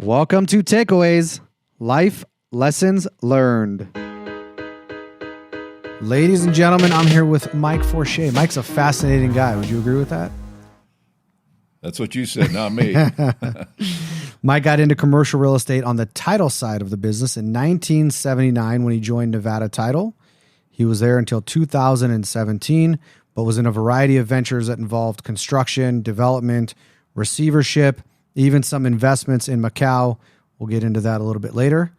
Welcome to Takeaways, Life Lessons Learned. Ladies and gentlemen, I'm here with Mike Forche. Mike's a fascinating guy. Would you agree with that? That's what you said, not me. Mike got into commercial real estate on the title side of the business in 1979 when he joined Nevada Title. He was there until 2017, but was in a variety of ventures that involved construction, development, receivership, even some investments in Macau. We'll get into that a little bit later.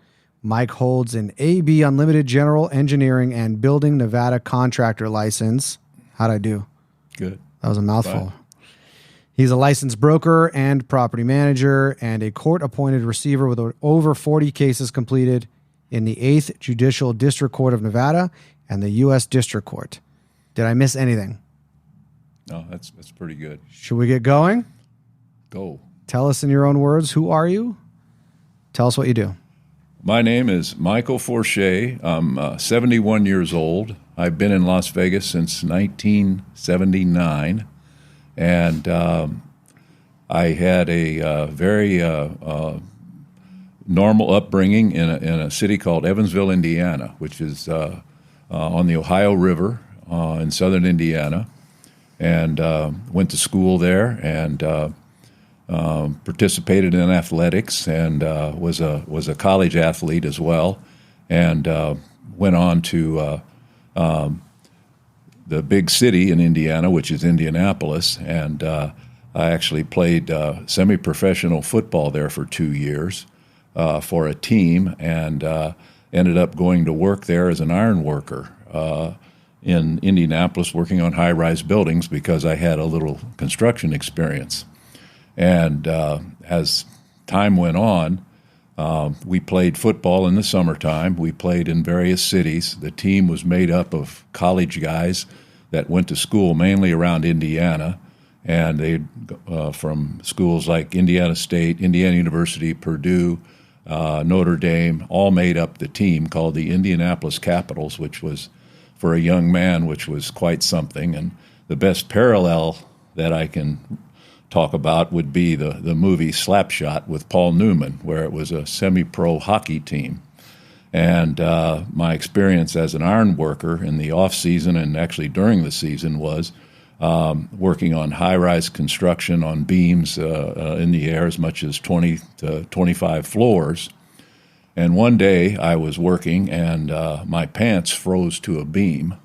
Mike holds an AB Unlimited General Engineering and Building Nevada Contractor license. How'd I do? Good. That was a mouthful. Fine. He's a licensed broker and property manager and a court-appointed receiver with over 40 cases completed in the 8th Judicial District Court of Nevada and the U.S. District Court. Did I miss anything? No, that's pretty good. Should we get going? Go. Tell us in your own words, who are you? Tell us what you do. My name is Michael Forche. I'm 71 years old. I've been in Las Vegas since 1979, and I had a very normal upbringing in a city called Evansville, Indiana, which is on the Ohio River in southern Indiana, and went to school there and participated in athletics and was a college athlete as well, and went on to the big city in Indiana, which is Indianapolis, and I actually played semi-professional football there for 2 years for a team, and ended up going to work there as an iron worker in Indianapolis, working on high-rise buildings because I had a little construction experience. And as time went on, we played football in the summertime. We played in various cities. The team was made up of college guys that went to school mainly around Indiana, and they from schools like Indiana State, Indiana University, Purdue, Notre Dame, all made up the team called the Indianapolis Capitals, which was, for a young man, which was quite something. And the best parallel that I can talk about would be the movie Slapshot with Paul Newman, where it was a semi-pro hockey team. And my experience as an iron worker in the off-season and actually during the season was working on high-rise construction on beams in the air as much as 20 to 25 floors. And one day I was working and my pants froze to a beam.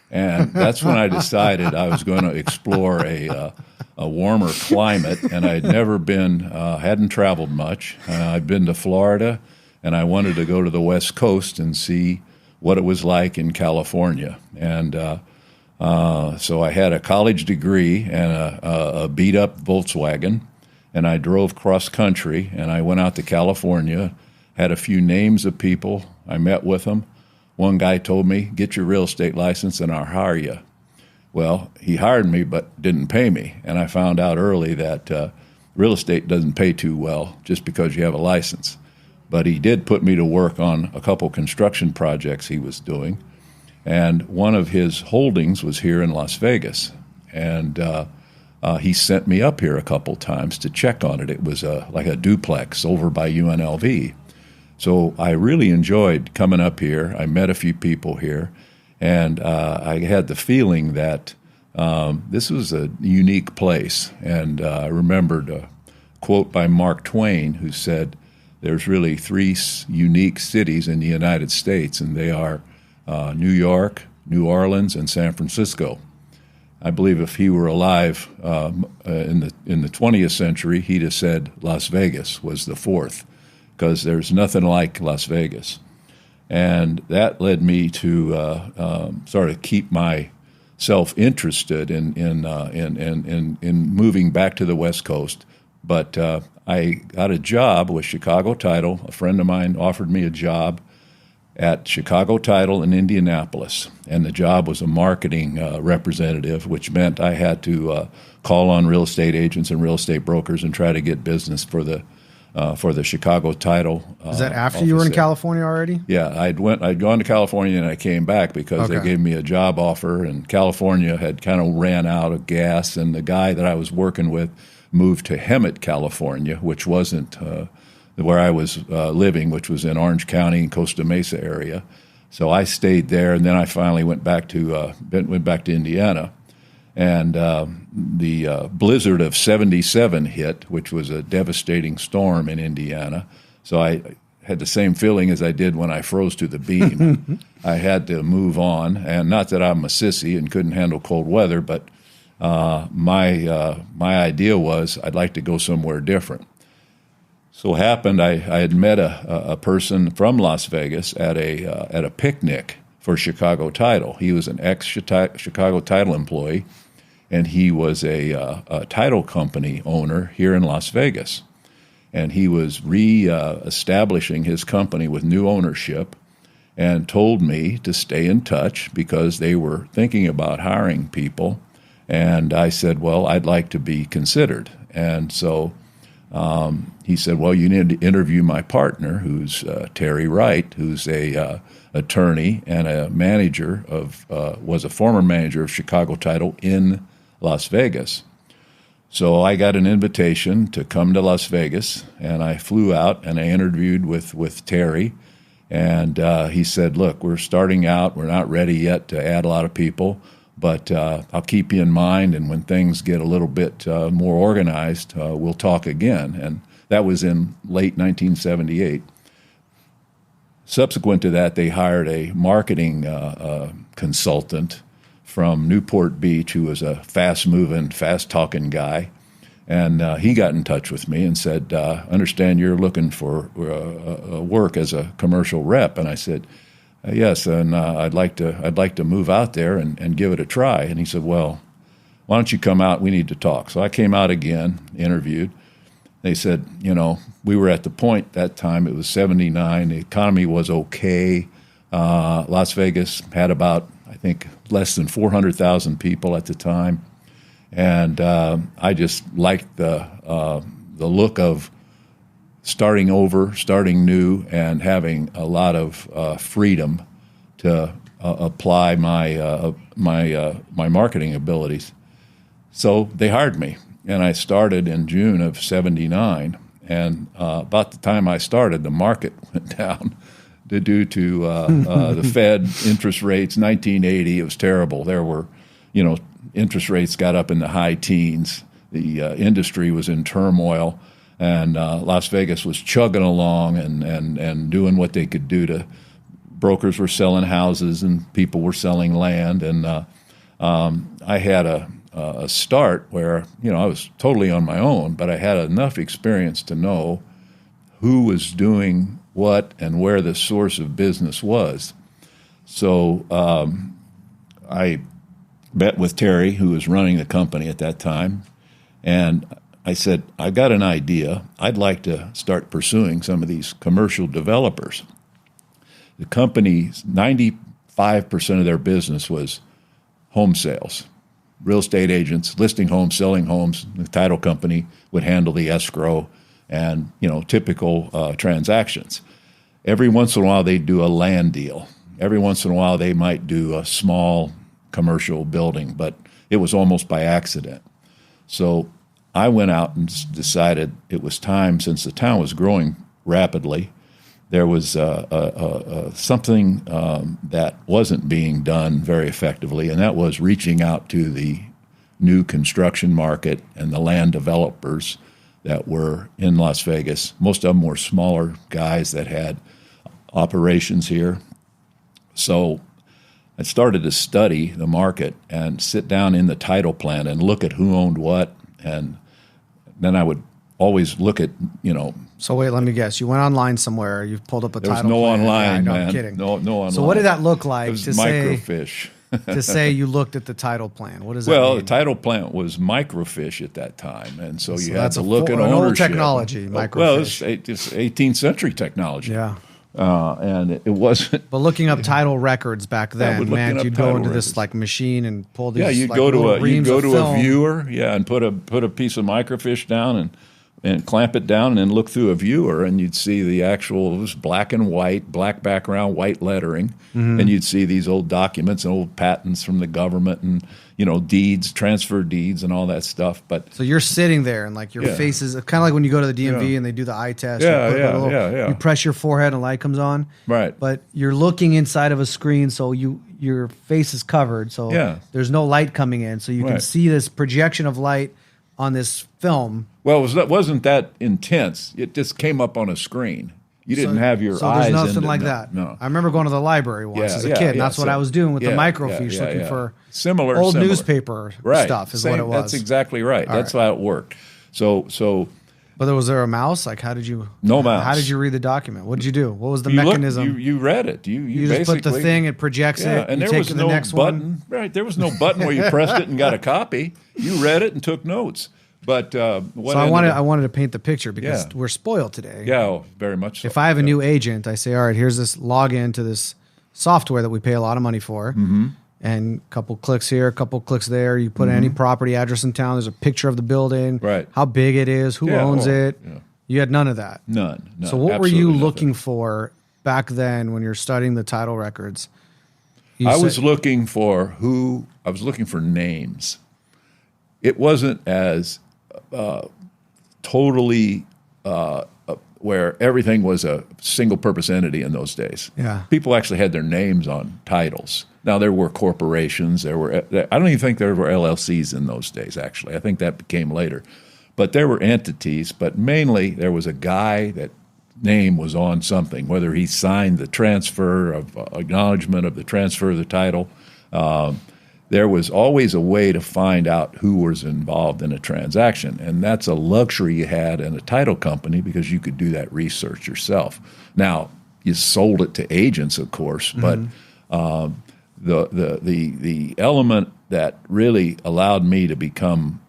And that's when I decided I was going to explore a warmer climate, and I'd never been, hadn't traveled much. I'd been to Florida, and I wanted to go to the West Coast and see what it was like in California. And so I had a college degree and a beat-up Volkswagen, and I drove cross-country, and I went out to California, had a few names of people. I met with them. One guy told me, "Get your real estate license and I'll hire you." Well, he hired me but didn't pay me, and I found out early that real estate doesn't pay too well just because you have a license. But he did put me to work on a couple construction projects he was doing, and one of his holdings was here in Las Vegas, and he sent me up here a couple times to check on it. It was like a duplex over by UNLV. So I really enjoyed coming up here. I met a few people here, and I had the feeling that this was a unique place. And I remembered a quote by Mark Twain, who said, "There's really three unique cities in the United States, and they are New York, New Orleans, and San Francisco." I believe if he were alive in the 20th century, he'd have said Las Vegas was the fourth, because there's nothing like Las Vegas. And that led me to sort of keep myself interested in moving back to the West Coast. But I got a job with Chicago Title. A friend of mine offered me a job at Chicago Title in Indianapolis, and the job was a marketing representative, which meant I had to call on real estate agents and real estate brokers and try to get business for the Chicago Title. Is that after you were in California already? Yeah, I'd gone to California and I came back because they gave me a job offer, and California had kind of ran out of gas, and the guy that I was working with moved to Hemet, California, which wasn't where I was living, which was in Orange County and Costa Mesa area. So I stayed there, and then I finally went back to Indiana. And the blizzard of '77 hit, which was a devastating storm in Indiana. So I had the same feeling as I did when I froze to the beam. I had to move on, and not that I'm a sissy and couldn't handle cold weather, but my idea was I'd like to go somewhere different. So it happened I had met a person from Las Vegas at a picnic for Chicago Title. He was an ex-Chicago Title employee, and he was a title company owner here in Las Vegas. And he was re-establishing his company with new ownership, and told me to stay in touch because they were thinking about hiring people. And I said, well, I'd like to be considered. And so he said, well, you need to interview my partner, who's Terry Wright, who's a attorney and a manager was a former manager of Chicago Title in Las Vegas. So I got an invitation to come to Las Vegas, and I flew out and I interviewed with Terry. And he said, look, we're starting out. We're not ready yet to add a lot of people, but I'll keep you in mind. And when things get a little bit more organized, we'll talk again. And that was in late 1978. Subsequent to that, they hired a marketing consultant from Newport Beach, who was a fast-moving, fast-talking guy. And he got in touch with me and said, understand you're looking for work as a commercial rep. And I said, yes, and I'd like to move out there and give it a try. And he said, well, why don't you come out? We need to talk. So I came out again, interviewed. They said, we were at the point that time, it was 79. The economy was okay. Las Vegas had about, I think, less than 400,000 people at the time. And I just liked the look of starting over, starting new, and having a lot of freedom to apply my marketing abilities. So they hired me, and I started in June of '79. And about the time I started, the market went down due to the Fed interest rates. 1980, it was terrible. There were, interest rates got up in the high teens. The industry was in turmoil, and Las Vegas was chugging along and doing what they could do to. Brokers were selling houses and people were selling land, and I had a start where I was totally on my own, but I had enough experience to know who was doing what and where the source of business was. So I met with Terry, who was running the company at that time, and I said, I got an idea. I'd like to start pursuing some of these commercial developers. The company's 95% of their business was home sales. Real estate agents listing homes, selling homes. The title company would handle the escrow and typical transactions. Every once in a while they'd do a land deal. Every once in a while they might do a small commercial building, but it was almost by accident. So I went out and decided it was time, since the town was growing rapidly. There was something that wasn't being done very effectively, and that was reaching out to the new construction market and the land developers that were in Las Vegas. Most of them were smaller guys that had operations here. So I started to study the market and sit down in the title plan and look at who owned what, and then I would always look at, So wait, let me guess. You went online somewhere. You pulled up a title plan. There was no online, no, man. I'm kidding. No online. So what did that look like? It was to microfiche. to say you looked at the title plan? What does that mean? Well, the title plan was microfiche at that time, and so you had to look at an old ownership. technology, microfiche. Well, it's 18th century technology. Yeah. And it wasn't. But looking up title records back then, man, you'd go into this records. machine and pull these. Yeah, you'd like, go to little reams a of film. viewer, and put a piece of microfiche down and and clamp it down and then look through a viewer, and you'd see the actual, it was black and white, black background, white lettering, and you'd see these old documents and old patents from the government and, deeds, transfer deeds and all that stuff. But so you're sitting there and like your face is kind of like when you go to the DMV and they do the eye test. Yeah. You press your forehead and light comes on. Right. But you're looking inside of a screen, so your face is covered. So there's no light coming in. So you can see this projection of light on this film. Well, it wasn't that intense. It just came up on a screen. You didn't have your eyes. So there's nothing like that. No. I remember going to the library once as a kid. And that's what I was doing with the microfiche, looking for similar newspaper stuff is what it was. That's exactly right. That's how it worked. So. But was there a mouse? Like, how did you? No mouse. How did you read the document? What did you do? What was the mechanism? You read it. You just put the thing, it projects it. And there was no button. Right. There was no button where you pressed it and got a copy. You read it and took notes. But I wanted to paint the picture because we're spoiled today. Yeah, very much so. If I have a new agent, I say, all right, here's this login to this software that we pay a lot of money for. Mm-hmm. And a couple clicks here, a couple clicks there. You put any property address in town. There's a picture of the building, right? How big it is, who owns it. Yeah. You had none of that. None. So what were you looking for back then when you're studying the title records? I was looking for names. It wasn't as totally where everything was a single-purpose entity in those days. Yeah. People actually had their names on titles. Now, there were corporations. I don't even think there were LLCs in those days, actually. I think that became later. But there were entities, but mainly there was a guy that name was on something, whether he signed the transfer of acknowledgement of the transfer of the title. There was always a way to find out who was involved in a transaction, and that's a luxury you had in a title company because you could do that research yourself. Now, you sold it to agents, of course, but the element that really allowed me to become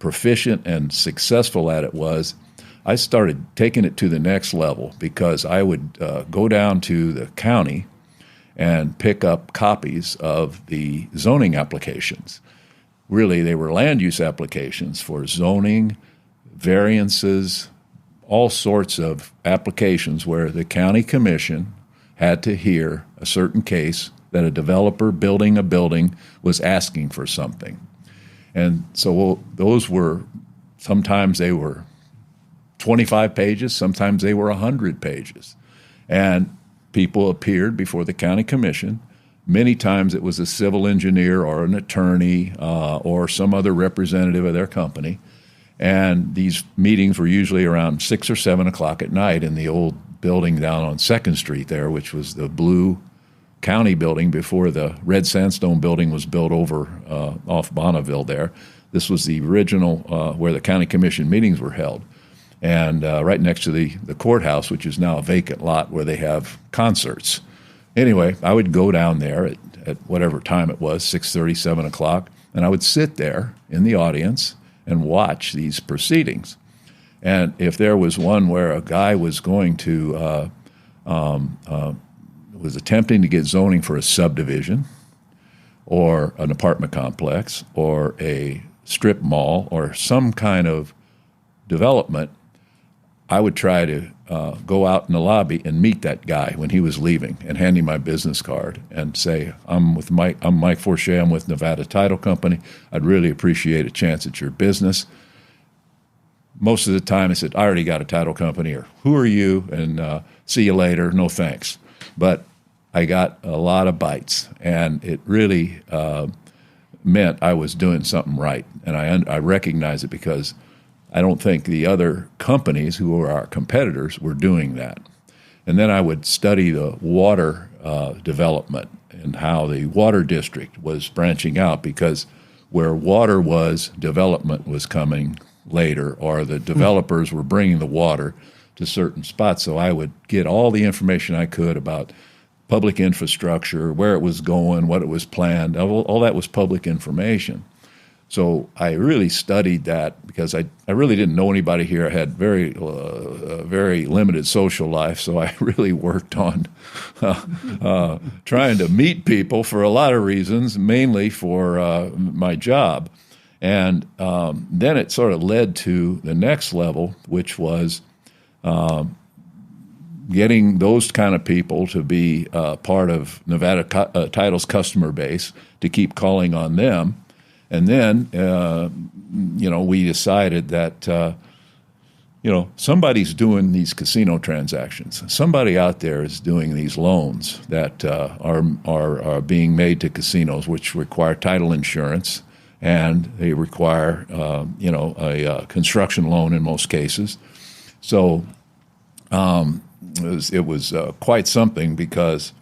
proficient and successful at it was I started taking it to the next level because I would go down to the county and pick up copies of the zoning applications. Really, they were land use applications for zoning, variances, all sorts of applications where the county commission had to hear a certain case that a developer building a building was asking for something. And so those were, sometimes they were 25 pages, sometimes they were 100 pages. And people appeared before the county commission. Many times it was a civil engineer or an attorney or some other representative of their company. And these meetings were usually around 6 or 7 o'clock at night in the old building down on 2nd Street there, which was the blue county building before the red sandstone building was built over off Bonneville there. This was the original where the county commission meetings were held. And right next to the courthouse, which is now a vacant lot where they have concerts. Anyway, I would go down there at whatever time it was, 6:30, 7 o'clock, and I would sit there in the audience and watch these proceedings. And if there was one where a guy was going to was attempting to get zoning for a subdivision or an apartment complex or a strip mall or some kind of development, I would try to go out in the lobby and meet that guy when he was leaving and hand him my business card and say, I'm Mike Forche, I'm with Nevada Title Company. I'd really appreciate a chance at your business. Most of the time I said, I already got a title company, or who are you? And see you later, no thanks. But I got a lot of bites, and it really meant I was doing something right. And I recognize it because I don't think the other companies who were our competitors were doing that. And then I would study the water development and how the water district was branching out, because where water was, development was coming later, or the developers were bringing the water to certain spots. So I would get all the information I could about public infrastructure, where it was going, what it was planned. All that was public information. So I really studied that because I really didn't know anybody here. I had very limited social life, so I really worked on trying to meet people for a lot of reasons, mainly for my job. And then it sort of led to the next level, which was getting those kind of people to be part of Nevada Title's customer base, to keep calling on them. And then, we decided that, somebody's doing these casino transactions. Somebody out there is doing these loans that are being made to casinos, which require title insurance, and they require, a construction loan in most cases. So it was quite something, because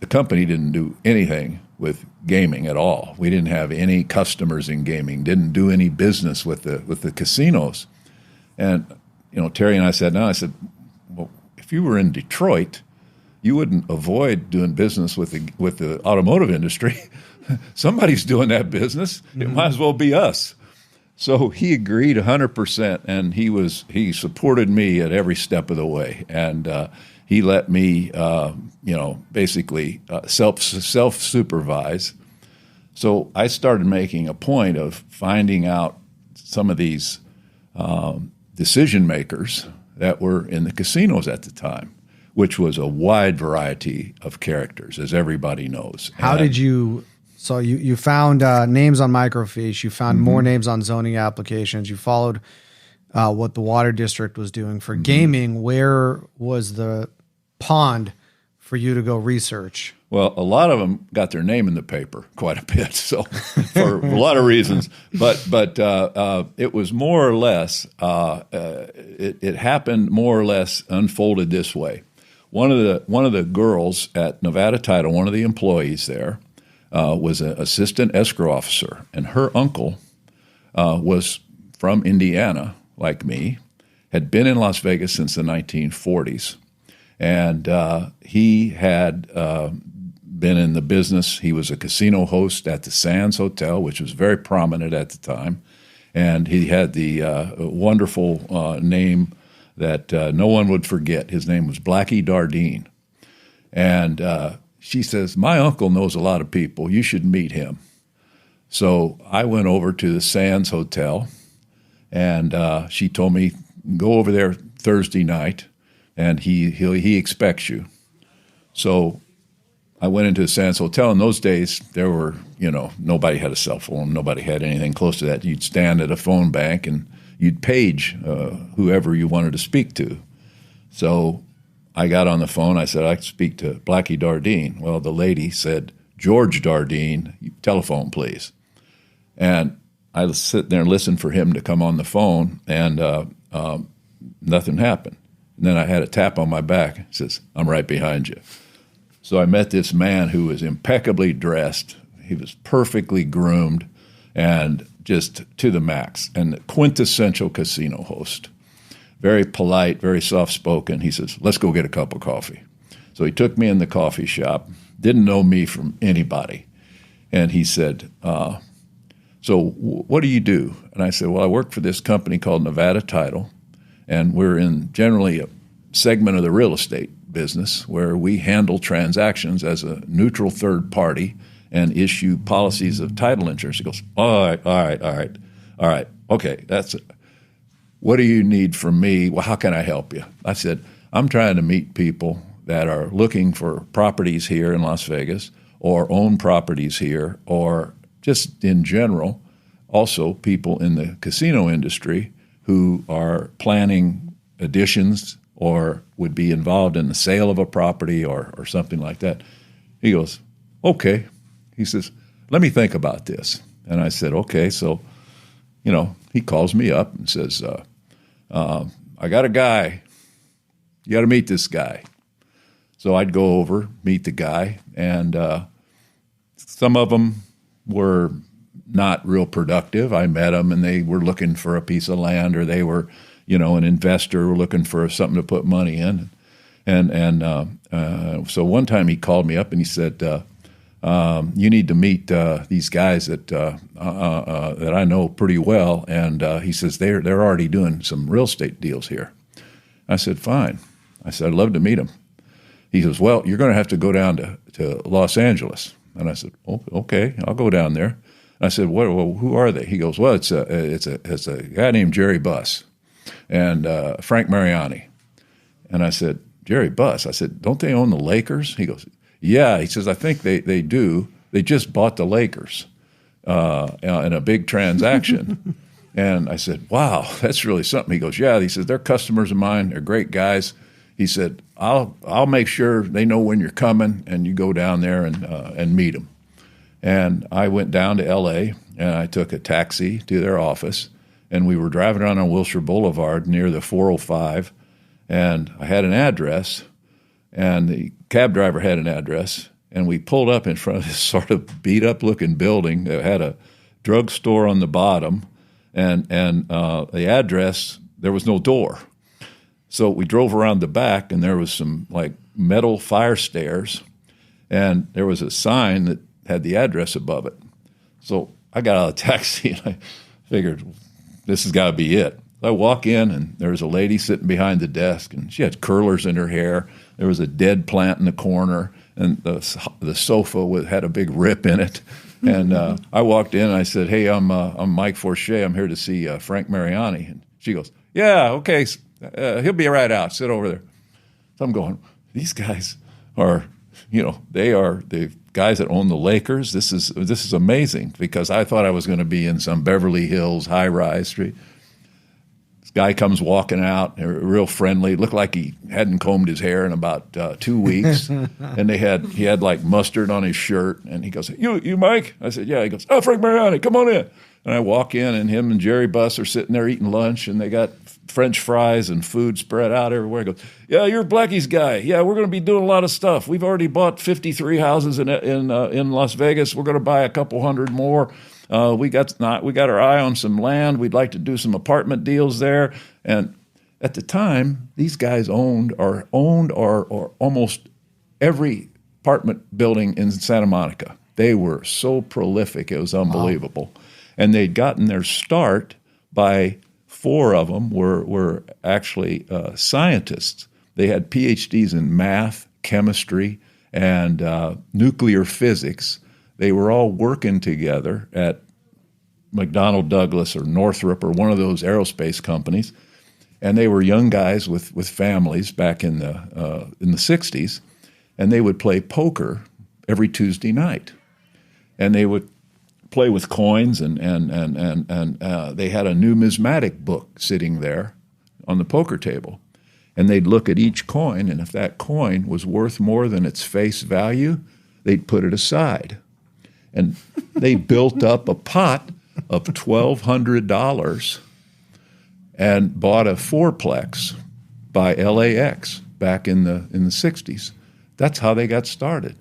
the company didn't do anything with gaming at all. We didn't have any customers in gaming, didn't do any business with the casinos. And, Terry and I said, well, if you were in Detroit, you wouldn't avoid doing business with the automotive industry. Somebody's doing that business. It might as well be us. So he agreed 100%, and he supported me at every step of the way. And he let me, basically self-supervise. So I started making a point of finding out some of these decision makers that were in the casinos at the time, which was a wide variety of characters, as everybody knows. How did you? So you found names on microfiche. You found more names on zoning applications. You followed what the water district was doing for gaming. Where was the pond for you to go research? Well, a lot of them got their name in the paper quite a bit, so for a lot of reasons. But it was more or less it happened more or less unfolded this way. One of the girls at Nevada Title, one of the employees there, was an assistant escrow officer, and her uncle was from Indiana, like me, had been in Las Vegas since the 1940s, and he had been in the business. He was a casino host at the Sands Hotel, which was very prominent at the time, and he had the wonderful name that no one would forget. His name was Blackie Dardine, and she says, my uncle knows a lot of people. You should meet him. So I went over to the Sands Hotel, and she told me, go over there Thursday night, and he expects you. So I went into the Sands Hotel. In those days, there were, nobody had a cell phone. Nobody had anything close to that. You'd stand at a phone bank, and you'd page whoever you wanted to speak to. So I got on the phone. I said, I could speak to Blackie Dardine. Well, the lady said, George Dardine, telephone, please. And I sit there and listen for him to come on the phone, and nothing happened. And then I had a tap on my back. He says, I'm right behind you. So I met this man who was impeccably dressed. He was perfectly groomed and just to the max, and the quintessential casino host. Very polite, very soft-spoken. He says, let's go get a cup of coffee. So he took me in the coffee shop, didn't know me from anybody. And he said, so what do you do? And I said, well, I work for this company called Nevada Title, and we're in generally a segment of the real estate business where we handle transactions as a neutral third party and issue policies of title insurance. He goes, all right, okay, that's it. What do you need from me? Well, how can I help you? I said, I'm trying to meet people that are looking for properties here in Las Vegas, or own properties here, or just in general, also people in the casino industry who are planning additions or would be involved in the sale of a property or something like that. He goes, okay. He says, let me think about this. And I said, okay. So, he calls me up and says, I got a guy. You got to meet this guy. So I'd go over, meet the guy, and some of them were not real productive. I met them, and they were looking for a piece of land, or they were, an investor looking for something to put money in. And so one time he called me up and he said, you need to meet these guys that I know pretty well. And he says, they're already doing some real estate deals here. I said, fine. I said, I'd love to meet them. He says, well, you're going to have to go down to Los Angeles. And I said, oh, okay, I'll go down there. I said, well, who are they? He goes, well, it's a guy named Jerry Buss and Frank Mariani. And I said, Jerry Buss? I said, don't they own the Lakers? He goes, yeah. He says, I think they do. They just bought the Lakers in a big transaction. And I said, wow, that's really something. He goes, yeah. He says, they're customers of mine. They're great guys. He said, I'll make sure they know when you're coming, and you go down there and meet them. And I went down to L.A., and I took a taxi to their office, and we were driving around on Wilshire Boulevard near the 405, and I had an address, and the cab driver had an address, and we pulled up in front of this sort of beat-up-looking building that had a drugstore on the bottom, and the address, there was no door. So we drove around the back, and there was some like metal fire stairs, and there was a sign that had the address above it. So I got out of the taxi, and I figured this has got to be it. I walk in, and there was a lady sitting behind the desk, and she had curlers in her hair. There was a dead plant in the corner, and the sofa had a big rip in it. And I walked in, and I said, hey, I'm Mike Forche. I'm here to see Frank Mariani. And she goes, yeah, okay, he'll be right out. Sit over there. So I'm going, these guys are, they are the guys that own the Lakers. This is amazing, because I thought I was going to be in some Beverly Hills high-rise street. This guy comes walking out, real friendly, looked like he hadn't combed his hair in about 2 weeks, and he had like mustard on his shirt, and he goes, you Mike? I said, yeah. He goes, oh, Frank Mariani, come on in. And I walk in, and him and Jerry Buss are sitting there eating lunch, and they got French fries and food spread out everywhere. He goes, yeah, you're Blackie's guy. Yeah, we're going to be doing a lot of stuff. We've already bought 53 houses in Las Vegas. We're going to buy a couple hundred more. We got our eye on some land. We'd like to do some apartment deals there. And at the time, these guys owned or almost every apartment building in Santa Monica. They were so prolific. It was unbelievable. Wow. And they'd gotten their start by 4 of them were actually scientists. They had PhDs in math, chemistry, and nuclear physics. They were all working together at McDonnell Douglas or Northrop or one of those aerospace companies, and they were young guys with families back in the 60s, and they would play poker every Tuesday night, and they would play with coins, and they had a numismatic book sitting there on the poker table, and they'd look at each coin, and if that coin was worth more than its face value, they'd put it aside. And they built up a pot of $1,200 and bought a fourplex by LAX back in the 60s. That's how they got started.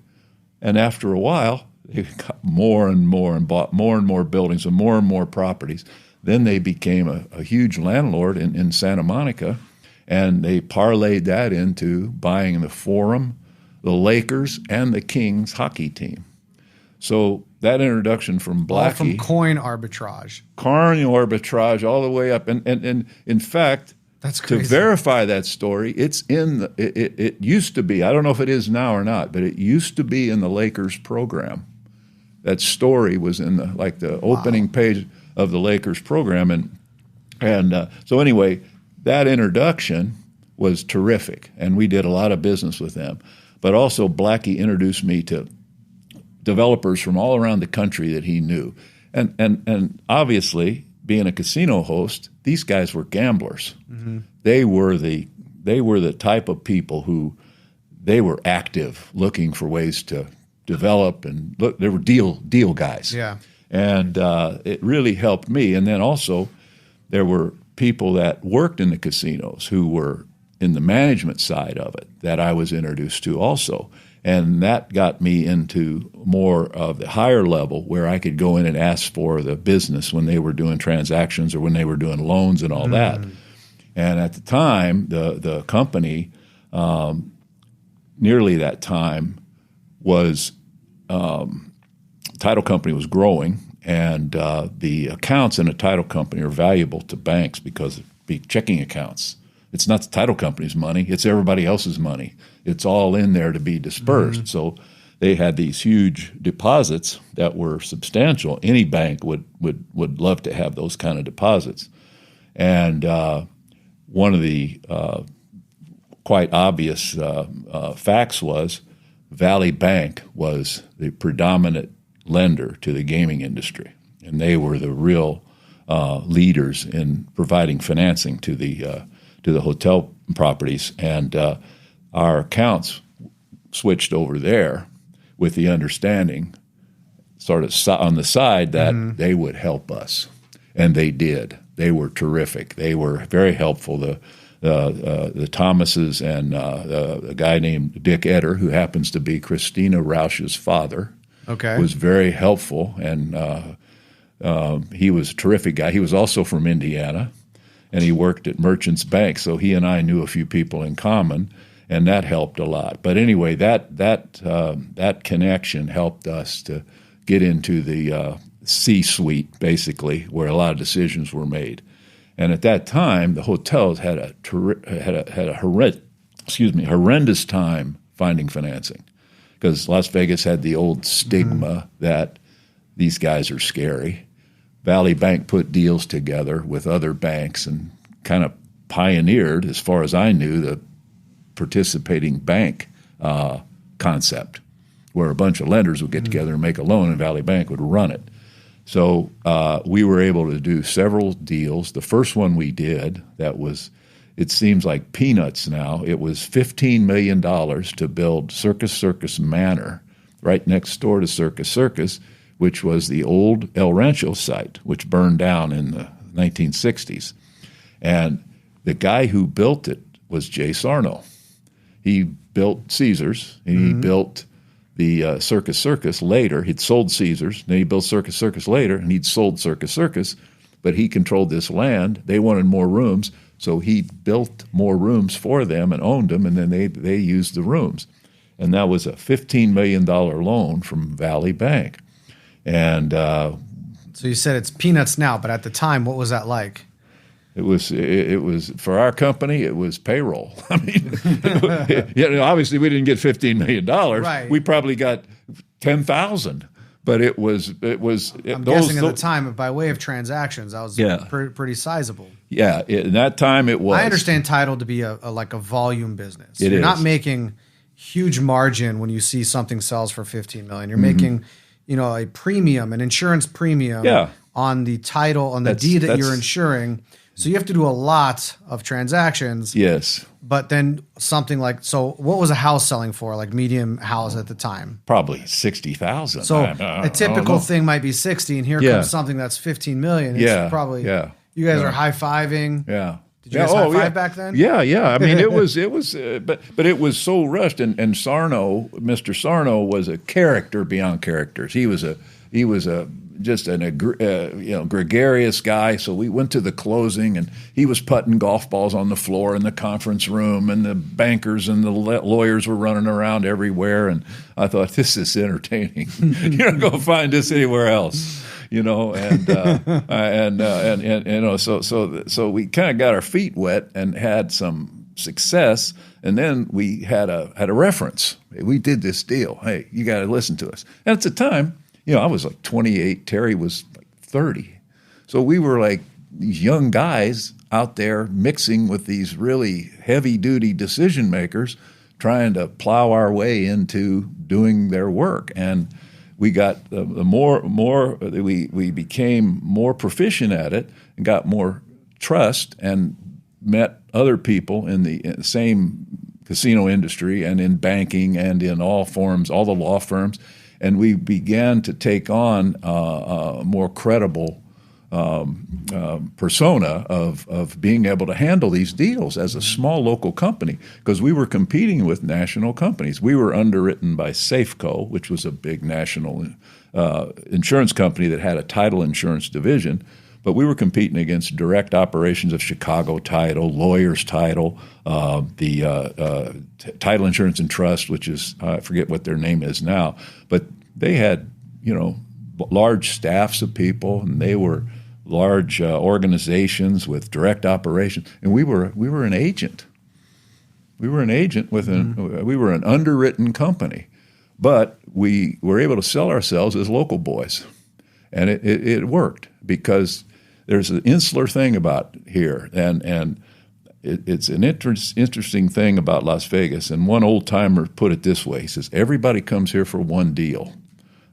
And after a while, they got more and more and bought more and more buildings and more properties. Then they became a huge landlord in Santa Monica, and they parlayed that into buying the Forum, the Lakers, and the Kings hockey team. So that introduction from Blackie. All from coin arbitrage. Coin arbitrage all the way up. And in fact, that's crazy. To verify that story, it's in it used to be, I don't know if it is now or not, but it used to be in the Lakers program. That story was in the opening page of the Lakers program. And so anyway, that introduction was terrific, and we did a lot of business with them. But also Blackie introduced me to developers from all around the country that he knew. And obviously, being a casino host, these guys were gamblers. Mm-hmm. They were the type of people who they were active, looking for ways to develop, and look, they were deal guys. Yeah. And it really helped me. And then also there were people that worked in the casinos who were in the management side of it that I was introduced to also. And that got me into more of the higher level where I could go in and ask for the business when they were doing transactions or when they were doing loans and all that. And at the time, the company, nearly that time, was title company was growing, and the accounts in a title company are valuable to banks because it'd be checking accounts. It's not the title company's money; it's everybody else's money. It's all in there to be dispersed. So they had these huge deposits that were substantial. Any bank would love to have those kind of deposits. And one of the quite obvious facts was Valley Bank was the predominant lender to the gaming industry, and they were the real leaders in providing financing to the hotel properties. And our accounts switched over there with the understanding, sort of on the side, that they would help us, and they did. They were terrific. They were very helpful. The Thomases and a guy named Dick Etter, who happens to be Christina Rausch's father, was very helpful, and he was a terrific guy. He was also from Indiana, and he worked at Merchants Bank, so he and I knew a few people in common, and that helped a lot. But anyway, that connection helped us to get into the C-suite, basically, where a lot of decisions were made. And at that time, the hotels had a horrendous time finding financing, because Las Vegas had the old stigma that these guys are scary. Valley Bank put deals together with other banks and kind of pioneered, as far as I knew, the participating bank concept, where a bunch of lenders would get together and make a loan, and Valley Bank would run it. So we were able to do several deals. The first one we did, that was, it seems like peanuts now, it was $15 million to build Circus Circus Manor right next door to Circus Circus, which was the old El Rancho site, which burned down in the 1960s. And the guy who built it was Jay Sarno. He built Caesars, and he built the Circus Circus later. He'd sold Caesars, then he built Circus Circus later, and he'd sold Circus Circus, but he controlled this land. They wanted more rooms, so he built more rooms for them and owned them, and then they used the rooms. And that was a $15 million loan from Valley Bank. And so you said it's peanuts now, but at the time, what was that like? It was for our company. It was payroll. I mean, obviously we didn't get $15 million. Right. We probably got 10,000. But it was. I'm guessing at the time, by way of transactions, that was pretty sizable. Yeah, in that time it was. I understand title to be a volume business. You're not making huge margin when you see something sells for $15 million. You're making, a premium, an insurance premium on the title, on the deed that you're insuring. So you have to do a lot of transactions. Yes. But then something like, so what was a house selling for, like medium house at the time? Probably 60,000. So a typical thing might be 60, and here comes something that's 15 million. It's probably, you guys are high-fiving. Yeah. Did you guys high-five back then? Yeah. I mean, it was, but it was so rushed. And Sarno, Mr. Sarno, was a character beyond characters. He was just an gregarious guy. So we went to the closing, and he was putting golf balls on the floor in the conference room, and the bankers and the lawyers were running around everywhere. And I thought, this is entertaining. You're not going to find this anywhere else, So we kind of got our feet wet and had some success. And then we had a reference. We did this deal. Hey, you got to listen to us. And at the time, I was like 28. Terry was like 30. So we were like these young guys out there mixing with these really heavy-duty decision makers, trying to plow our way into doing their work. And we got we became more proficient at it and got more trust, and met other people in the same casino industry and in banking and in all forms, all the law firms. And we began to take on a more credible persona of being able to handle these deals as a small local company, because we were competing with national companies. We were underwritten by Safeco, which was a big national insurance company that had a title insurance division, but we were competing against direct operations of Chicago Title, Lawyers Title, the Title Insurance and Trust, which is, I forget what their name is now, but they had, large staffs of people, and they were large organizations with direct operations, and we were an agent. We were an agent with we were an underwritten company, But we were able to sell ourselves as local boys. And it worked because there's an insular thing about here. And it's an interesting thing about Las Vegas. And one old-timer put it this way. He says, everybody comes here for one deal.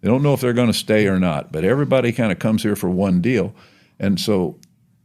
They don't know if they're going to stay or not, but everybody kind of comes here for one deal. And so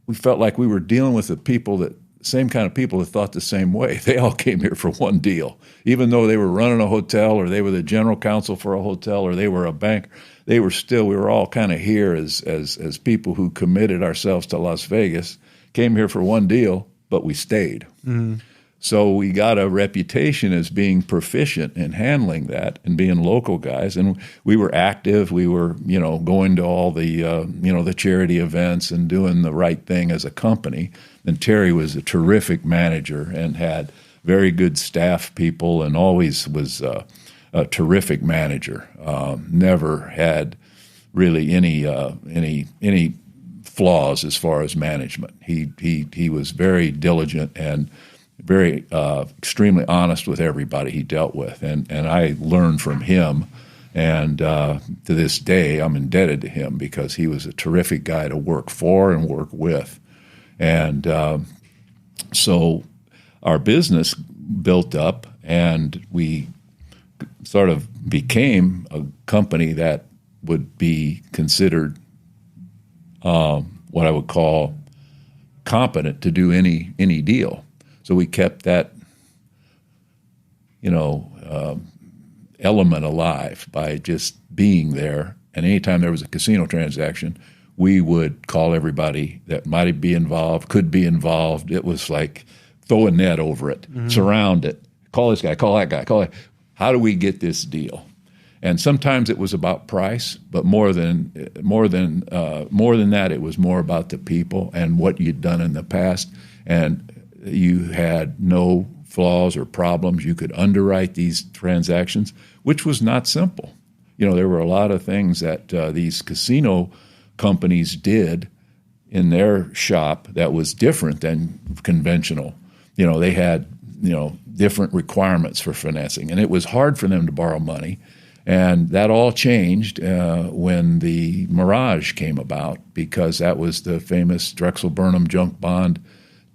we felt like we were dealing with the same kind of people that thought the same way. They all came here for one deal. Even though they were running a hotel or they were the general counsel for a hotel or they were a bank, we were all kind of here as people who committed ourselves to Las Vegas, came here for one deal, but we stayed. Mm-hmm. So we got a reputation as being proficient in handling that and being local guys. And we were active. We were, going to all the, the charity events and doing the right thing as a company. And Terry was a terrific manager and had very good staff people and always was a terrific manager. Never had really any flaws as far as management. He was very diligent and very extremely honest with everybody he dealt with, and I learned from him, and to this day I'm indebted to him because he was a terrific guy to work for and work with, and so our business built up, and we sort of became a company that would be considered what I would call competent to do any deal. So we kept that, element alive by just being there. And anytime there was a casino transaction, we would call everybody that might be involved, could be involved. It was like throw a net over it, surround it, call this guy, call that guy, call that. How do we get this deal? And sometimes it was about price, but more than that, it was more about the people and what you'd done in the past. And you had no flaws or problems. You could underwrite these transactions, which was not simple. There were a lot of things that these casino companies did in their shop that was different than conventional. They had, different requirements for financing, and it was hard for them to borrow money. And that all changed when the Mirage came about, because that was the famous Drexel Burnham junk bond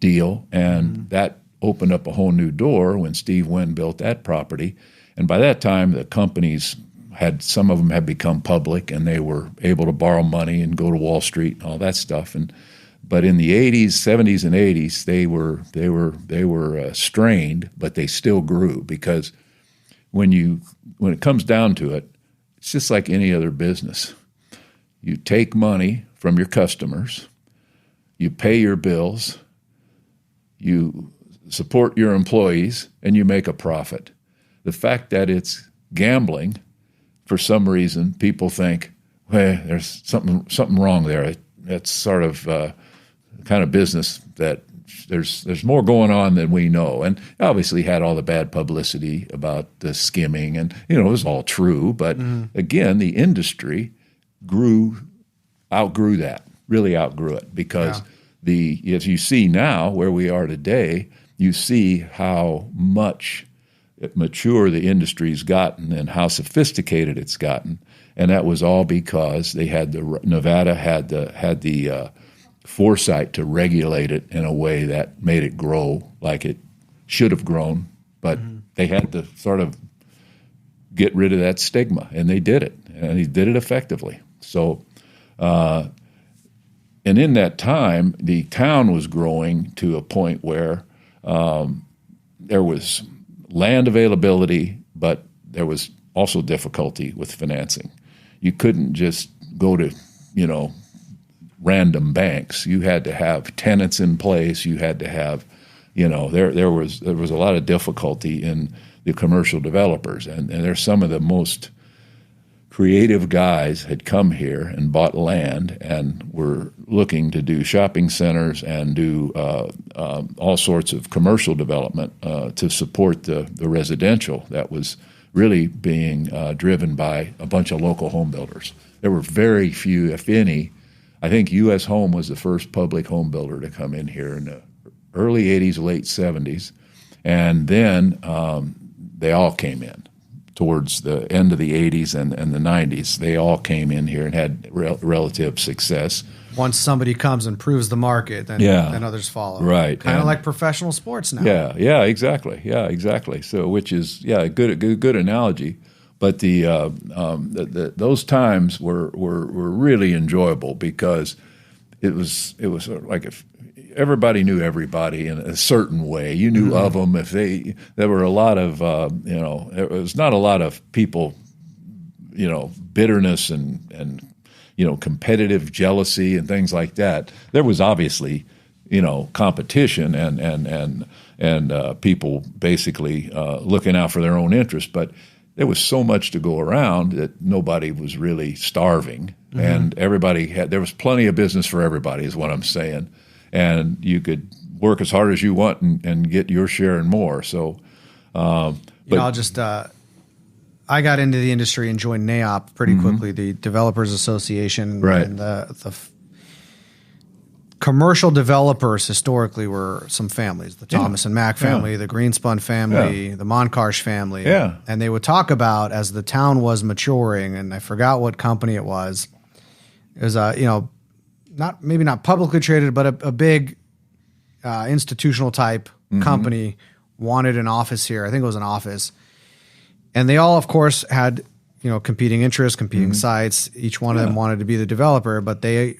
deal, and that opened up a whole new door when Steve Wynn built that property. And by that time, the companies some of them had become public, and they were able to borrow money and go to Wall Street and all that stuff. But in the 80s, 70s, and 80s, they were strained, but they still grew, because when it comes down to it, it's just like any other business. You take money from your customers, you pay your bills, you support your employees, and you make a profit. The fact that it's gambling, for some reason, people think, well, there's something wrong there. That's sort of kind of business that there's more going on than we know. And obviously had all the bad publicity about the skimming, and it was all true. But again, the industry outgrew that, really outgrew it, because as you see now where we are today, you see how much mature the industry's gotten and how sophisticated it's gotten, and that was all because Nevada had the foresight to regulate it in a way that made it grow like it should have grown, but they had to sort of get rid of that stigma, and they did it, and they did it effectively. So, and in that time, the town was growing to a point where there was land availability, but there was also difficulty with financing. You couldn't just go to, random banks. You had to have tenants in place. You had to have, there was a lot of difficulty in the commercial developers, and there's some of the most creative guys had come here and bought land and were looking to do shopping centers and do all sorts of commercial development to support the residential that was really being driven by a bunch of local home builders. There were very few, if any. I think U.S. Home was the first public home builder to come in here in the early 80s, late 70s, and then they all came in. towards the end of the 80s and the 90s. They all came in here and had relative success. Once somebody comes and proves the market, then others follow. Right. Kind of like professional sports now. Yeah, exactly. Yeah, exactly. So, which is a good analogy. But those times were really enjoyable because it was like if everybody knew everybody in a certain way. You knew of them. There were a lot of there was not a lot of people, bitterness and competitive jealousy and things like that. There was obviously, competition and people basically looking out for their own interests. But there was so much to go around that nobody was really starving, and there was plenty of business for everybody, is what I'm saying. And you could work as hard as you want and get your share and more. So, I'll just. I got into the industry and joined NAIOP pretty quickly, the Developers Association. Right. And the commercial developers historically were some families, the Thomas and Mack family, the Greenspun family, the Monkarsh family. Yeah. And they would talk about, as the town was maturing, and I forgot what company it was. It was, maybe not publicly traded, but a big institutional type company wanted an office here. I think it was an office. And they all, of course, had, competing interests, competing sites. Each one of them wanted to be the developer, but they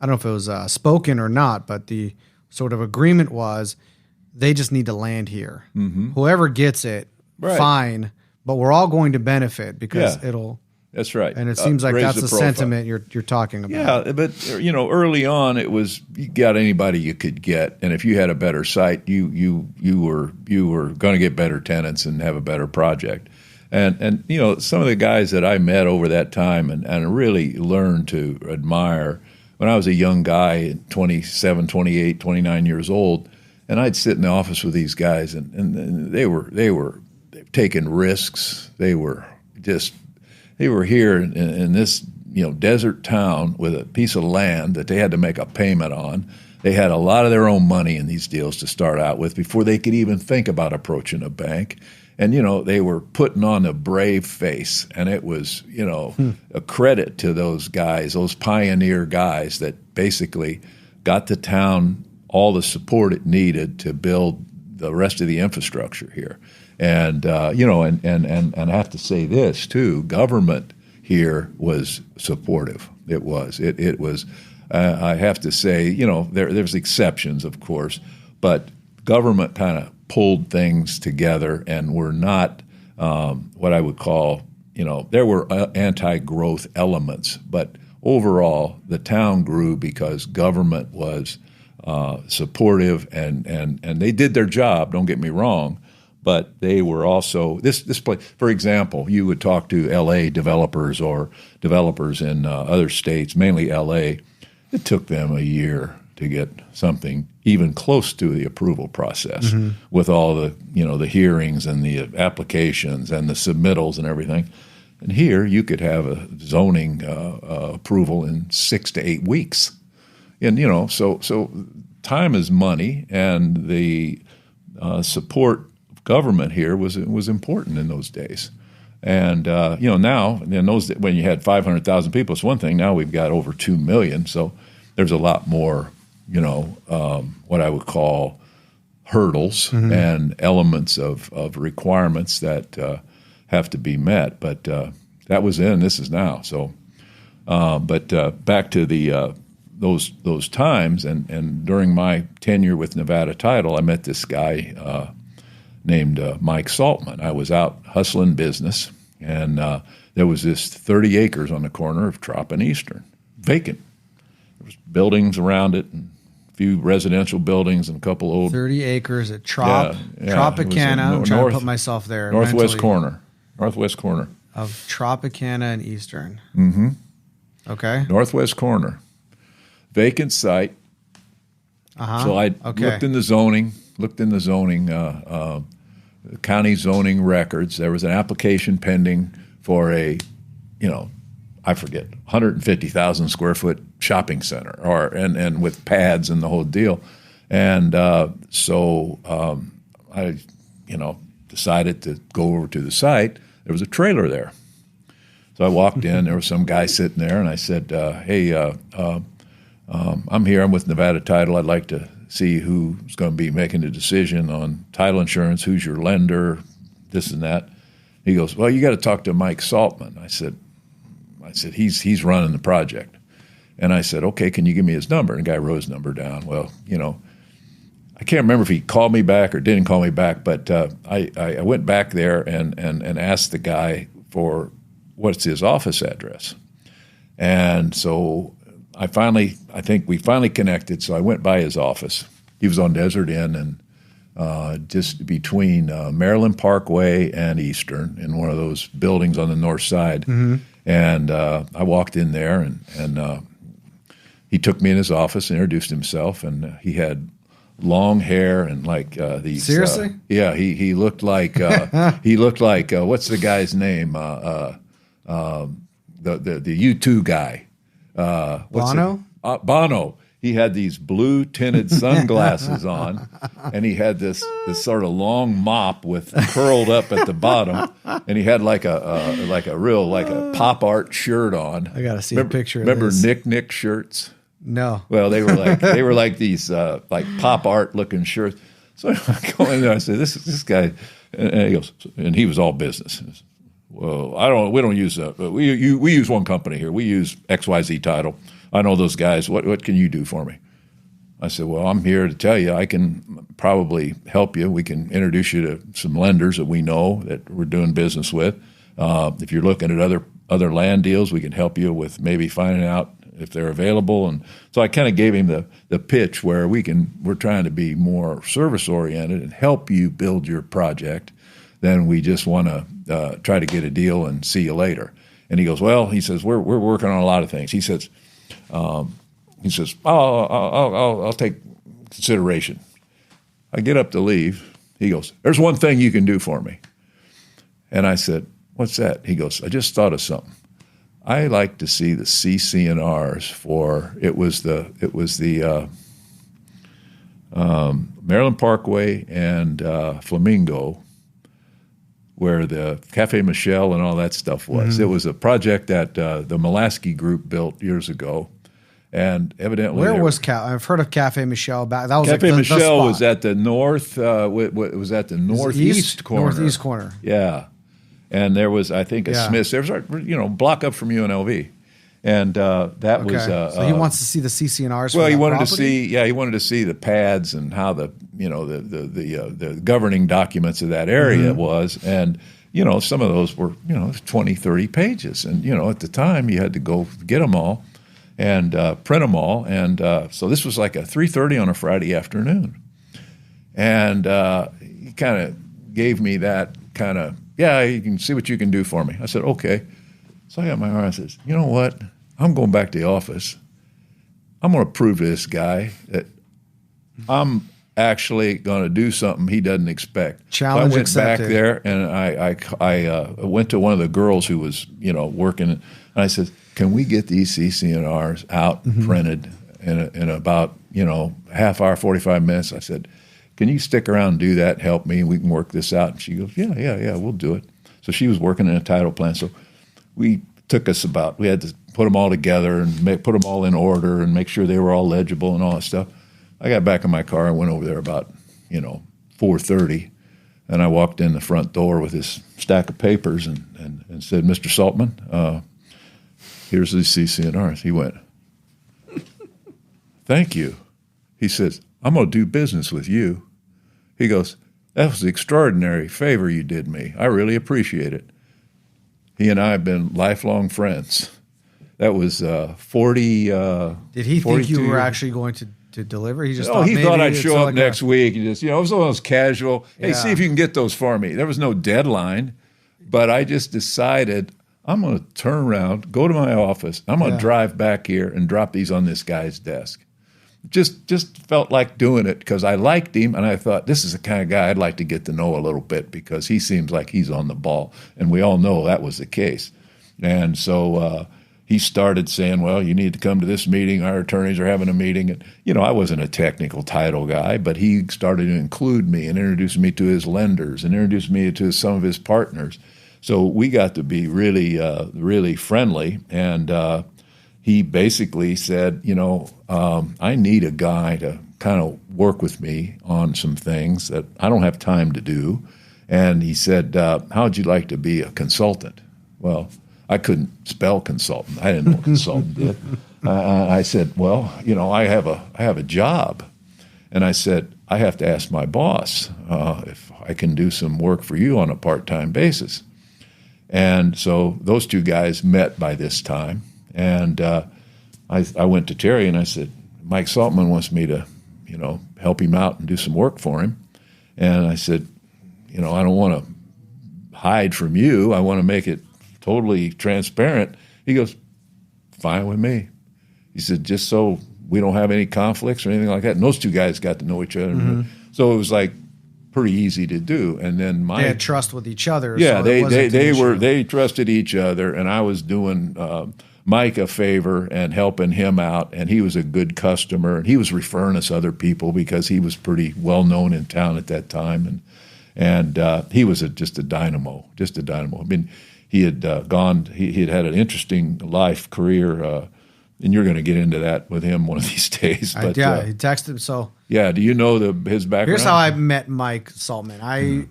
I don't know if it was spoken or not, but the sort of agreement was they just need to land here. Whoever gets it, fine, but we're all going to benefit because it'll. That's right. And it seems like that's the sentiment you're talking about. Yeah, but early on it was you got anybody you could get, and if you had a better site, you were going to get better tenants and have a better project. And some of the guys that I met over that time and really learned to admire when I was a young guy, 27, 28, 29 years old, and I'd sit in the office with these guys, and they were taking risks. They were here in this desert town with a piece of land that they had to make a payment on. They had a lot of their own money in these deals to start out with before they could even think about approaching a bank. And, they were putting on a brave face, and it was, a credit to those guys, those pioneer guys that basically got the town all the support it needed to build the rest of the infrastructure here. And, and I have to say this, too, government here was supportive. It was. It was, I have to say, there's exceptions, of course, but government kind of pulled things together and were not what I would call, there were anti-growth elements, but overall the town grew because government was supportive and they did their job, don't get me wrong, but they were also, this place, for example, you would talk to L.A. developers or developers in other states, mainly L.A., it took them a year to get something even close to the approval process with all the, the hearings and the applications and the submittals and everything. And here you could have a zoning approval in 6 to 8 weeks. And, so time is money, and the support of government here was important in those days. And, now, in those, when you had 500,000 people, it's one thing. Now we've got over 2 million. So there's a lot more what I would call hurdles and elements of requirements that have to be met. But that was then, this is now. So, but back to the those times, and during my tenure with Nevada Title, I met this guy named Mike Saltman. I was out hustling business, and there was this 30 acres on the corner of Trop and Eastern, vacant. There was buildings around it, and few residential buildings and a couple old 30 acres at Tropicana. I'm trying to put myself there. Northwest corner of Tropicana and Eastern. Okay. Northwest corner, vacant site. So I looked in the zoning, county zoning records. There was an application pending for a, I forget, 150,000 square foot shopping center, and with pads and the whole deal. And so I, decided to go over to the site, there was a trailer there. So I walked in. There was some guy sitting there, and I said, "Hey, I'm here. I'm with Nevada Title. I'd like to see who's going to be making the decision on title insurance. Who's your lender? This and that." He goes, "Well, you got to talk to Mike Saltman." I said, he's running the project. And I said, "Okay, can you give me his number?" And the guy wrote his number down. Well, I can't remember if he called me back or didn't call me back, but I went back there and asked the guy for what's his office address. And so I think we finally connected. So I went by his office. He was on Desert Inn and just between Maryland Parkway and Eastern in one of those buildings on the north side. Mm-hmm. And I walked in there and he took me in his office and introduced himself. And he had long hair and like these. Seriously? Yeah, he looked like what's the guy's name? The U2 guy. Bono? Bono. He had these blue tinted sunglasses on, and he had this sort of long mop with curled up at the bottom, and he had like a pop art shirt on. I gotta see a picture. Remember of this. Nick shirts? No. Well, they were like these like pop art looking shirts. So I go in there. I said, "This guy," and he goes, and he was all business. Well, we don't use we use one company here. We use XYZ Title. I know those guys. What can you do for me? I said, "Well, I'm here to tell you I can probably help you. We can introduce you to some lenders that we know that we're doing business with. If you're looking at other land deals, we can help you with maybe finding out if they're available." And so I kind of gave him the pitch where we're trying to be more service oriented and help you build your project than we just want to try to get a deal and see you later. And he goes, "Well," he says, we're working on a lot of things. He says, I'll take consideration." I get up to leave. He goes, "There's one thing you can do for me." And I said, "What's that?" He goes, "I just thought of something. I like to see the CC&Rs for it was the Maryland Parkway and Flamingo, where the Cafe Michelle and all that stuff was. Mm-hmm. It was a project that the Mulaski Group built years ago, and evidently where was I've heard of Cafe Michelle back. That was Cafe like Michelle the was at the north. Was at the northeast corner. Northeast corner. Yeah. And there was, I think, a Smith's. There was, block up from UNLV, and that was. So he wants to see the CC&Rs. Well, he wanted property? to see. Yeah, he wanted to see the pads and how the governing documents of that area was, and some of those were 20, 30 pages, and at the time you had to go get them all and print them all, and so this was like a 3:30 on a Friday afternoon, and he kind of gave me that kind of. "Yeah, you can see what you can do for me." I said, "Okay." So I got my arm. I says, "You know what? I'm going back to the office. I'm going to prove to this guy that I'm actually going to do something he doesn't expect." Challenge so I went accepted. back there, and I went to one of the girls who was working, and I said, "Can we get these CC&Rs out and printed in about half hour, 45 minutes?" I said, "Can you stick around and do that and help me? We can work this out." And she goes, yeah, we'll do it. So she was working in a title plan. So we had to put them all together and put them all in order and make sure they were all legible and all that stuff. I got back in my car and went over there about, 4:30. And I walked in the front door with this stack of papers and said, "Mr. Saltman, here's the CC&Rs." He went, "Thank you." He says, "I'm going to do business with you." He goes, "That was an extraordinary favor you did me. I really appreciate it." He and I have been lifelong friends. That was 40. Did he 42. think you were actually going to deliver? He just he thought I'd it's show up like next week. He just, it was one of those casual, "Hey, see if you can get those for me." There was no deadline, but I just decided I'm going to turn around, go to my office. I'm going to drive back here and drop these on this guy's desk. Just felt like doing it because I liked him, and I thought this is the kind of guy I'd like to get to know a little bit because he seems like he's on the ball, and we all know that was the case. And so, he started saying, well, you need to come to this meeting. Our attorneys are having a meeting. And, I wasn't a technical title guy, but he started to include me and introduce me to his lenders and introduce me to some of his partners. So we got to be really, really friendly. And he basically said, I need a guy to kind of work with me on some things that I don't have time to do. And he said, how'd you like to be a consultant? Well, I couldn't spell consultant. I didn't know what consultant did. I said, well, I have a job. And I said, I have to ask my boss if I can do some work for you on a part-time basis. And so those two guys met by this time. And I went to Terry and I said, Mike Saltman wants me to, help him out and do some work for him. And I said, I don't want to hide from you. I want to make it totally transparent. He goes, fine with me. He said, just so we don't have any conflicts or anything like that. And those two guys got to know each other. Mm-hmm. So it was like pretty easy to do. And then they had trust with each other. Yeah, so they trusted each other, and I was doing Mike a favor and helping him out, and he was a good customer, and he was referring us other people because he was pretty well known in town at that time, and he was just a dynamo. I mean, he had he had had an interesting life career. And you're going to get into that with him one of these days. But, he texted. So yeah, do you know his background? Here's how I met Mike Saltman.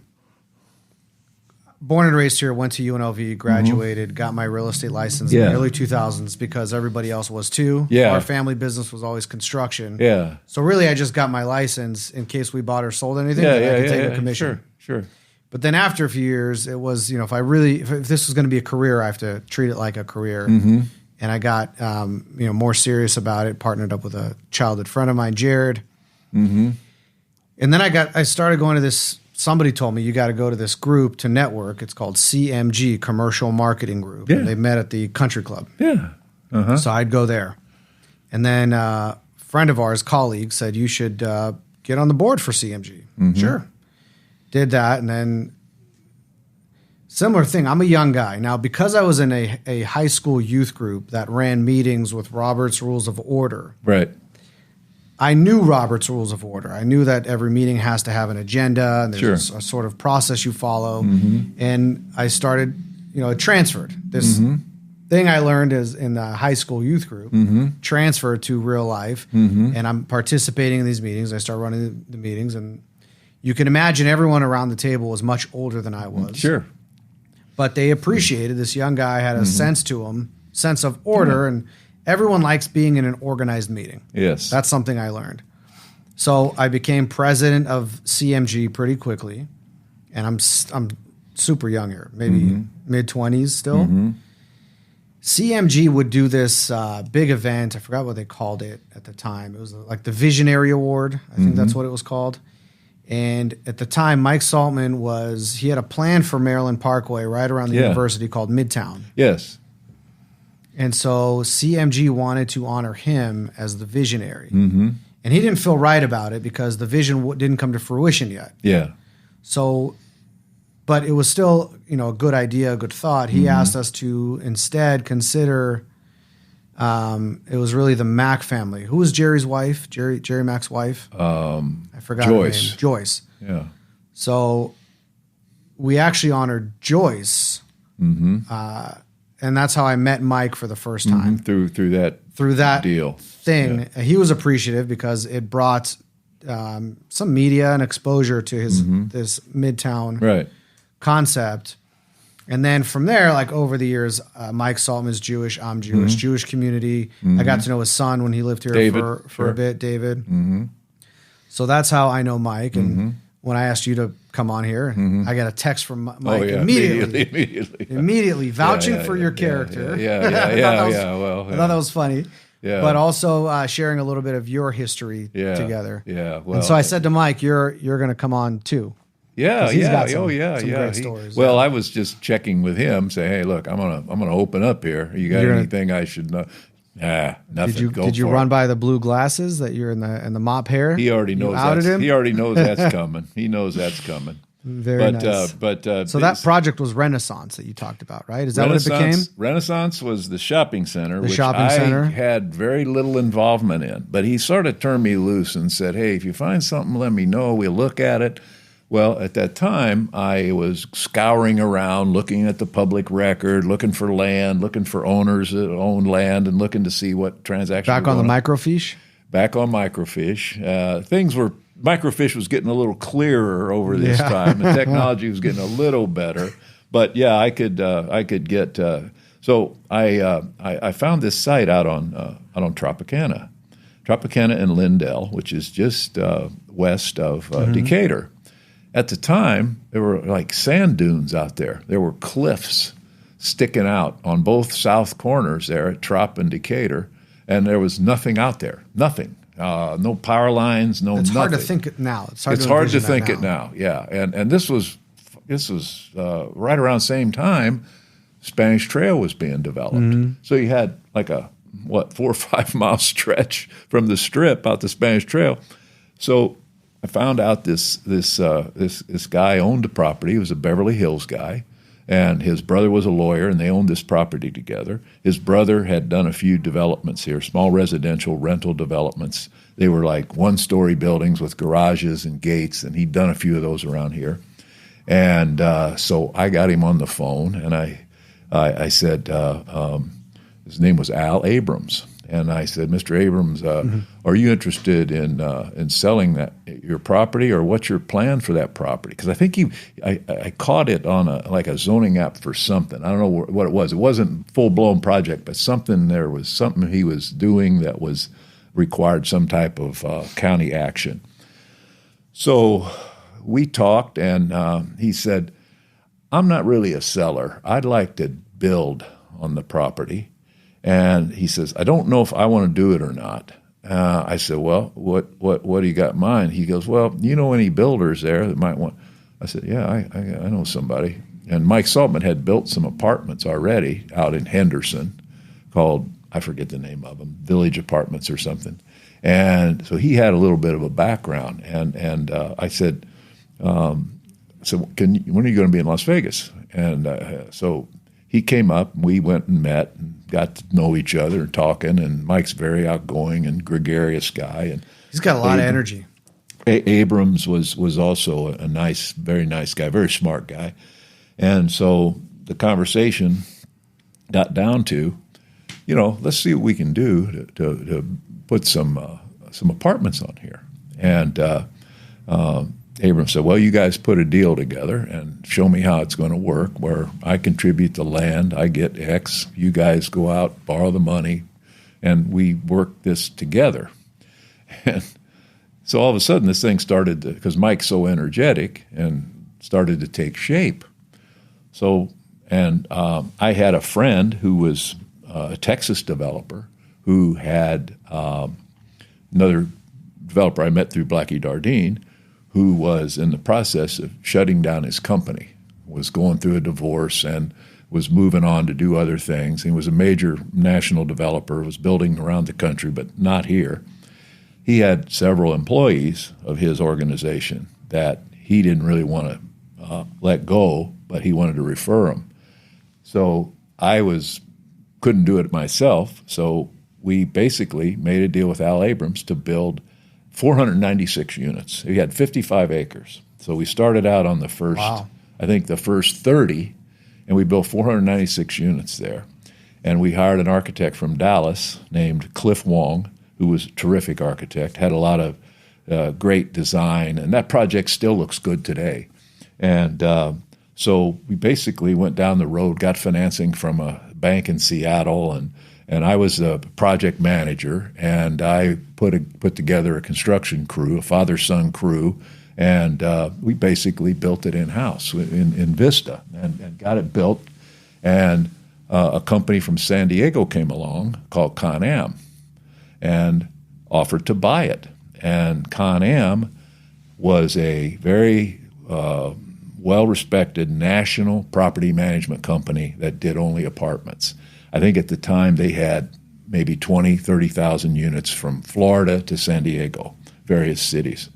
Born and raised here, went to UNLV, graduated, got my real estate license in the early 2000s because everybody else was too. Yeah. Our family business was always construction. Yeah. So really, I just got my license in case we bought or sold anything. I could take a commission. Sure. But then after a few years, it was if this was going to be a career, I have to treat it like a career. Mm-hmm. And I got more serious about it. Partnered up with a childhood friend of mine, Jared. Mm-hmm. And then I started going to this. Somebody told me you got to go to this group to network. It's called CMG, Commercial Marketing Group. Yeah. And they met at the country club. Yeah. Uh-huh. So I'd go there. And then a friend of ours, colleague, said you should get on the board for CMG. Mm-hmm. Sure. Did that, and then. Similar thing. I'm a young guy. Now, because I was in a high school youth group that ran meetings with Robert's Rules of Order, right? I knew Robert's Rules of Order. I knew that every meeting has to have an agenda, and there's a sort of process you follow. Mm-hmm. And I started, it transferred. This thing I learned is in the high school youth group, transferred to real life, and I'm participating in these meetings. I start running the meetings, and you can imagine everyone around the table was much older than I was. Sure. But they appreciated this young guy had a sense to him, sense of order, and everyone likes being in an organized meeting. Yes. That's something I learned. So I became president of CMG pretty quickly, and I'm super young here, maybe mid-20s still. Mm-hmm. CMG would do this big event. I forgot what they called it at the time. It was like the Visionary Award. I think that's what it was called. And at the time, Mike Saltman he had a plan for Maryland Parkway right around the university called Midtown. Yes. And so CMG wanted to honor him as the visionary. Mm-hmm. And he didn't feel right about it because the vision didn't come to fruition yet. Yeah. So, but it was still, a good idea, a good thought. He asked us to instead consider, it was really the Mack family. Who was Jerry's wife? Jerry Mack's wife? I forgot Joyce. her name. Joyce. Yeah. So we actually honored Joyce, and that's how I met Mike for the first time. Through that deal thing. Yeah. He was appreciative because it brought some media and exposure to his this Midtown concept. And then from there, like over the years, Mike Saltman is Jewish. I'm Jewish. Jewish community. I got to know his son when he lived here for a bit, David. Mm-hmm. So that's how I know Mike. And when I asked you to come on here, I got a text from Mike immediately vouching for your character. I thought that was funny. Yeah. But also sharing a little bit of your history together. Yeah. Well, and so I said to Mike, "You're going to come on too." Yeah. Some great stories. Well, I was just checking with him, say, "Hey, look, I'm gonna open up here. You got anything I should know?" Nothing. Did you run by the blue glasses that you're in the mop hair? He already knows. He already knows that's coming. He knows that's coming. Very nice. So that project was Renaissance that you talked about, right? Is that what it became? Renaissance was the shopping center, which center. I had very little involvement in. But he sort of turned me loose and said, hey, if you find something, let me know. We'll look at it. Well, at that time, I was scouring around, looking at the public record, looking for land, looking for owners that own land, and looking to see what transactions Back on the microfiche? Back on microfiche. Microfiche was getting a little clearer over this time. The technology was getting a little better. But, yeah, I could get so I found this site out on Tropicana and Lindell, which is just west of Decatur. At the time, there were like sand dunes out there. There were cliffs sticking out on both south corners there at Trop and Decatur, and there was nothing out there. Nothing. No power lines, no nothing. It's hard to think it now. It's hard to think it now, yeah. And this was right around the same time Spanish Trail was being developed. Mm-hmm. So you had like a 4 or 5 mile stretch from the Strip out to Spanish Trail. So I found out this guy owned the property. He was a Beverly Hills guy, and his brother was a lawyer, and they owned this property together. His brother had done a few developments here, small residential rental developments. They were like one-story buildings with garages and gates, and he'd done a few of those around here. And so I got him on the phone, and I said, his name was Al Abrams. And I said, Mr. Abrams, are you interested in selling your property, or what's your plan for that property? Because I think I caught it on a zoning app for something. I don't know what it was. It wasn't full blown project, but there was something he was doing that required some type of county action. So we talked, and he said, I'm not really a seller. I'd like to build on the property. And he says, I don't know if I want to do it or not. I said, well, what do you got in mind? He goes, well, you know any builders there that might want? I said, yeah, I know somebody. And Mike Saltman had built some apartments already out in Henderson called, I forget the name of them, Village Apartments or something. And so he had a little bit of a background. And I said, when are you going to be in Las Vegas? And so he came up, and we went and met and got to know each other and talking, and Mike's very outgoing and gregarious guy. And he's got a lot of energy. Abrams was also a nice, very nice guy, very smart guy. And so the conversation got down to, let's see what we can do to put some apartments on here. And Abrams said, well, you guys put a deal together and show me how it's going to work, where I contribute the land, I get X, you guys go out, borrow the money, and we work this together. And so all of a sudden this thing started to, because Mike's so energetic, and started to take shape. So, and I had a friend who was a Texas developer who had another developer I met through Blackie Dardine, who was in the process of shutting down his company, was going through a divorce and was moving on to do other things. He was a major national developer, was building around the country, but not here. He had several employees of his organization that he didn't really want to let go, but he wanted to refer them. So I couldn't do it myself, so we basically made a deal with Al Abrams to build 496 units. He had 55 acres. So we started out on the first, I think the first 30, and we built 496 units there. And we hired an architect from Dallas named Cliff Wong, who was a terrific architect, had a lot of great design, and that project still looks good today. And so we basically went down the road, got financing from a bank in Seattle, and I was a project manager, and I put together a construction crew, a father-son crew, and we basically built it in-house in Vista and got it built. And a company from San Diego came along called Con Am and offered to buy it. And Con Am was a very well-respected national property management company that did only apartments. I think at the time they had maybe 20, 30,000 units from Florida to San Diego, various cities.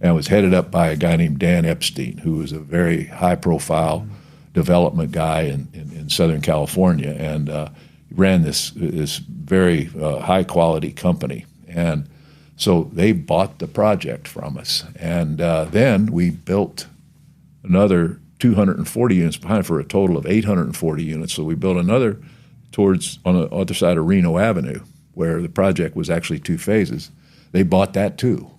and it was headed up by a guy named Dan Epstein, who was a very high-profile development guy in Southern California, and he ran this very high-quality company. And so they bought the project from us, and then we built another 240 units behind for a total of 840 units. So we built another on the other side of Reno Avenue, where the project was actually 2 phases. They bought that too.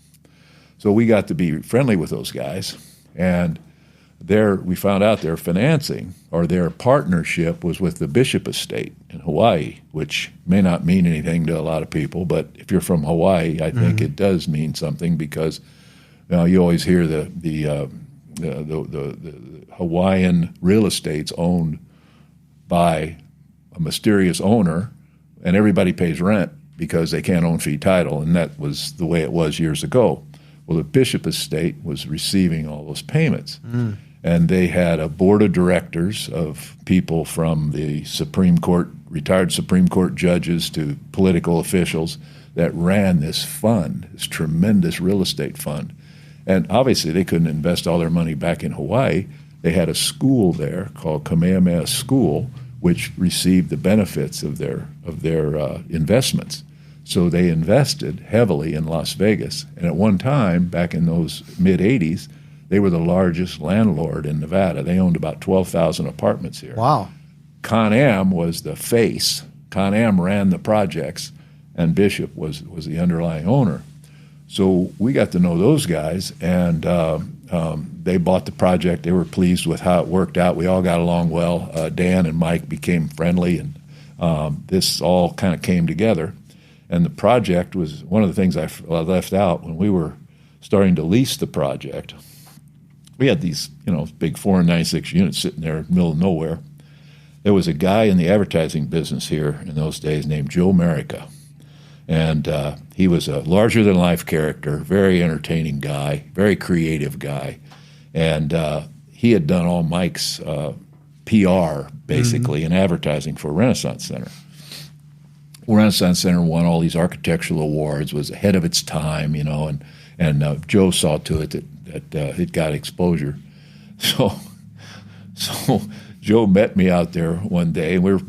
So we got to be friendly with those guys, and we found out their financing or their partnership was with the Bishop Estate in Hawaii, which may not mean anything to a lot of people, but if you're from Hawaii, I think it does mean something, because you always hear the Hawaiian real estate's owned by a mysterious owner, and everybody pays rent because they can't own fee title, and that was the way it was years ago. Well, the Bishop Estate was receiving all those payments, and they had a board of directors of people from the Supreme Court, retired Supreme Court judges, to political officials that ran this fund, this tremendous real estate fund. And obviously they couldn't invest all their money back in Hawaii. They had a school there called Kamehameha School, which received the benefits of their investments. So they invested heavily in Las Vegas. And at one time, back in those mid-'80s, they were the largest landlord in Nevada. They owned about 12,000 apartments here. Wow. Con Am was the face. Con Am ran the projects, and Bishop was the underlying owner. So we got to know those guys, and they bought the project. They were pleased with how it worked out. We all got along well. Dan and Mike became friendly, and this all kind of came together. And the project was one of the things I left out when we were starting to lease the project. We had these, big 496 units sitting there in the middle of nowhere. There was a guy in the advertising business here in those days named Joe Marica. And he was a larger-than-life character, very entertaining guy, very creative guy. And he had done all Mike's PR, basically, in advertising for Renaissance Center. Renaissance Center won all these architectural awards, was ahead of its time, and Joe saw to it that it got exposure. So Joe met me out there one day, and we were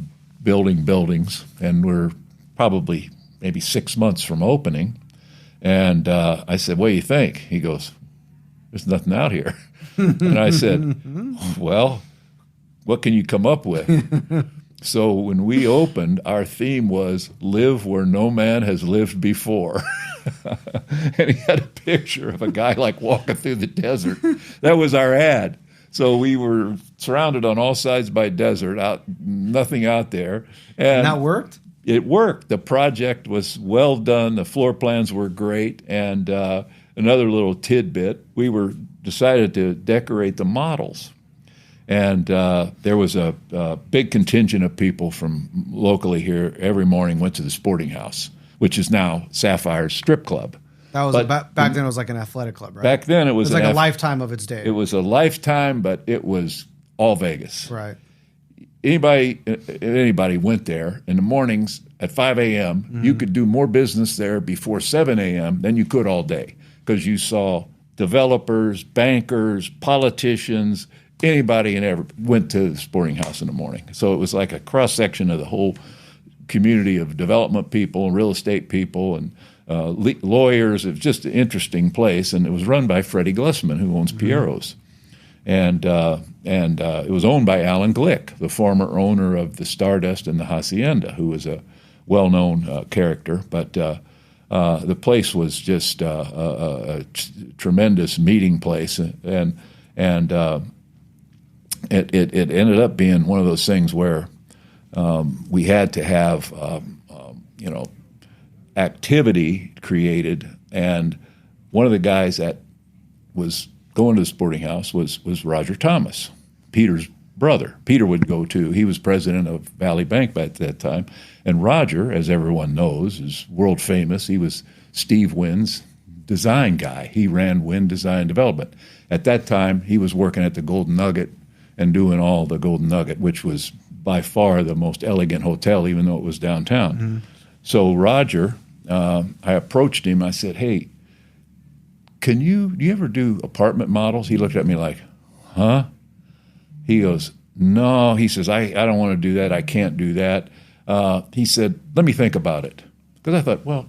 building buildings, and we're probably maybe 6 months from opening. And I said, "What do you think?" He goes, "There's nothing out here." And I said, "Well, what can you come up with?" So when we opened, our theme was "Live where no man has lived before." And he had a picture of a guy like walking through the desert. That was our ad. So we were surrounded on all sides by desert, nothing out there. And that worked? It worked. The project was well done. The floor plans were great. And another little tidbit, we decided to decorate the models. And there was a big contingent of people from locally here every morning went to the Sporting House, which is now Sapphire's strip club. That was back then. It was like an athletic club, right? Back then, it was like a lifetime of its day. It was a lifetime, but it was all Vegas. Right. Anybody went there in the mornings at 5 a.m. Mm-hmm. You could do more business there before 7 a.m. than you could all day, because you saw developers, bankers, politicians, anybody and ever went to the Sporting House in the morning. So it was like a cross section of the whole community of development people and real estate people and lawyers. It was just an interesting place, and it was run by Freddie Glusman, who owns Piero's. And it was owned by Alan Glick, the former owner of the Stardust and the Hacienda, who was a well-known character. But the place was just a tremendous meeting place, and it ended up being one of those things where we had to have activity created, and one of the guys that was going to the Sporting House was Roger Thomas, Peter's brother. Peter would go too. He was president of Valley Bank at that time. And Roger, as everyone knows, is world famous. He was Steve Wynn's design guy. He ran Wynn Design Development. At that time, he was working at the Golden Nugget and doing all the Golden Nugget, which was by far the most elegant hotel, even though it was downtown. Mm-hmm. So Roger, I approached him. I said, "Hey, do you ever do apartment models? He looked at me like, huh? He goes, no. He says, I don't want to do that. I can't do that. He said, let me think about it. Because I thought, well,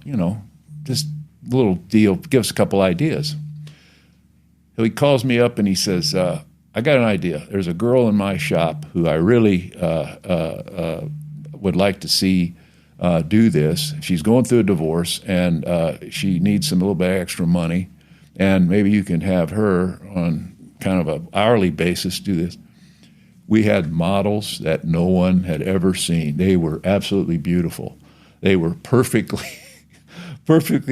just a little deal, give us a couple ideas. So he calls me up and he says, I got an idea. There's a girl in my shop who I really would like to see do this. She's going through a divorce, and she needs a little bit of extra money, and maybe you can have her on kind of an hourly basis do this. We had models that no one had ever seen. They were absolutely beautiful. They were perfectly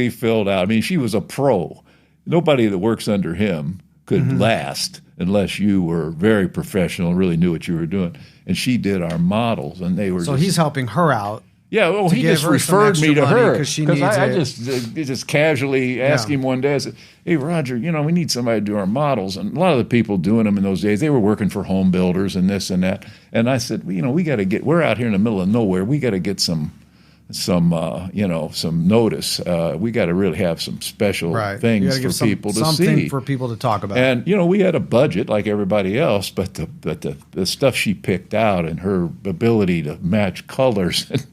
filled out. I mean, she was a pro. Nobody that works under him could last unless you were very professional and really knew what you were doing. And she did our models, and they were So he's helping her out. Yeah, well, he just referred me to her because I just casually asked him one day. I said, "Hey, Roger, we need somebody to do our models." And a lot of the people doing them in those days, they were working for home builders and this and that. And I said, we got to get. We're out here in the middle of nowhere. We got to get some notice. We got to really have some special things for people to see. Something for people to talk about. And, we had a budget like everybody else, but the stuff she picked out and her ability to match colors, and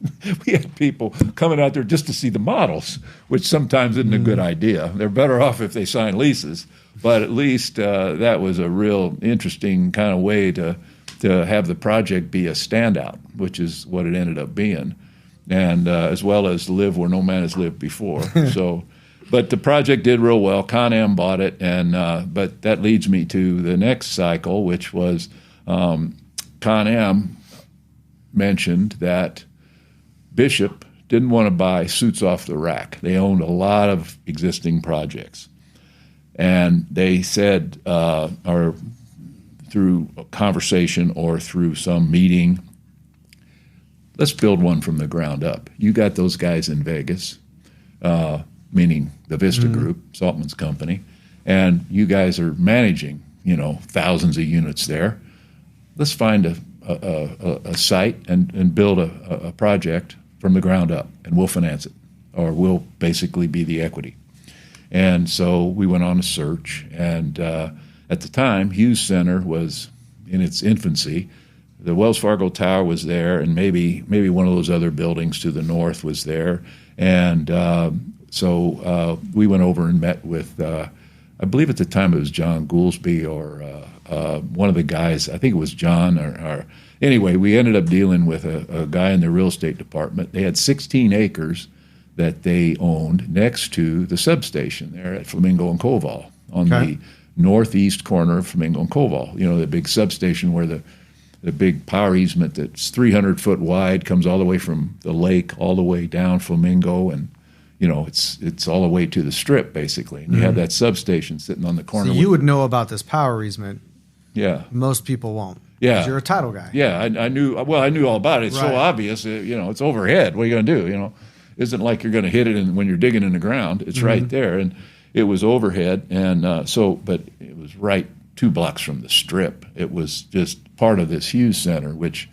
we had people coming out there just to see the models, which sometimes isn't a good idea. They're better off if they sign leases. But at least that was a real interesting kind of way to have the project be a standout, which is what it ended up being. And as well as live where no man has lived before. But the project did real well. Con-Am bought it, and but that leads me to the next cycle, which was Con-Am mentioned that Bishop didn't want to buy suits off the rack. They owned a lot of existing projects, and they said, or through a conversation or through some meeting, let's build one from the ground up. You got those guys in Vegas, meaning the Vista Group, Saltman's company, and you guys are managing, thousands of units there. Let's find a site and build a project from the ground up, and we'll finance it, or we'll basically be the equity. And so we went on a search, and at the time, Hughes Center was in its infancy. The Wells Fargo Tower was there, and maybe one of those other buildings to the north was there. And so we went over and met with, I believe at the time it was John Goolsby or one of the guys. I think it was John. Or anyway, we ended up dealing with a guy in the real estate department. They had 16 acres that they owned next to the substation there at Flamingo and Koval on the northeast corner of Flamingo and Koval. The big substation where the big power easement that's 300 foot wide comes all the way from the lake all the way down Flamingo, and it's all the way to the strip basically. And you have that substation sitting on the corner. So you would know about this power easement. Yeah, most people won't. Yeah, you're a title guy. Yeah, I knew. Well, I knew all about it. It's so obvious. It's overhead. What are you going to do? Isn't like you're going to hit it when you're digging in the ground. It's right there, and it was overhead, and but it was right 2 blocks from the strip. It was just part of this Hughes Center, which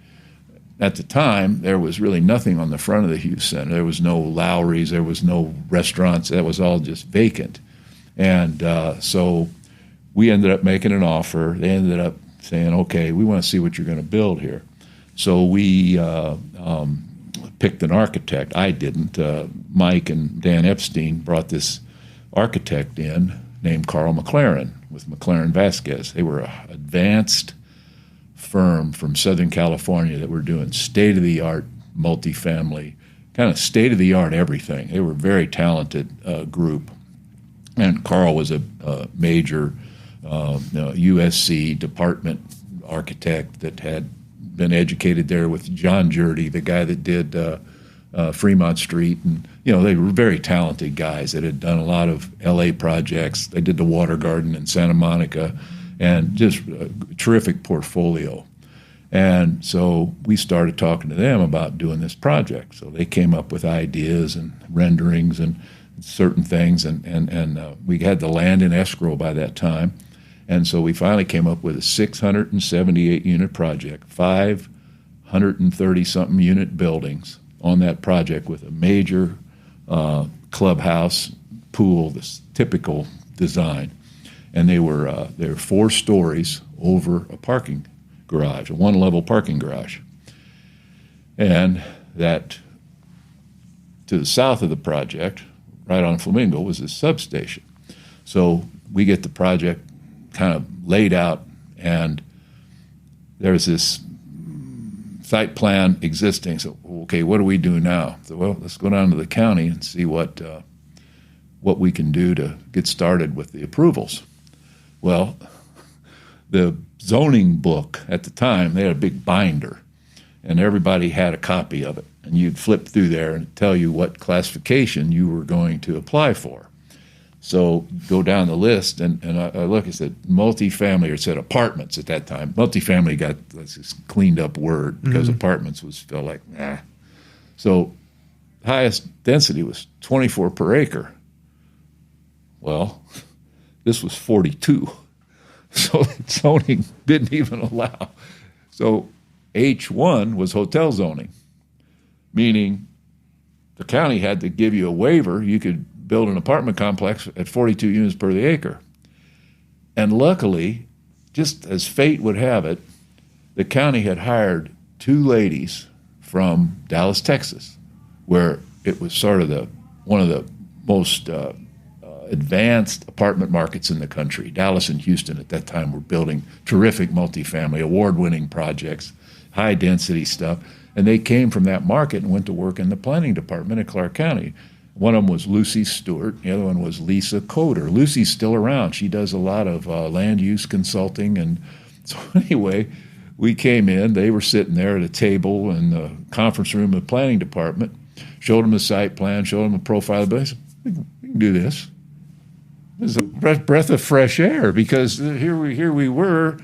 at the time there was really nothing on the front of the Hughes Center. There was no Lowry's, there was no restaurants. That was all just vacant. And so we ended up making an offer. They ended up saying, okay, we want to see what you're going to build here. So we picked an architect. I didn't. Mike and Dan Epstein brought this architect in named Carl McLaren with McLaren Vasquez. They were an advanced firm from Southern California that were doing state-of-the-art multifamily, kind of state-of-the-art everything. They were a very talented group. And Carl was a major USC department architect that had been educated there with John Jurdy, the guy that did Fremont Street. And, they were very talented guys that had done a lot of L.A. projects. They did the Water Garden in Santa Monica, and just a terrific portfolio. And so we started talking to them about doing this project. So they came up with ideas and renderings and certain things, and we had the land in escrow by that time. And so we finally came up with a 678-unit project, 530-something unit buildings on that project with a major clubhouse, pool, this typical design, and they were 4 stories over a parking garage, a one-level parking garage, and that to the south of the project, right on Flamingo, was this substation. So we get the project kind of laid out, and there's this site plan existing. So, okay, what do we do now? So, well, let's go down to the county and see what we can do to get started with the approvals. Well, the zoning book at the time, they had a big binder, and everybody had a copy of it. And you'd flip through there and tell you what classification you were going to apply for. So go down the list, and I look, it said multifamily, or it said apartments at that time. Multifamily got this cleaned up word because apartments was felt like, nah. So highest density was 24 per acre. Well, this was 42. So zoning didn't even allow. So H1 was hotel zoning, meaning the county had to give you a waiver. You could build an apartment complex at 42 units per the acre. And luckily, just as fate would have it, the county had hired 2 ladies from Dallas, Texas, where it was sort of one of the most advanced apartment markets in the country. Dallas and Houston at that time were building terrific multifamily, award-winning projects, high-density stuff. And they came from that market and went to work in the planning department at Clark County. One of them was Lucy Stewart. The other one was Lisa Coder. Lucy's still around. She does a lot of land use consulting. And so anyway, we came in. They were sitting there at a table in the conference room of the planning department, showed them the site plan, showed them a profile of the building. I said, we can do this. This is a breath of fresh air, because here we were,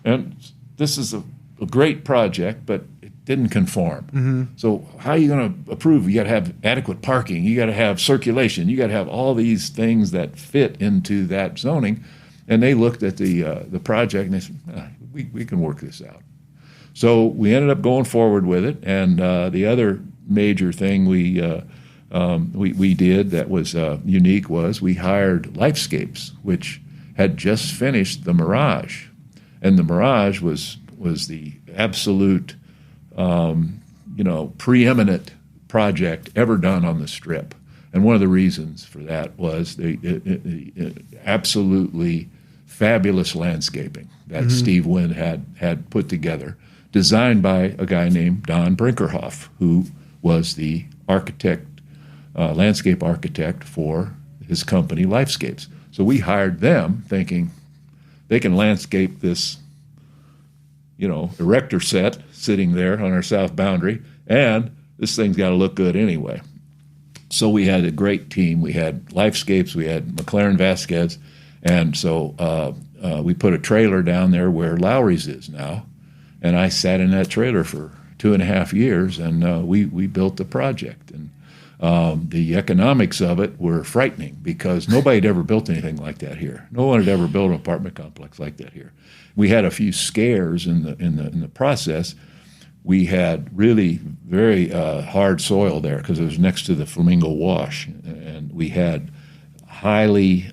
and this is a great project, but didn't conform. So how are you going to approve? You got to have adequate parking. You got to have circulation. You got to have all these things that fit into that zoning. And they looked at the project and they said, we can work this out. So we ended up going forward with it. And the other major thing we did that was unique was we hired Lifescapes, which had just finished the Mirage. And the Mirage was the absolute preeminent project ever done on the Strip. And one of the reasons for that was the absolutely fabulous landscaping that Steve Wynn had put together, designed by a guy named Don Brinkerhoff, who was the architect, landscape architect for his company, Lifescapes. So we hired them thinking they can landscape this erector set sitting there on our south boundary, and this thing's got to look good anyway. So we had a great team. We had Lifescapes, we had McLaren Vasquez, and so we put a trailer down there where Lowry's is now, and I sat in that trailer for 2.5 years, and we built the project. And the economics of it were frightening, because nobody had ever built anything like that here. No one had ever built an apartment complex like that here. We had a few scares in the process. We had really very hard soil there because it was next to the Flamingo Wash, and we had highly,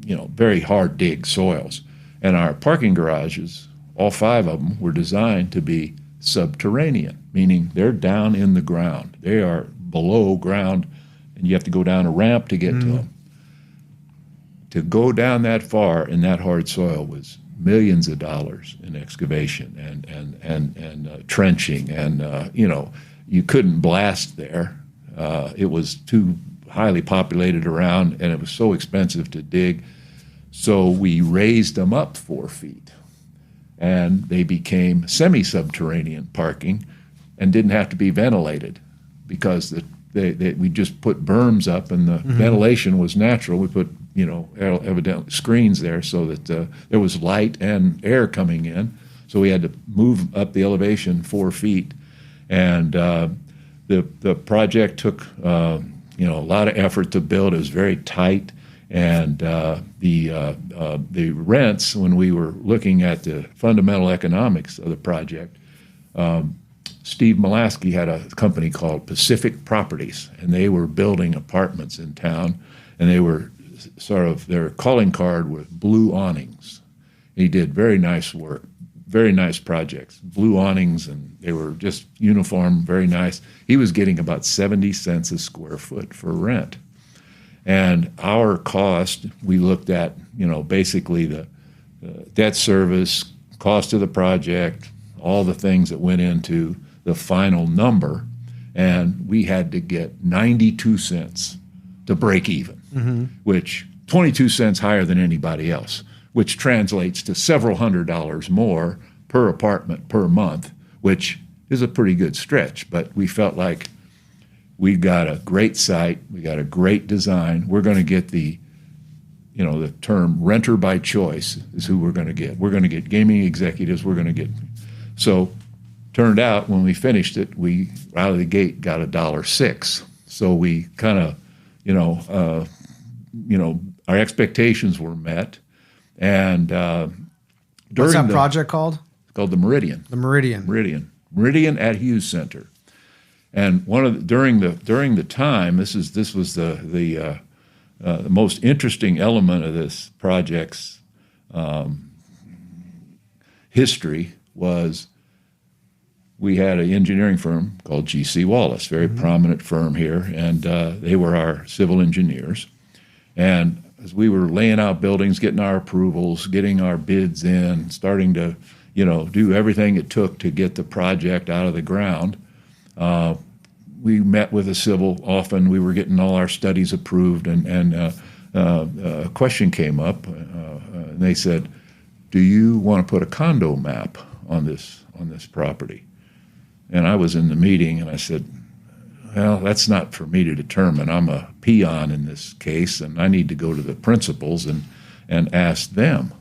very hard dig soils. And our parking garages, all 5 of them, were designed to be subterranean, meaning they're down in the ground. They are below ground, and you have to go down a ramp to get to them. To go down that far in that hard soil was millions of dollars in excavation and trenching, and you couldn't blast there. It was too highly populated around, and it was so expensive to dig. So we raised them up 4 feet, and they became semi-subterranean parking and didn't have to be ventilated, because we just put berms up, and the ventilation was natural. We put evidently screens there so that there was light and air coming in. So we had to move up the elevation 4 feet, and the project took a lot of effort to build. It was very tight, and the rents, when we were looking at the fundamental economics of the project, Steve Molaski had a company called Pacific Properties, and they were building apartments in town, and they were sort of their calling card with blue awnings. He did very nice work, very nice projects, blue awnings, and they were just uniform, very nice. He was getting about 70 cents a square foot for rent. And our cost, we looked at, basically the debt service, cost of the project, all the things that went into the final number, and we had to get 92 cents to break even, which 22 cents higher than anybody else, which translates to several $100s more per apartment per month, which is a pretty good stretch. But we felt like we got a great site, we got a great design. We're going to get the term renter by choice is who we're going to get. We're going to get gaming executives. We're going to get. So turned out when we finished it, we out of the gate got $1.06. So we kind of, our expectations were met. And what's that project called? It's called the Meridian. The Meridian. Meridian at Hughes Center. And during the time, this was the most interesting element of this project's history was we had an engineering firm called G.C. Wallace, very prominent firm here, and they were our civil engineers. And as we were laying out buildings, getting our approvals, getting our bids in, starting to, do everything it took to get the project out of the ground, we met with a civil often. We were getting all our studies approved, and a question came up, and they said, "Do you want to put a condo map on this property?" And I was in the meeting, and I said, "Well, that's not for me to determine. I'm a peon in this case, and I need to go to the principals and ask them."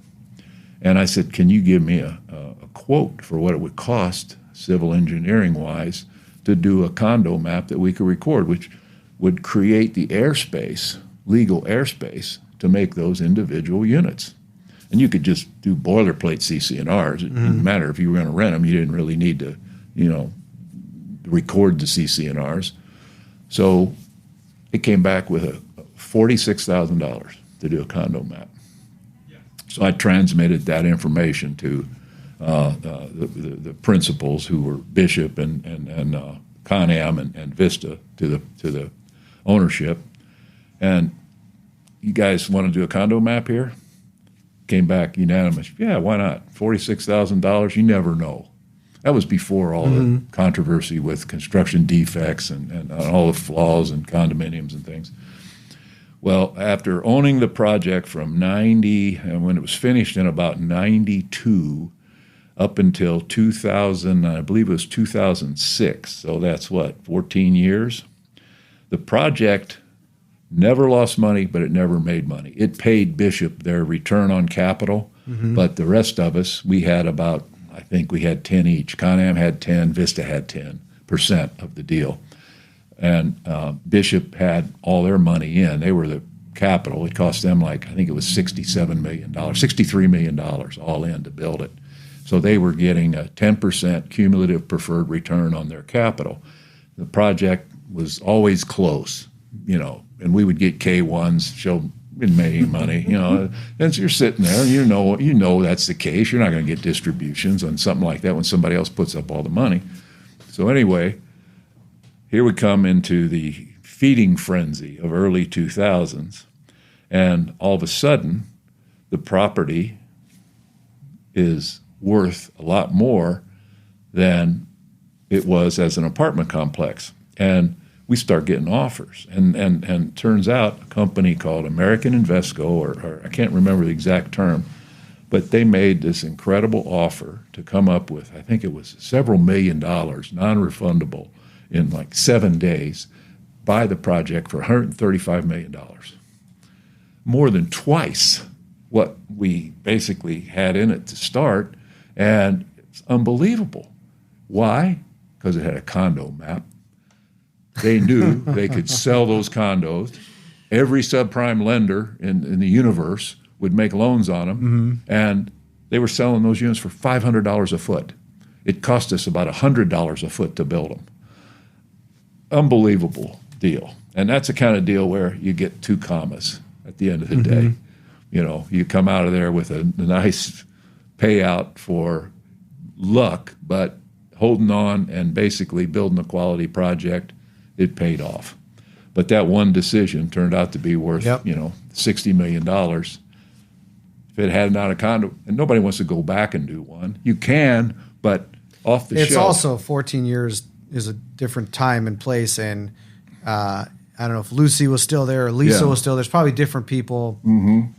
And I said, "Can you give me a quote for what it would cost, civil engineering-wise, to do a condo map that we could record, which would create the airspace, legal airspace, to make those individual units?" And you could just do boilerplate CC&Rs. It didn't matter if you were going to rent them. You didn't really need to, record the CC&Rs. So it came back with a $46,000 to do a condo map. So I transmitted that information to the principals, who were Bishop and Con-Am and Vista, to the ownership. And you guys want to do a condo map here? Came back unanimous. Yeah, why not? $46,000. You never know. That was before all the controversy with construction defects and all the flaws and condominiums and things. Well, after owning the project from 90, and when it was finished in about 92, up until 2000, I believe it was 2006, so that's 14 years? The project never lost money, but it never made money. It paid Bishop their return on capital, but the rest of us, we had about, I think we had 10 each. Con-Am had 10, Vista had 10% of the deal. And Bishop had all their money in. They were the capital. It cost them I think it was $67 million, $63 million all in to build it. So they were getting a 10% cumulative preferred return on their capital. The project was always close, and we would get K1s, show been making money, and so you're sitting there, and you know that's the case. You're not going to get distributions on something like that when somebody else puts up all the money. So anyway, here we come into the feeding frenzy of early 2000s, and all of a sudden, the property is worth a lot more than it was as an apartment complex. And we start getting offers. And turns out a company called American Invesco, or I can't remember the exact term, but they made this incredible offer to come up with, I think it was several $1 million, non-refundable, in 7 days, buy the project for $135 million. More than twice what we basically had in it to start, and it's unbelievable. Why? Because it had a condo map. They knew they could sell those condos. Every subprime lender in the universe would make loans on them, and they were selling those units for $500 a foot. It cost us about $100 a foot to build them. Unbelievable deal. And that's the kind of deal where you get two commas. at the end of the day. You know, you come out of there with a nice payout for luck, but holding on and basically building a quality project, it paid off. But that one decision turned out to be worth, you know, $60 million. If it had not a condo, and nobody wants to go back and do one. You can, but off the shelf. It's also 14 years is a different time and place, and I don't know if Lucy was still there or Lisa was still there. There's probably different people,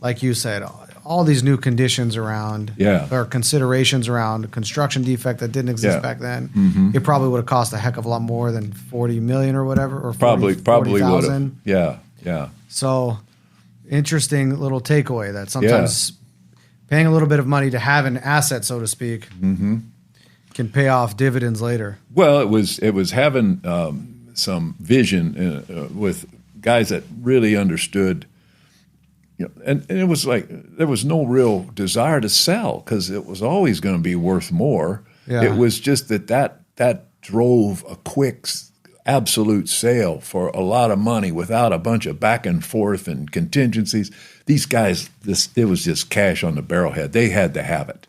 like you said, all these new conditions around or considerations around a construction defect that didn't exist back then. It probably would have cost a heck of a lot more than $40 million or whatever, or probably would have. Yeah. So interesting little takeaway that sometimes paying a little bit of money to have an asset, so to speak, can pay off dividends later. Well, it was having some vision with guys that really understood. You know, and it was like there was no real desire to sell because it was always going to be worth more. Yeah. It was just that drove a quick, absolute sale for a lot of money without a bunch of back and forth and contingencies. These guys, it was just cash on the barrelhead. They had to have it.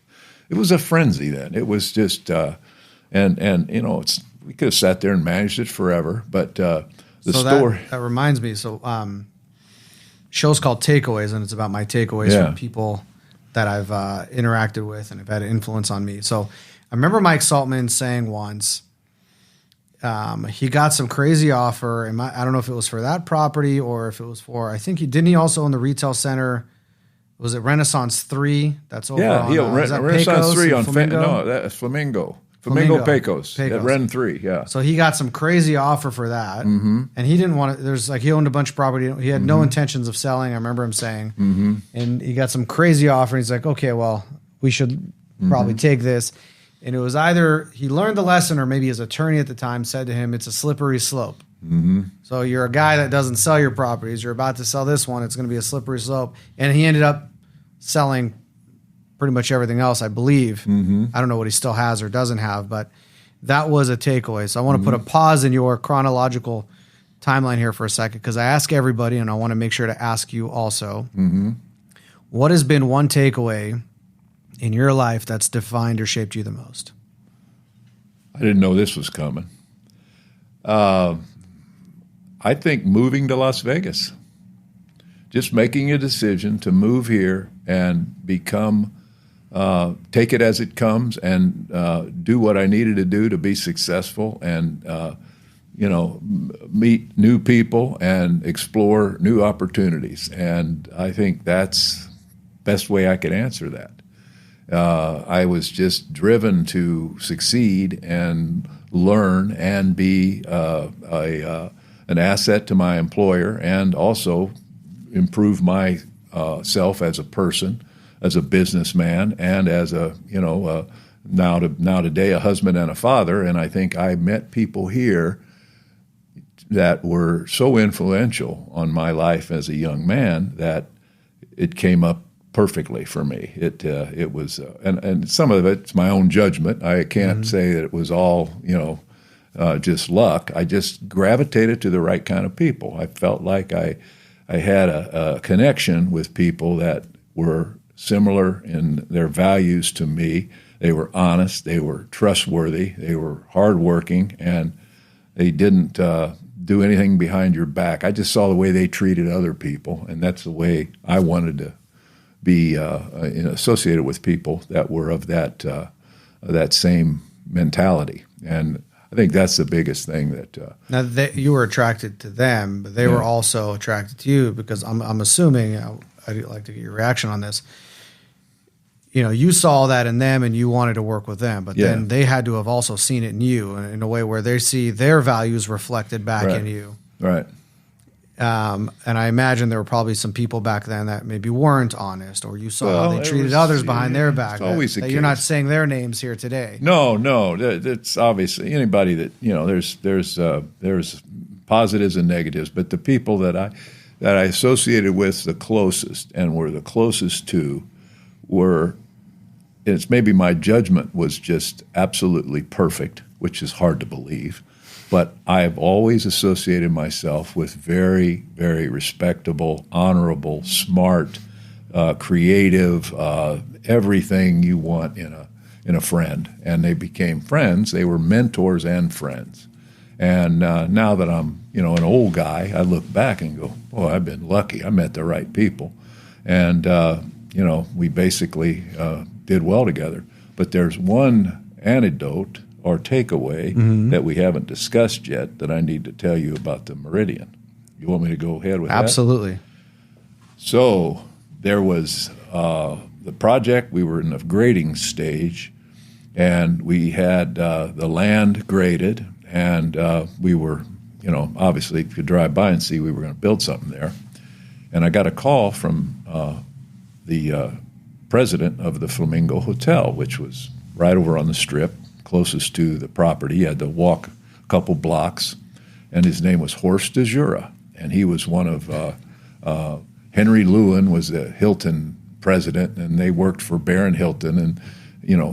It was a frenzy then. It was just, and you know, we could have sat there and managed it forever. But the story that reminds me. So. Show's called Takeaways, and it's about my takeaways from people that I've interacted with and have had an influence on me. So I remember Mike Saltman saying once he got some crazy offer, and I don't know if it was for that property or if it was for, I think he also own the retail center. Was it Renaissance 3? That's over on Renaissance 3 on Flamingo? That's Flamingo. Flamingo Pecos at Ren 3, So he got some crazy offer for that, and he didn't want to. He owned a bunch of property. He had no intentions of selling. I remember him saying, and he got some crazy offer. And he's like, okay, well, we should probably take this. And it was either he learned the lesson, or maybe his attorney at the time said to him, "It's a slippery slope." So you're a guy that doesn't sell your properties. You're about to sell this one. It's going to be a slippery slope. And he ended up selling pretty much everything else, I believe. I don't know what he still has or doesn't have, but that was a takeaway. So I want to put a pause in your chronological timeline here for a second, because I ask everybody, and I want to make sure to ask you also, what has been one takeaway in your life that's defined or shaped you the most? I didn't know this was coming. I think moving to Las Vegas, just making a decision to move here and become take it as it comes and do what I needed to do to be successful and, meet new people and explore new opportunities. And I think that's the best way I could answer that. I was just driven to succeed and learn and be an asset to my employer, and also improve myself as a person, as a businessman, and as a now today a husband and a father. And I think I met people here that were so influential on my life as a young man that it came up perfectly for me. It was and some of it's my own judgment. I can't say that it was all just luck. I just gravitated to the right kind of people. I felt like I had a connection with people that were similar in their values to me. They were honest, they were trustworthy, they were hardworking, and they didn't do anything behind your back. I just saw the way they treated other people, and that's the way I wanted to be associated with people that were of that same mentality. And I think that's the biggest thing that. Now you were attracted to them, but they were also attracted to you, because I'm assuming, I'd like to get your reaction on this. You saw that in them and you wanted to work with them, but then they had to have also seen it in you in a way where they see their values reflected back in you. Right. And I imagine there were probably some people back then that maybe weren't honest, or you saw how they treated others behind their back. Always the case. You're not saying their names here today. No, that's obviously anybody that there's positives and negatives, but the people that I associated with the closest and were the closest to were. It's maybe my judgment was just absolutely perfect, which is hard to believe. But I've always associated myself with very, very respectable, honorable, smart, creative, everything you want in a friend. And they became friends. They were mentors and friends. And now that I'm, an old guy, I look back and go, "Boy, I've been lucky. I met the right people." And we basically did well together. But there's one anecdote or takeaway that we haven't discussed yet that I need to tell you about the Meridian. You want me to go ahead with that? Absolutely. So there was the project. We were in the grading stage, and we had the land graded, and we were, obviously you could drive by and see we were going to build something there. And I got a call from the president of the Flamingo Hotel, which was right over on the Strip, closest to the property. You had to walk a couple blocks, and his name was Horst de Jura, and he was one of Henry Lewin was the Hilton president, and they worked for Baron Hilton, and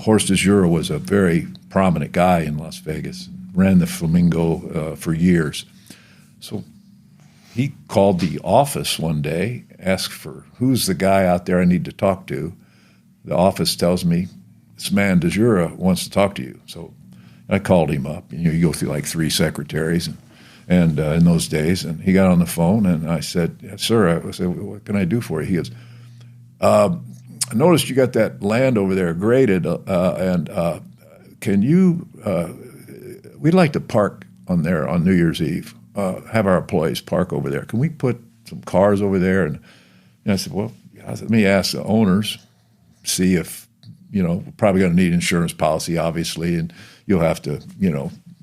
Horst de Jura was a very prominent guy in Las Vegas, ran the Flamingo for years. So he called the office one day, asked for who's the guy out there I need to talk to. The office tells me, "This man de Jura wants to talk to you." So I called him up. You go through like 3 secretaries, and in those days, and he got on the phone, and I said, "Yes, sir." I said, "What can I do for you?" He goes, "I noticed you got that land over there graded, and can you? We'd like to park on there on New Year's Eve. Have our employees park over there. Can we put some cars over there?" And I said, "Well, let me ask the owners, see if." We're probably going to need insurance policy, obviously, and you'll have to,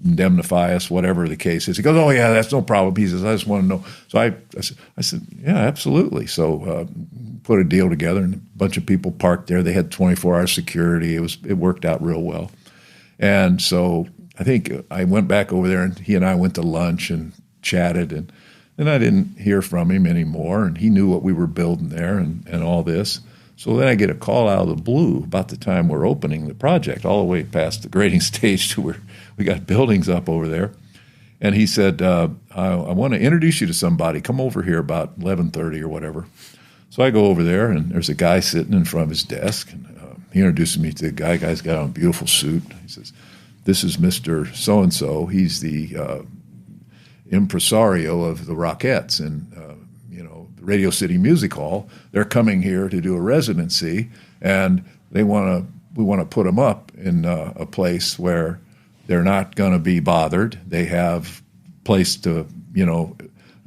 indemnify us, whatever the case is. He goes, "Oh, yeah, that's no problem." He says, "I just want to know." So I said, "Yeah, absolutely." So put a deal together, and a bunch of people parked there. They had 24-hour security. It worked out real well. And so I think I went back over there, and he and I went to lunch and chatted, and then I didn't hear from him anymore, and he knew what we were building there and all this. So then I get a call out of the blue about the time we're opening the project, all the way past the grading stage to where we got buildings up over there. And he said, I want to introduce you to somebody. Come over here about 11:30 or whatever. So I go over there, and there's a guy sitting in front of his desk. And he introduces me to the guy. The guy's got on a beautiful suit. He says, "This is Mr. So-and-so. He's the impresario of the Rockettes and Radio City Music Hall. They're coming here to do a residency, and we want to put them up in a place where they're not going to be bothered. They have place to,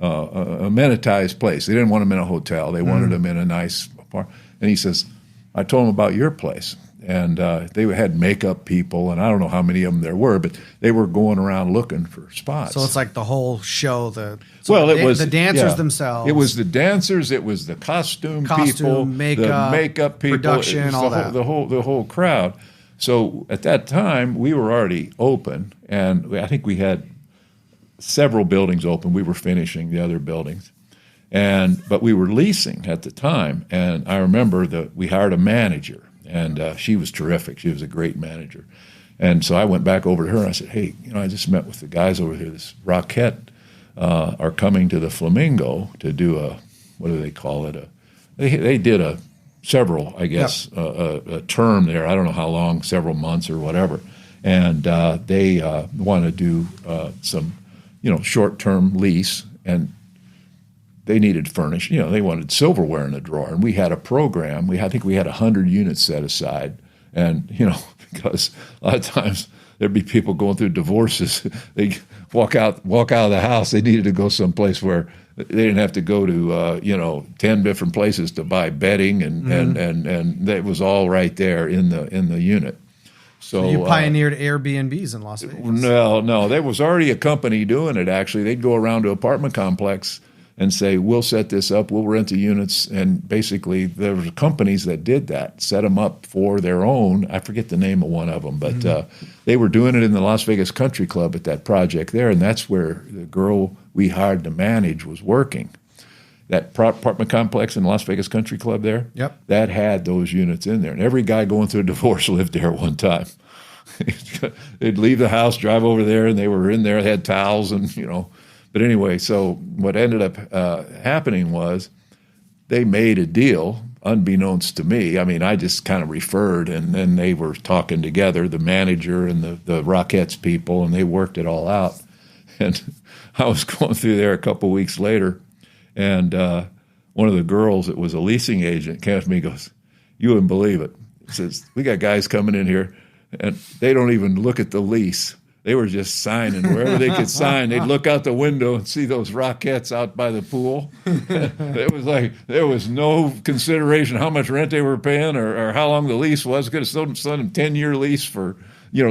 amenitized place. They didn't want them in a hotel. They wanted them in a nice apartment." And he says, "I told them about your place." And they had makeup people, and I don't know how many of them there were, but they were going around looking for spots. So it's like the whole show. It was the dancers themselves. It was the dancers. It was the costume people, makeup, the makeup people, production, all that. The whole crowd. So at that time, we were already open, and I think we had several buildings open. We were finishing the other buildings, but we were leasing at the time. And I remember that we hired a manager. And she was terrific. She was a great manager. And so I went back over to her and I said, "Hey, I just met with the guys over here. This Rockette are coming to the Flamingo to do what do they call it? They did a term there. I don't know how long, several months or whatever. And they want to do some, short-term lease. And they needed furnished. They wanted silverware in the drawer, and we had a program. I think we had 100 units set aside, and because a lot of times there'd be people going through divorces. They walk out of the house. They needed to go someplace where they didn't have to go to 10 different places to buy bedding, and that was all right there in the unit. So you pioneered Airbnbs in Las Vegas. No, there was already a company doing it. Actually, they'd go around to apartment complex and say, "We'll set this up, we'll rent the units." And basically there were companies that did that, set them up for their own. I forget the name of one of them, but they were doing it in the Las Vegas Country Club at that project there, and that's where the girl we hired to manage was working. That apartment complex in Las Vegas Country Club there, Yep. that had those units in there. And every guy going through a divorce lived there one time. they'd leave the house, drive over there, and they were in there, they had towels and, But anyway, so what ended up happening was they made a deal unbeknownst to me. I mean, I just kind of referred, and then they were talking together, the manager and the Rockettes people, and they worked it all out. And I was going through there a couple weeks later, and one of the girls that was a leasing agent came to me and goes, "You wouldn't believe it." He says, "We got guys coming in here, and they don't even look at the lease. They were just signing wherever they could sign. They'd look out the window and see those Rockettes out by the pool. It was like there was no consideration how much rent they were paying or how long the lease was. Could have sold them a 10-year lease for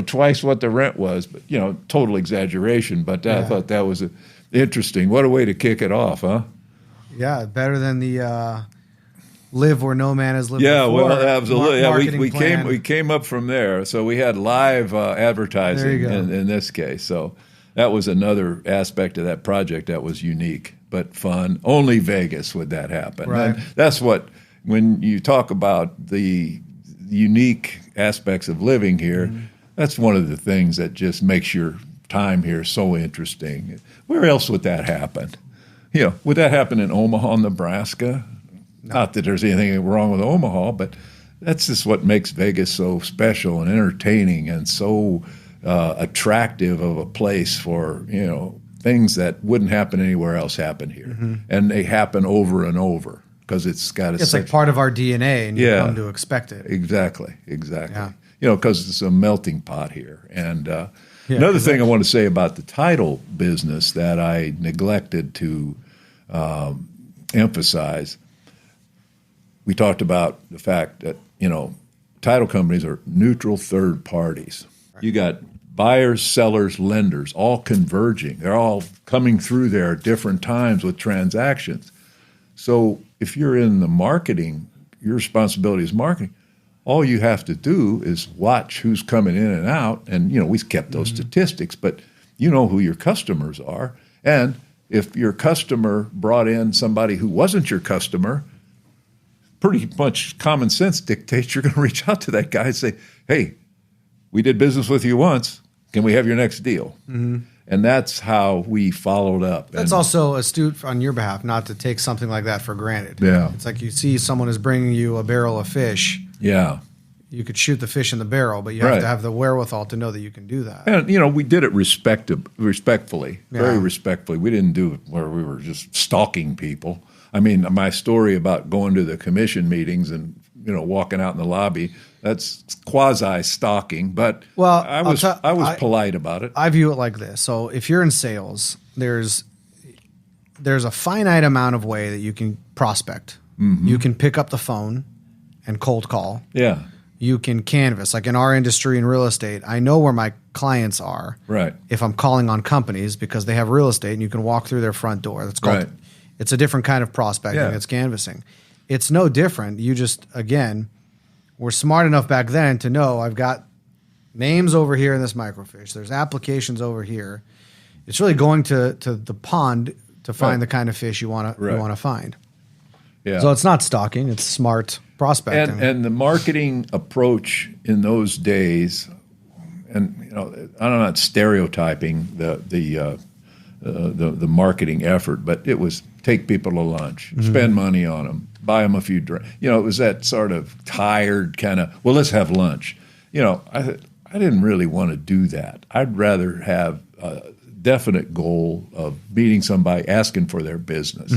twice what the rent was. But total exaggeration. But I thought that was interesting. What a way to kick it off, huh? Yeah, better than the live where no man has lived before. Yeah, well, absolutely. Yeah, we came up from there. So we had live advertising in this case. So that was another aspect of that project that was unique but fun. Only Vegas would that happen. Right. And that's what, when you talk about the unique aspects of living here, that's one of the things that just makes your time here so interesting. Where else would that happen? Would that happen in Omaha, Nebraska? No. Not that there's anything wrong with Omaha, but that's just what makes Vegas so special and entertaining and so attractive of a place for, things that wouldn't happen anywhere else happen here. And they happen over and over because it's got a... It's like part of our DNA, and you come to expect it. Exactly. Yeah. Because it's a melting pot here. And another thing I want to say about the title business that I neglected to emphasize, we talked about the fact that, title companies are neutral third parties. Right. You got buyers, sellers, lenders, all converging. They're all coming through there at different times with transactions. So if you're in the marketing, your responsibility is marketing. All you have to do is watch who's coming in and out. And, we've kept those statistics, but you know who your customers are. And if your customer brought in somebody who wasn't your customer, pretty much common sense dictates you're going to reach out to that guy and say, "Hey, we did business with you once. Can we have your next deal?" And that's how we followed up. That's also astute on your behalf, not to take something like that for granted. Yeah. It's like you see someone is bringing you a barrel of fish. Yeah. You could shoot the fish in the barrel, but you have to have the wherewithal to know that you can do that. And, we did it respectfully, very respectfully. We didn't do it where we were just stalking people. I mean, my story about going to the commission meetings and, walking out in the lobby, that's quasi-stalking, but I was polite about it. I view it like this. So if you're in sales, there's a finite amount of way that you can prospect. You can pick up the phone and cold call. Yeah. You can canvas. Like in our industry in real estate, I know where my clients are. Right. If I'm calling on companies because they have real estate and you can walk through their front door. That's called It's a different kind of prospecting. Yeah. It's canvassing. It's no different. You just, again, we're smart enough back then to know I've got names over here in this microfiche. There's applications over here. It's really going to the pond to find the kind of fish you want to find. Yeah. So it's not stalking. It's smart prospecting. And the marketing approach in those days, and I'm not stereotyping the marketing effort, but it was take people to lunch, spend money on them, buy them a few drinks. It was that sort of tired kind of, well, let's have lunch. I didn't really want to do that. I'd rather have a definite goal of meeting somebody, asking for their business.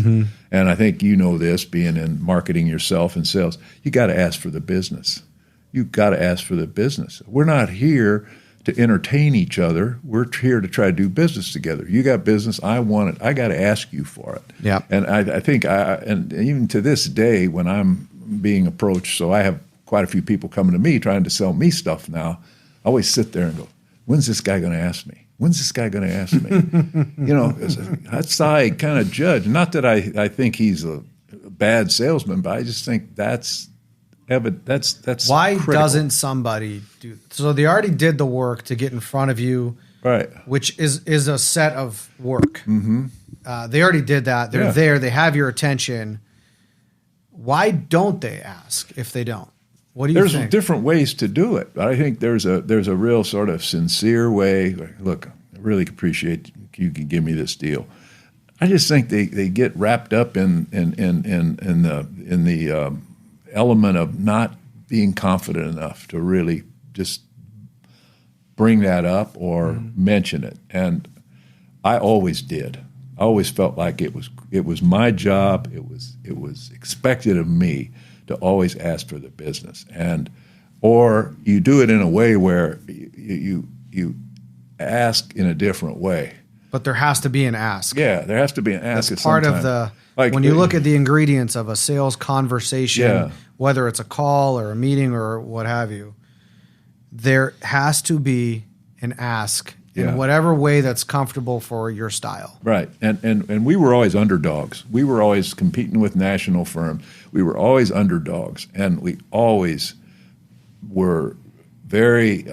And I think this, being in marketing yourself and sales, you got to ask for the business. You got to ask for the business. We're not here to entertain each other. We're here to try to do business together. You got business, I want it. I got to ask you for it. Yeah. And I think and even to this day when I'm being approached, so I have quite a few people coming to me trying to sell me stuff now, I always sit there and go, when's this guy going to ask me? When's this guy going to ask me? That's how I kind of judge. Not that I think he's a bad salesman, but I just think that's why critical. Doesn't somebody do? So they already did the work to get in front of you, right? Which is a set of work. They already did that. They're there. They have your attention. Why don't they ask if they don't? What do you there's think? different ways to do it. I think there's a real sort of sincere way. Look, I really appreciate you can give me this deal. I just think they get wrapped up in the element of not being confident enough to really just bring that up or mention it. And I always did. I always felt like it was my job. It was expected of me to always ask for the business, or you do it in a way where you ask in a different way. But there has to be an ask. Yeah, there has to be an ask. That's part of the, when you look at the ingredients of a sales conversation, whether it's a call or a meeting or what have you, there has to be an ask in whatever way that's comfortable for your style. Right. And we were always underdogs. We were always competing with national firms. We were always underdogs. And we always were very,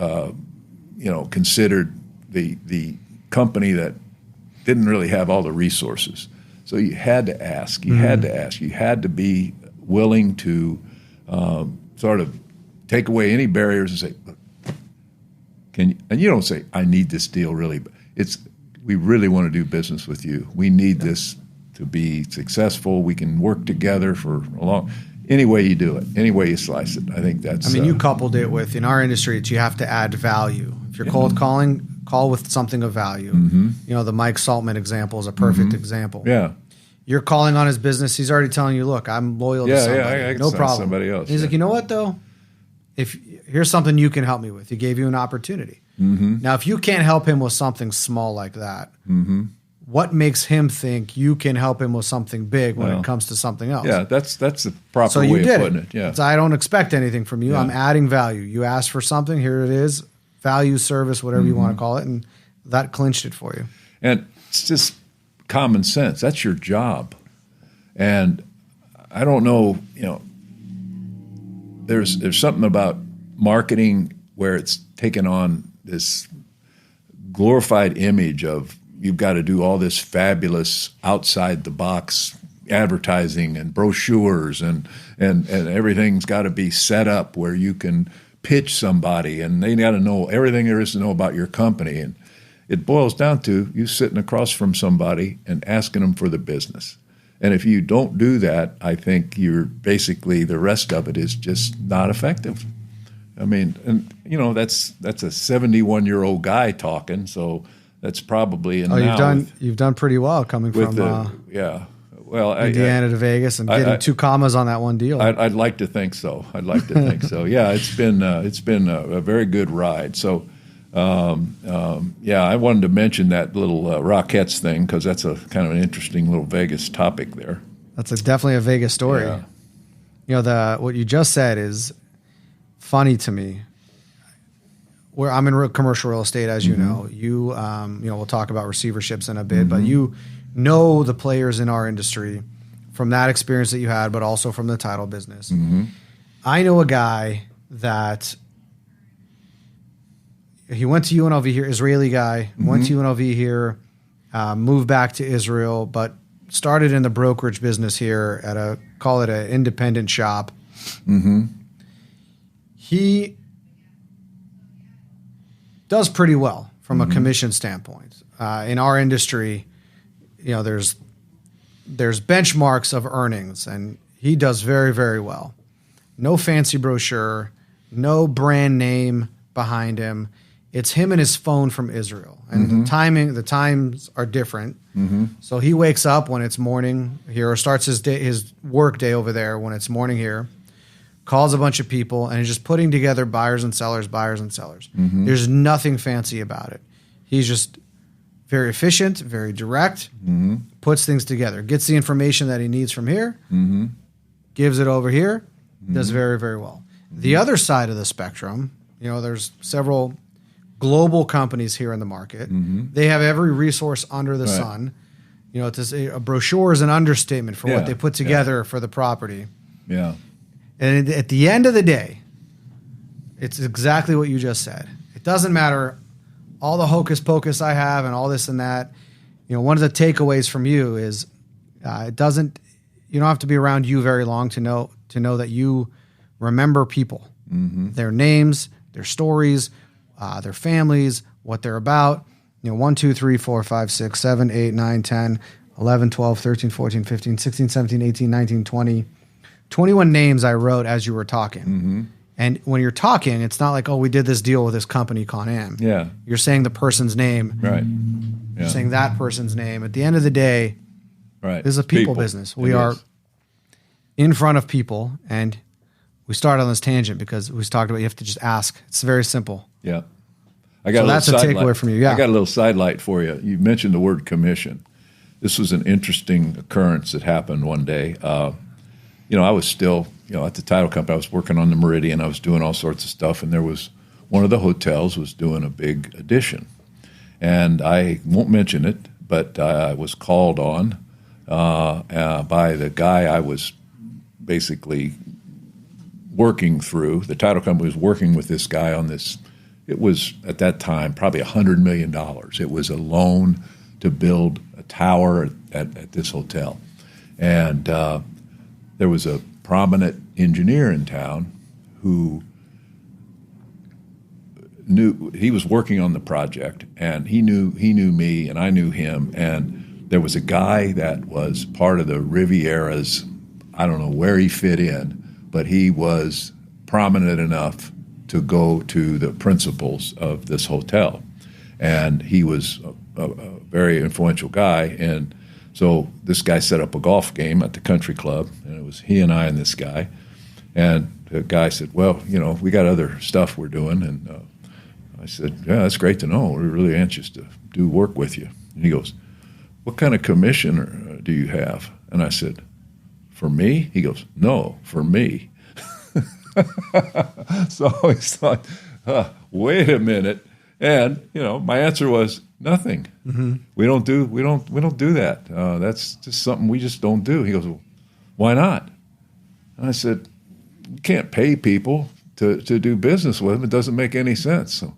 considered the company that didn't really have all the resources. So you had to ask. You had to ask. You had to be willing to sort of take away any barriers and say, look, and you don't say, I need this deal really. It's, we really want to do business with you. We need this to be successful. We can work together for a long, any way you do it, any way you slice it. I think that's. I mean, you coupled it with, in our industry, it's you have to add value. If you're cold calling, call with something of value. The Mike Saltman example is a perfect example. Yeah. You're calling on his business. He's already telling you, look, I'm loyal to somebody. I no problem. Somebody else. He's like, you know what, though? Here's something you can help me with. He gave you an opportunity. Now, if you can't help him with something small like that, what makes him think you can help him with something big when it comes to something else? Yeah, that's the proper way of putting it. Yeah. So I don't expect anything from you. I'm adding value. You asked for something. Here it is. Value, service, whatever you want to call it. And that clinched it for you. And it's just common sense. That's your job. And I don't know, there's something about marketing where it's taken on this glorified image of you've got to do all this fabulous outside the box advertising and brochures and everything's got to be set up where you can pitch somebody and they got to know everything there is to know about your company. And it boils down to you sitting across from somebody and asking them for the business. And if you don't do that, I think you're basically, the rest of it is just not effective. I mean, and that's a 71-year-old guy talking, so that's probably you've done pretty well coming from Indiana to Vegas and getting 2 commas on that one deal. I'd like to think so. Yeah, it's been a very good ride. So I wanted to mention that little Rockettes thing because that's a kind of an interesting little Vegas topic there. That's definitely a Vegas story. Yeah. What you just said is funny to me. Where I'm in commercial real estate, as you know, we'll talk about receiverships in a bit, but you know the players in our industry from that experience that you had, but also from the title business. I know a guy that he went to UNLV here, Israeli guy, went to UNLV here, moved back to Israel, but started in the brokerage business here at call it an independent shop. He does pretty well from a commission standpoint. In our industry, there's benchmarks of earnings, and he does very, very well. No fancy brochure, no brand name behind him. It's him and his phone from Israel. And the times are different. So he wakes up when it's morning here, or starts his work day over there when it's morning here, calls a bunch of people, and is just putting together buyers and sellers. There's nothing fancy about it. He's just very efficient, very direct, puts things together, gets the information that he needs from here, gives it over here, does very, very well. The other side of the spectrum, there's several global companies here in the market. They have every resource under the sun. To say a brochure is an understatement for what they put together for the property. Yeah. And at the end of the day, it's exactly what you just said. It doesn't matter all the hocus pocus I have and all this and that. One of the takeaways from you is you don't have to be around you very long to know that you remember people. their names, their stories, their families, what they're about. 1, 2, 3, 4, 5, 6, 7, 8, 9, 10, 11, 12, 13, 14, 15, 16, 17, 18, 19, 20. 21 names I wrote as you were talking. And when you're talking, it's not like, oh, we did this deal with this company, Con Am. Yeah. You're saying the person's name. Right. You're saying that person's name. At the end of the day, this is a people business. We are in front of people, and we started on this tangent because we talked about you have to just ask. It's very simple. Yeah. So that's a takeaway from you. Yeah. I got a little sidelight for you. You mentioned the word commission. This was an interesting occurrence that happened one day. I was still, at the title company. I was working on the Meridian. I was doing all sorts of stuff, and there was one of the hotels was doing a big addition, and I won't mention it, but I was called on by the guy I was basically working through. The title company was working with this guy on this. It was, at that time, probably $100 million. It was a loan to build a tower at this hotel. And there was a prominent engineer in town who knew, he was working on the project, and he knew me, and I knew him. And there was a guy that was part of the Riviera's, I don't know where he fit in, but he was prominent enough to go to the principals of this hotel. And he was a very influential guy. And so this guy set up a golf game at the country club, and it was he and I and this guy. And the guy said, well, we got other stuff we're doing. And I said, yeah, that's great to know. We're really anxious to do work with you. And he goes, what kind of commission do you have? And I said, for me? He goes, no, for me. So I thought, wait a minute. And, my answer was nothing. We don't do that. That's just something we just don't do. He goes, well, why not? And I said, you can't pay people to do business with them. It doesn't make any sense. So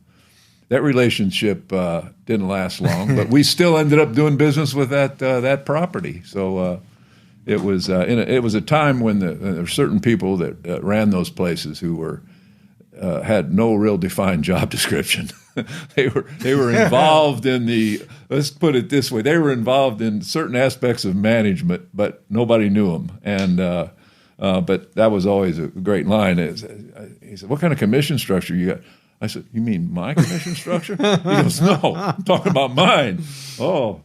that relationship didn't last long, but we still ended up doing business with that property. So it was a time when there were certain people that ran those places who were had no real defined job description. They were involved in let's put it this way, they were involved in certain aspects of management, but nobody knew them. And but that was always a great line. He said, what kind of commission structure you got? I said, you mean my commission structure? He goes, no, I'm talking about mine. Oh,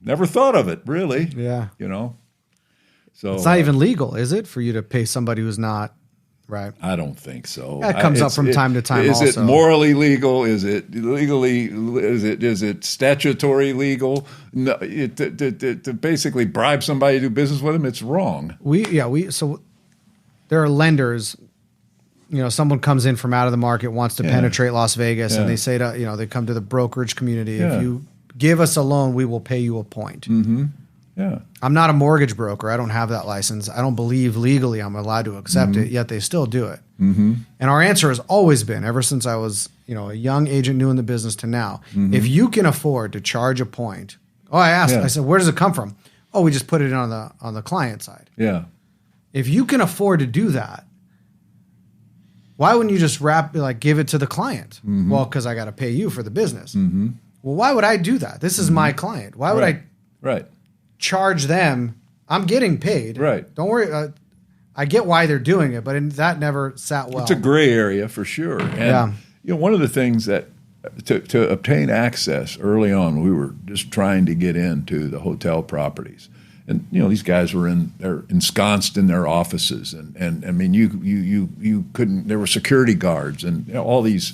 never thought of it, really. Yeah. So it's not even legal, is it, for you to pay somebody who's not right? I don't think so. That comes up from time to time. Is it morally legal? Is it legally? Is it statutory legal? No, to basically bribe somebody to do business with them, it's wrong. So there are lenders. Someone comes in from out of the market, wants to penetrate Las Vegas, and they say they come to the brokerage community. If you give us a loan, we will pay you a point. Yeah. I'm not a mortgage broker. I don't have that license. I don't believe legally I'm allowed to accept it, yet they still do it. And our answer has always been, ever since I was, a young agent new in the business to now, if you can afford to charge a point. Oh, I asked, I said, where does it come from? Oh, we just put it on the client side. Yeah. If you can afford to do that, why wouldn't you just give it to the client? Well, because I got to pay you for the business. Well, why would I do that? This is my client. Why would I charge them? I'm getting paid. Right. Don't worry. I get why they're doing it, but that never sat well. It's a gray area for sure. And one of the things that to obtain access early on, we were just trying to get into the hotel properties. And these guys they're ensconced in their offices, and I mean you couldn't. There were security guards and all these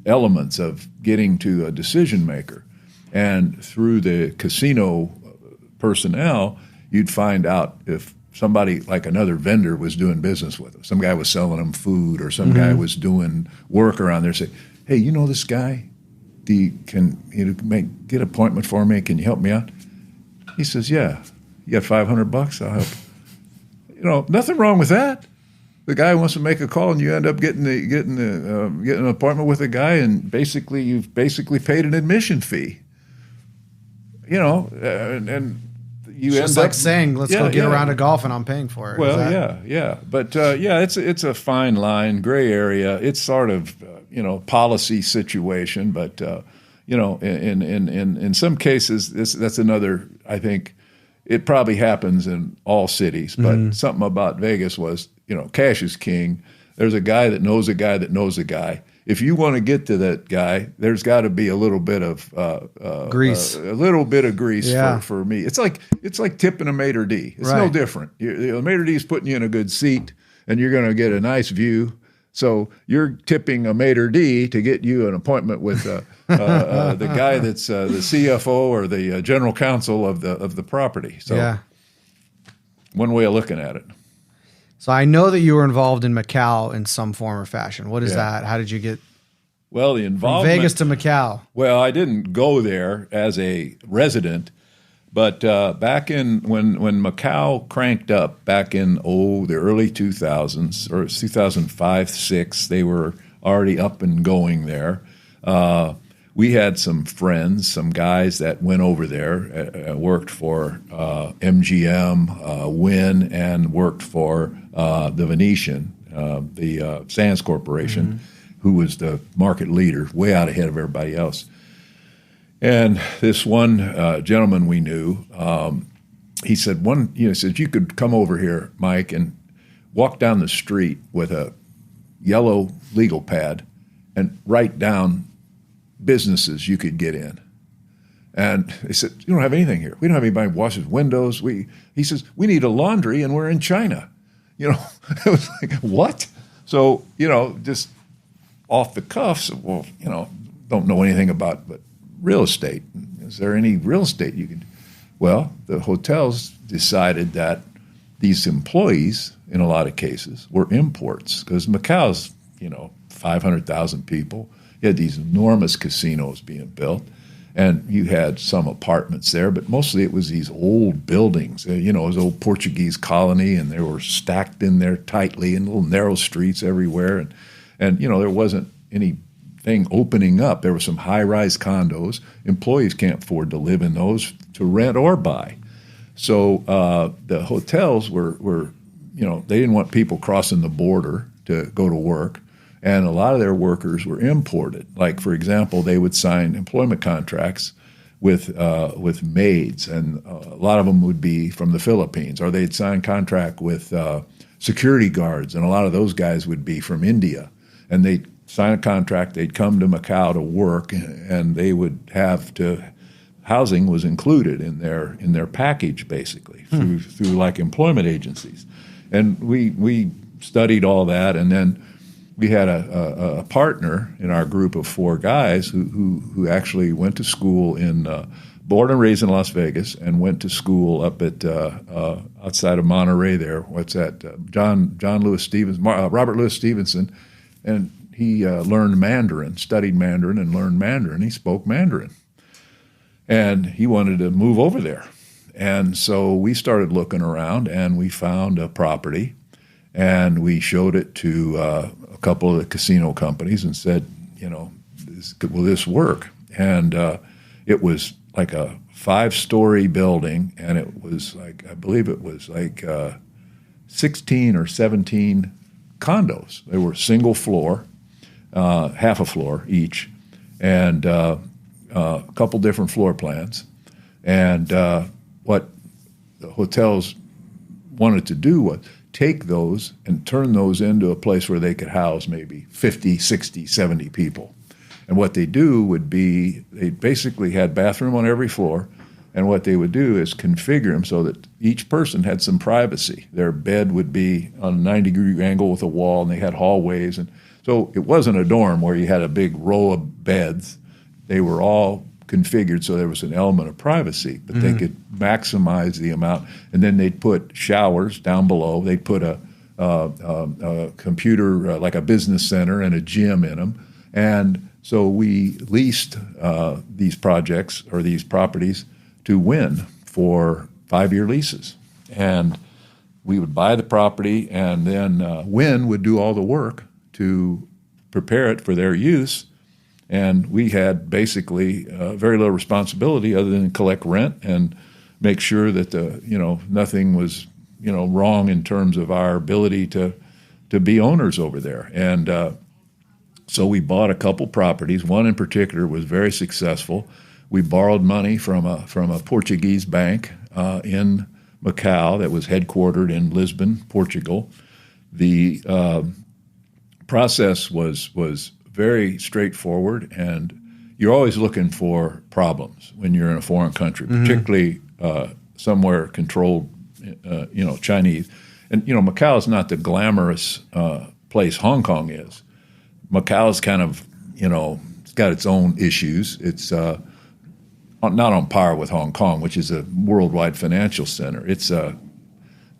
elements of getting to a decision maker, and through the casino personnel, you'd find out if somebody like another vendor was doing business with them. Some guy was selling them food, or some guy was doing work around there. Say, hey, this guy? Can get an appointment for me? Can you help me out? He says, yeah. You got $500? I'll help. Nothing wrong with that. The guy wants to make a call, and you end up getting an appointment with a guy, and you've paid an admission fee. And you It's just end like up saying, let's go get a round of golf and I'm paying for it. Well, yeah. But, it's a fine line, gray area. It's sort of, policy situation. But, in some cases, that's another, I think, it probably happens in all cities. But something about Vegas was, cash is king. There's a guy that knows a guy that knows a guy. If you want to get to that guy, there's got to be a little bit of grease. A little bit of grease for me. It's like tipping a maitre d'. It's no different. The maitre d' is putting you in a good seat, and you're going to get a nice view. So you're tipping a maitre d' to get you an appointment with the guy that's the CFO or the general counsel of the property. So one way of looking at it. So I know that you were involved in Macau in some form or fashion. What is that? How did you get the involvement from Vegas to Macau? Well, I didn't go there as a resident, but back in when Macau cranked up back in the early 2000s or 2005, 6, they were already up and going there. We had some friends, some guys that went over there, worked for MGM, Wynn, and worked for the Venetian, the Sands Corporation, who was the market leader, way out ahead of everybody else. And this one gentleman we knew, he said, you could come over here, Mike, and walk down the street with a yellow legal pad and write down businesses you could get in. And they said, you don't have anything here. We don't have anybody who washes windows. He says, we need a laundry and we're in China. It was like, what? So, just off the cuffs, don't know anything about but real estate. Is there any real estate you can? Well, the hotels decided that these employees, in a lot of cases, were imports because Macau's, 500,000 people. You had these enormous casinos being built, and you had some apartments there, but mostly it was these old buildings. It was an old Portuguese colony, and they were stacked in there tightly in little narrow streets everywhere. And there wasn't anything opening up. There were some high-rise condos. Employees can't afford to live in those to rent or buy. So the hotels were they didn't want people crossing the border to go to work. And a lot of their workers were imported. Like, for example, they would sign employment contracts with maids, and a lot of them would be from the Philippines, or they'd sign contract with security guards, and a lot of those guys would be from India. And they'd sign a contract, they'd come to Macau to work, and they would have to housing was included in their package, basically, through like employment agencies. And we studied all that, and then we had a partner in our group of 4 guys who actually went to school born and raised in Las Vegas, and went to school up at outside of Monterey there. What's that? Robert Louis Stevenson, and he learned Mandarin, studied Mandarin, and learned Mandarin. He spoke Mandarin, and he wanted to move over there. And so we started looking around, and we found a property, and we showed it to a couple of the casino companies and said, will this work? And it was like a 5-story building, and it was like, I believe it was like 16 or 17 condos. They were single floor, half a floor each, and a couple different floor plans. And what the hotels wanted to do was take those and turn those into a place where they could house maybe 50, 60, 70 people. And what they do would be, they basically had bathroom on every floor, and what they would do is configure them so that each person had some privacy. Their bed would be on a 90-degree angle with a wall, and they had hallways. And so it wasn't a dorm where you had a big row of beds. They were all configured so there was an element of privacy, but they could maximize the amount. And then they'd put showers down below. They'd put a computer, like a business center, and a gym in them. And so we leased these projects or these properties to Wynn for 5-year leases. And we would buy the property, and then Wynn would do all the work to prepare it for their use. And we had basically very little responsibility other than collect rent, and make sure that nothing was wrong in terms of our ability to be owners over there. And so we bought a couple properties. One in particular was very successful. We borrowed money from a Portuguese bank in Macau that was headquartered in Lisbon, Portugal. The process was very straightforward, and you're always looking for problems when you're in a foreign country, particularly somewhere controlled, Chinese. And, Macau is not the glamorous place Hong Kong is. Macau is kind of, it's got its own issues. It's not on par with Hong Kong, which is a worldwide financial center. It's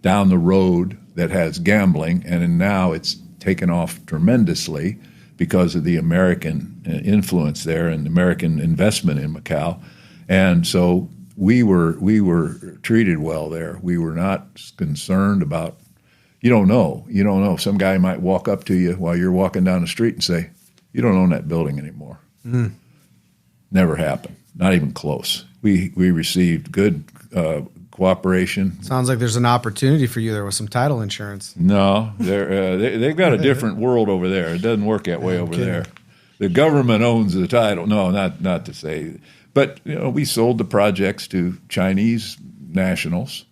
down the road that has gambling, and now it's taken off tremendously because of the American influence there and American investment in Macau. And so we were treated well there. We were not concerned about, you don't know. Some guy might walk up to you while you're walking down the street and say, you don't own that building anymore. Never happened. Not even close. We received good cooperation. Sounds like there's an opportunity for you there with some title insurance. No, they've got a different world over there. It doesn't work that way over there. The government owns the title. No, not to say. But we sold the projects to Chinese nationals.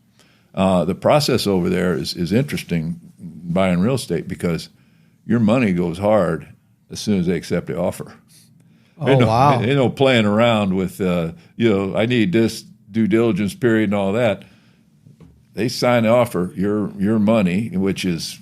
The process over there is interesting buying real estate because your money goes hard as soon as they accept the offer. Wow. Ain't no playing around with, I need this due diligence period and all that. They sign the offer, your money, which is,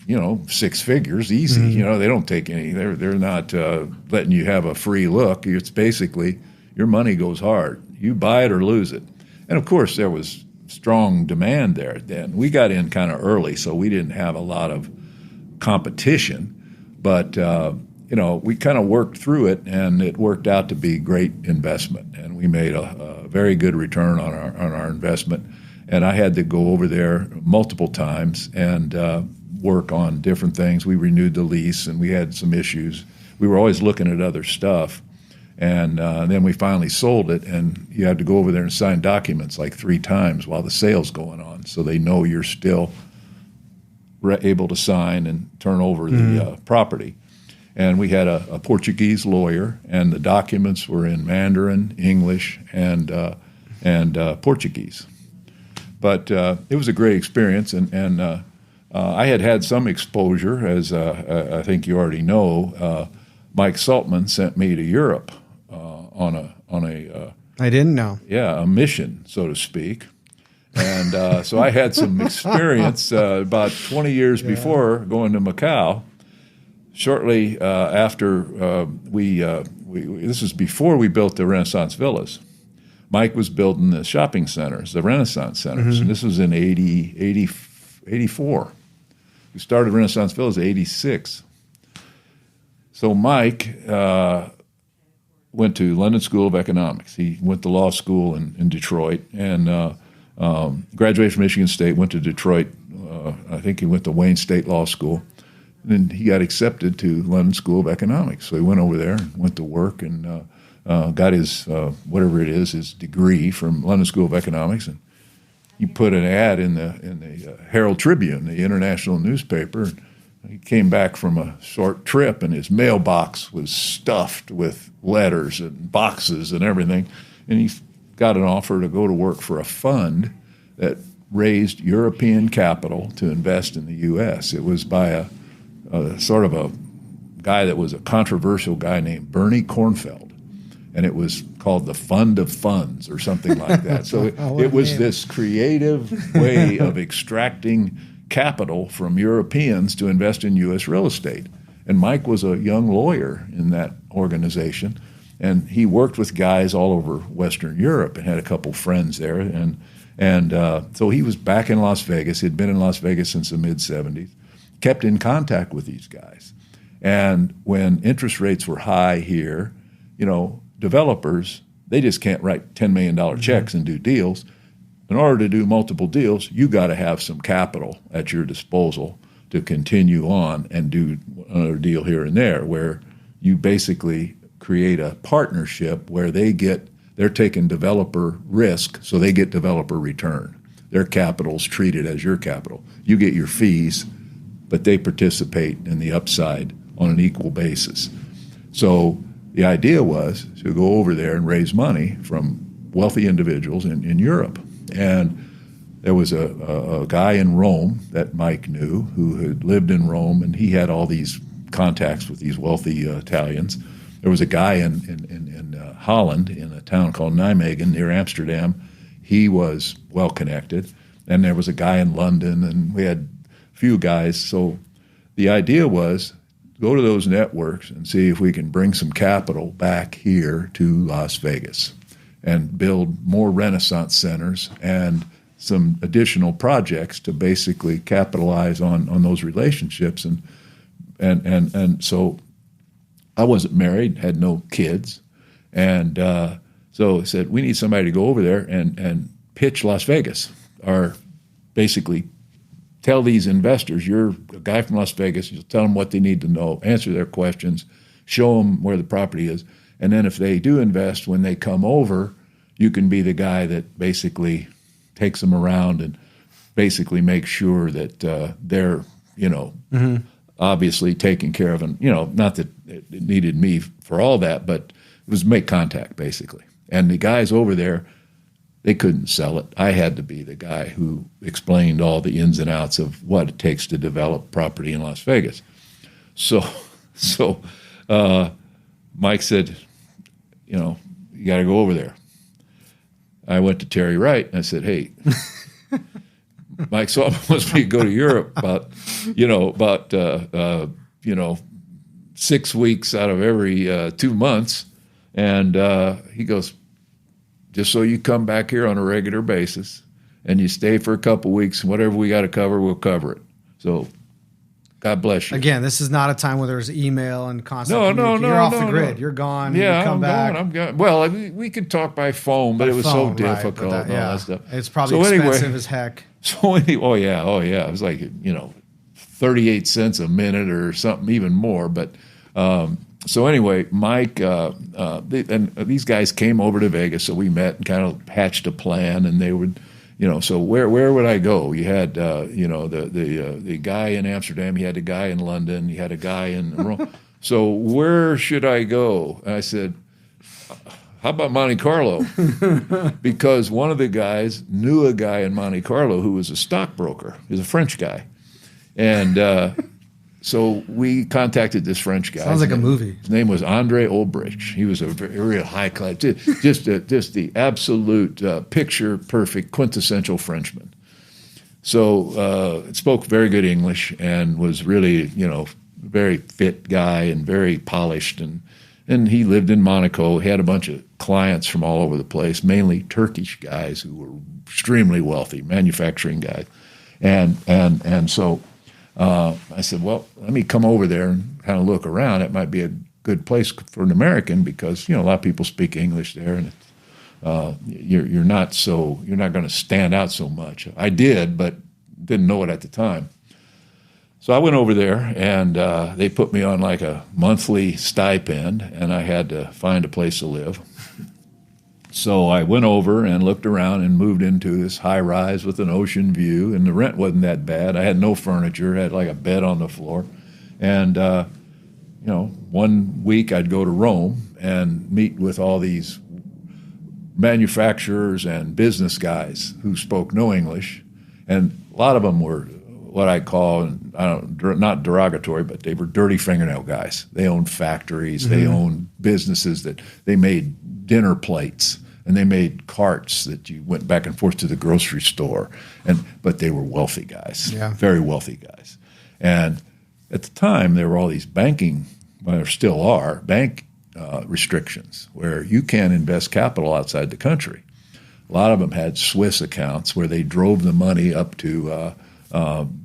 six figures, easy. They don't take any. They're not letting you have a free look. It's basically your money goes hard. You buy it or lose it. And, of course, there was strong demand there then. We got in kind of early, so we didn't have a lot of competition. But we kind of worked through it, and it worked out to be great investment. And we made a very good return on our investment. And I had to go over there multiple times and work on different things. We renewed the lease, and we had some issues. We were always looking at other stuff. And then we finally sold it, and you had to go over there and sign documents like 3 times while the sale's going on, so they know you're still able to sign and turn over the property. And we had a Portuguese lawyer, and the documents were in Mandarin, English, and Portuguese. But it was a great experience, and I had some exposure, as I think you already know. Mike Saltman sent me to Europe on a I didn't know. Yeah, a mission, so to speak. And so I had some experience about 20 years before going to Macau. Shortly after this was before we built the Renaissance Villas. Mike was building the shopping centers, the Renaissance centers, and this was in 84. We started Renaissance Villas in 86. So Mike went to London School of Economics. He went to law school in Detroit and graduated from Michigan State, went to Detroit. I think he went to Wayne State Law School. And he got accepted to London School of Economics. So he went over there and went to work and got his, whatever it is, his degree from London School of Economics. And he put an ad in the Herald Tribune, the international newspaper. And he came back from a short trip, and his mailbox was stuffed with letters and boxes and everything. And he got an offer to go to work for a fund that raised European capital to invest in the U.S. It was by a sort of a guy that was a controversial guy named Bernie Kornfeld, and it was called the Fund of Funds or something like that. So it was this creative way of extracting capital from Europeans to invest in U.S. real estate. And Mike was a young lawyer in that organization, and he worked with guys all over Western Europe and had a couple friends there. And so he was back in Las Vegas. He'd been in Las Vegas since the mid-'70s. Kept in contact with these guys. And when interest rates were high here, developers, they just can't write $10 million checks and do deals. In order to do multiple deals, you got to have some capital at your disposal to continue on and do another deal here and there, where you basically create a partnership where they get they're taking developer risk, so they get developer return. Their capital's treated as your capital. You get your fees, but they participate in the upside on an equal basis. So the idea was to go over there and raise money from wealthy individuals in Europe. And there was a guy in Rome that Mike knew who had lived in Rome, and he had all these contacts with these wealthy Italians. There was a guy in Holland, in a town called Nijmegen near Amsterdam. He was well connected. And there was a guy in London, and we had a few guys. So the idea was go to those networks and see if we can bring some capital back here to Las Vegas and build more Renaissance centers and some additional projects to basically capitalize on those relationships. And so I wasn't married, had no kids. And so I said, we need somebody to go over there and pitch Las Vegas, or basically tell these investors, you're a guy from Las Vegas, you'll tell them what they need to know, answer their questions, show them where the property is. And then if they do invest, when they come over, you can be the guy that basically takes them around and basically makes sure that they're, obviously taken care of. And, not that it needed me for all that, but it was make contact, basically. And the guys over there, they couldn't sell it. I had to be the guy who explained all the ins and outs of what it takes to develop property in Las Vegas. So Mike said, you got to go over there. I went to Terry Wright and I said, hey, Mike Saltman wants me to go to Europe about 6 weeks out of every 2 months. And he goes, just so you come back here on a regular basis and you stay for a couple weeks, and whatever we got to cover, we'll cover it. So God bless you. Again, this is not a time where there's email and constant communication. You're off the grid. No. You're gone. Yeah, you come back. I'm gone. Well, we could talk by phone, but it was so difficult and all that stuff. It's probably expensive as heck. So anyway, oh yeah. It was like 38 cents a minute or something, even more. But so anyway, Mike and these guys came over to Vegas, so we met and kind of hatched a plan, and they would. So where would I go? You had the guy in Amsterdam, you had a guy in London, you had a guy in Rome. So where should I go? And I said, how about Monte Carlo? Because one of the guys knew a guy in Monte Carlo who was a stockbroker. He was a French guy. And so we contacted this French guy. Sounds like a movie. His name was Andre Olbrich. He was a real high class, just the absolute picture-perfect, quintessential Frenchman. So spoke very good English and was really, very fit guy and very polished. And he lived in Monaco. He had a bunch of clients from all over the place, mainly Turkish guys who were extremely wealthy, manufacturing guys. And so I said, well, let me come over there and kind of look around. It might be a good place for an American because, a lot of people speak English there, and you're not going to stand out so much. I did, but didn't know it at the time. So I went over there, and they put me on like a monthly stipend, and I had to find a place to live. So I went over and looked around and moved into this high-rise with an ocean view, and the rent wasn't that bad. I had no furniture. I had like a bed on the floor. And, 1 week I'd go to Rome and meet with all these manufacturers and business guys who spoke no English. And a lot of them were what I call, not derogatory, but they were dirty fingernail guys. They owned factories. Mm-hmm. They owned businesses that they made dinner plates. And they made carts that you went back and forth to the grocery store. But they were wealthy guys, very wealthy guys. And at the time, there were all these banking, well, there still are, bank restrictions where you can't invest capital outside the country. A lot of them had Swiss accounts where they drove the money up to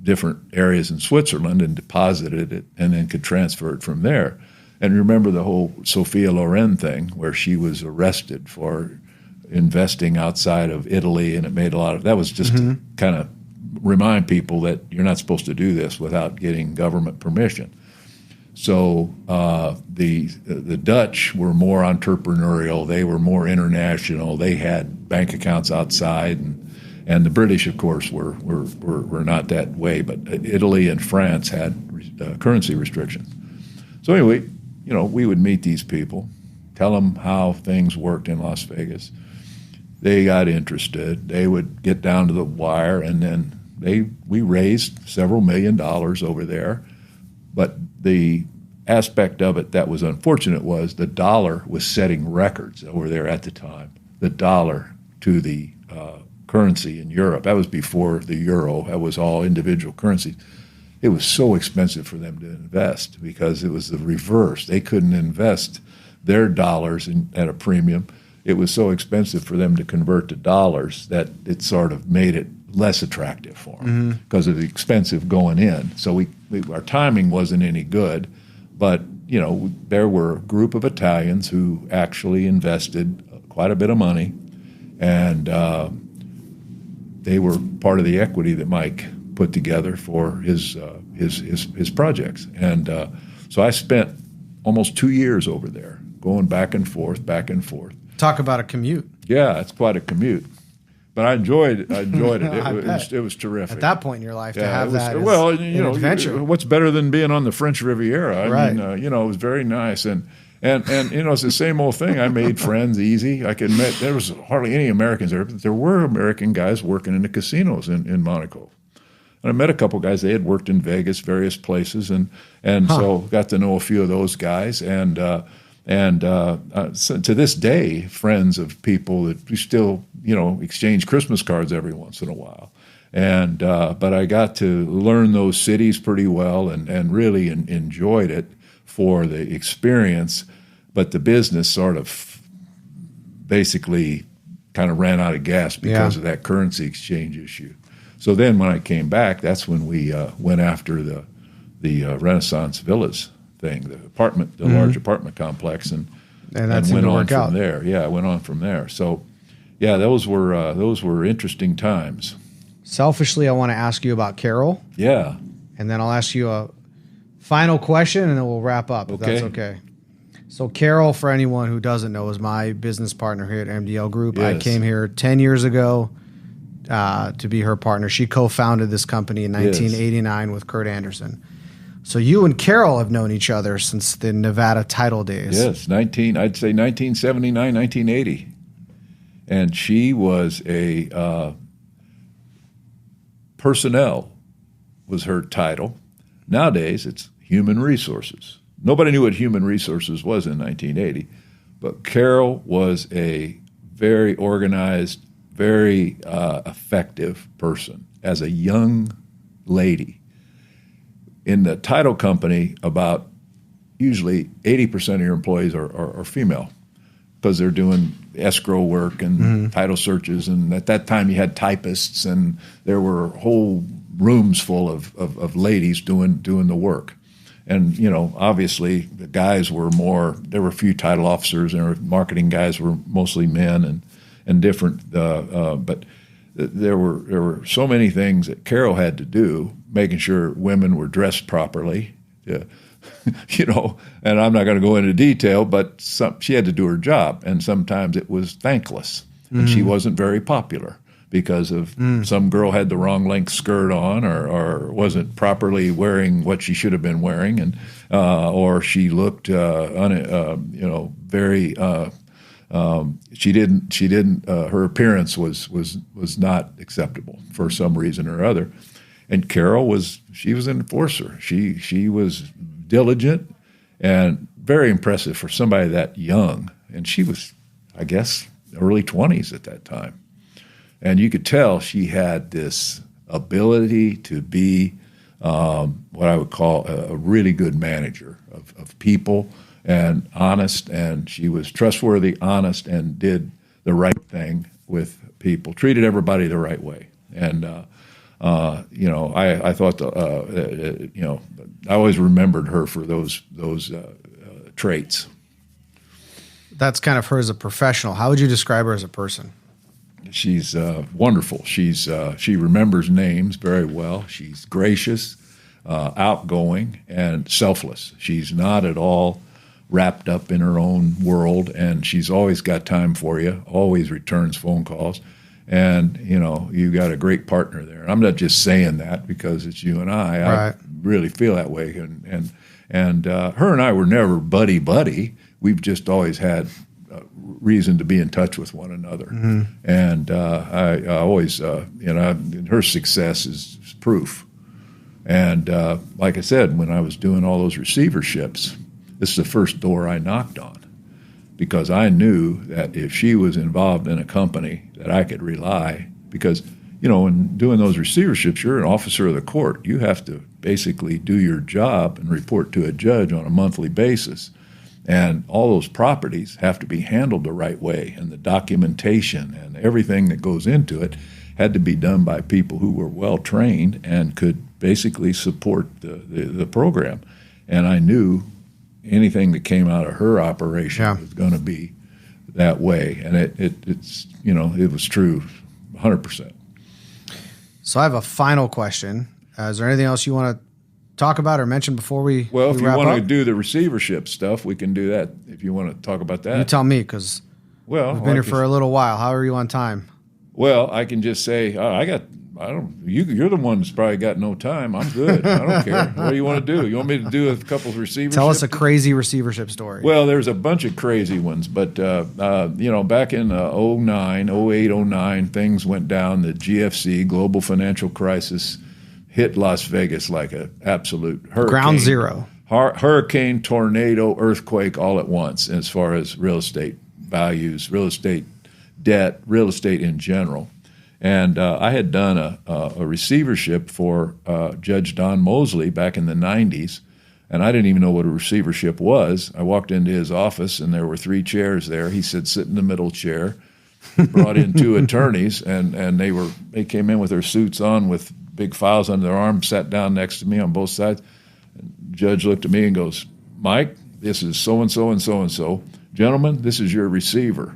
different areas in Switzerland and deposited it and then could transfer it from there. And remember the whole Sophia Loren thing where she was arrested for investing outside of Italy, and it made a lot of – that was just to kind of remind people that you're not supposed to do this without getting government permission. So the Dutch were more entrepreneurial. They were more international. They had bank accounts outside, and the British, of course, were not that way. But Italy and France had currency restrictions. So anyway, we would meet these people, tell them how things worked in Las Vegas. They got interested. They would get down to the wire, and then we raised several $1 million over there. But the aspect of it that was unfortunate was the dollar was setting records over there at the time. The dollar to the currency in Europe. That was before the euro. That was all individual currencies. It was so expensive for them to invest because it was the reverse. They couldn't invest their dollars at a premium. It was so expensive for them to convert to dollars that it sort of made it less attractive for them because of the expensive going in. So our timing wasn't any good, but there were a group of Italians who actually invested quite a bit of money, and they were part of the equity that Mike put together for his projects. And so I spent almost 2 years over there, going back and forth. Talk about a commute. Yeah, it's quite a commute. But I enjoyed it. It was terrific. At that point in your life, to have that an adventure. What's better than being on the French Riviera? Right. I mean, it was very nice. And it's the same old thing. I made friends easy. I could met. There was hardly any Americans there, but there were American guys working in the casinos in Monaco. And I met a couple guys. They had worked in Vegas, various places, and so got to know a few of those guys. And so to this day, friends of people that we still, exchange Christmas cards every once in a while. And but I got to learn those cities pretty well and really enjoyed it for the experience. But the business sort of basically kind of ran out of gas because of that currency exchange issue. So then when I came back, that's when we went after the Renaissance Villas thing, the large apartment complex, and went on from there. Yeah, I went on from there. So, yeah, those were interesting times. Selfishly, I want to ask you about Carol. Yeah, and then I'll ask you a final question, and then we'll wrap up. If that's okay. So, Carol, for anyone who doesn't know, is my business partner here at MDL Group. Yes. I came here 10 years ago to be her partner. She co-founded this company in 1989 with Kurt Anderson. So you and Carol have known each other since the Nevada title days. Yes, I'd say 1979, 1980. And she was a personnel was her title. Nowadays, it's human resources. Nobody knew what human resources was in 1980, but Carol was a very organized, very effective person as a young lady. In the title company, about usually 80% of your employees are female because they're doing escrow work and title searches. And at that time, you had typists, and there were whole rooms full of ladies doing the work. And, obviously, the guys were more, there were a few title officers, and marketing guys were mostly men and different. But there were so many things that Carol had to do, making sure women were dressed properly, and I'm not going to go into detail, but she had to do her job, and sometimes it was thankless, and she wasn't very popular because of some girl had the wrong length skirt on or wasn't properly wearing what she should have been wearing, and or she looked very she didn't her appearance was not acceptable for some reason or other. And Carol was an enforcer. She was diligent and very impressive for somebody that young. And she was, I guess, early 20s at that time. And you could tell she had this ability to be what I would call a really good manager of people and honest. And she was trustworthy, honest, and did the right thing with people, treated everybody the right way. And I thought I always remembered her for those traits. That's kind of her as a professional. How would you describe her as a person? She's wonderful. She remembers names very well. She's gracious. outgoing and selfless. She's not at all wrapped up in her own world, and she's always got time for you, always returns phone calls. And, you got a great partner there. I'm not just saying that because it's you and I. Right. I really feel that way. And her and I were never buddy-buddy. We've just always had reason to be in touch with one another. Mm-hmm. And I always, her success is proof. And like I said, when I was doing all those receiverships, this is the first door I knocked on, because I knew that if she was involved in a company that I could rely, because, in doing those receiverships, you're an officer of the court. You have to basically do your job and report to a judge on a monthly basis. And all those properties have to be handled the right way, and the documentation and everything that goes into it had to be done by people who were well-trained and could basically support the program. And I knew anything that came out of her operation was going to be that way. And it's it was true 100%. So I have a final question. Is there anything else you want to talk about or mention before we Well, if we you wrap want up? to do the receivership stuff, we can do that. If you want to talk about that. You tell me, because Well, we've been here for a little while. How are you on time? Well, I can just say, you're the one that's probably got no time. I'm good. I don't care. What do you want to do? You want me to do a couple of receiverships? Tell us a crazy receivership story. Well, there's a bunch of crazy ones, but back in 08, 09, things went down. The GFC, global financial crisis, hit Las Vegas like an absolute hurricane. Ground zero. Hurricane, tornado, earthquake, all at once, as far as real estate values, real estate debt, real estate in general. And I had done a receivership for Judge Don Mosley back in the 90s, and I didn't even know what a receivership was. I walked into his office, and there were 3 chairs there. He said, sit in the middle chair. He brought in 2 attorneys, and they came in with their suits on with big files under their arms, sat down next to me on both sides. And the judge looked at me and goes, Mike, this is so-and-so and so-and-so. Gentlemen, this is your receiver.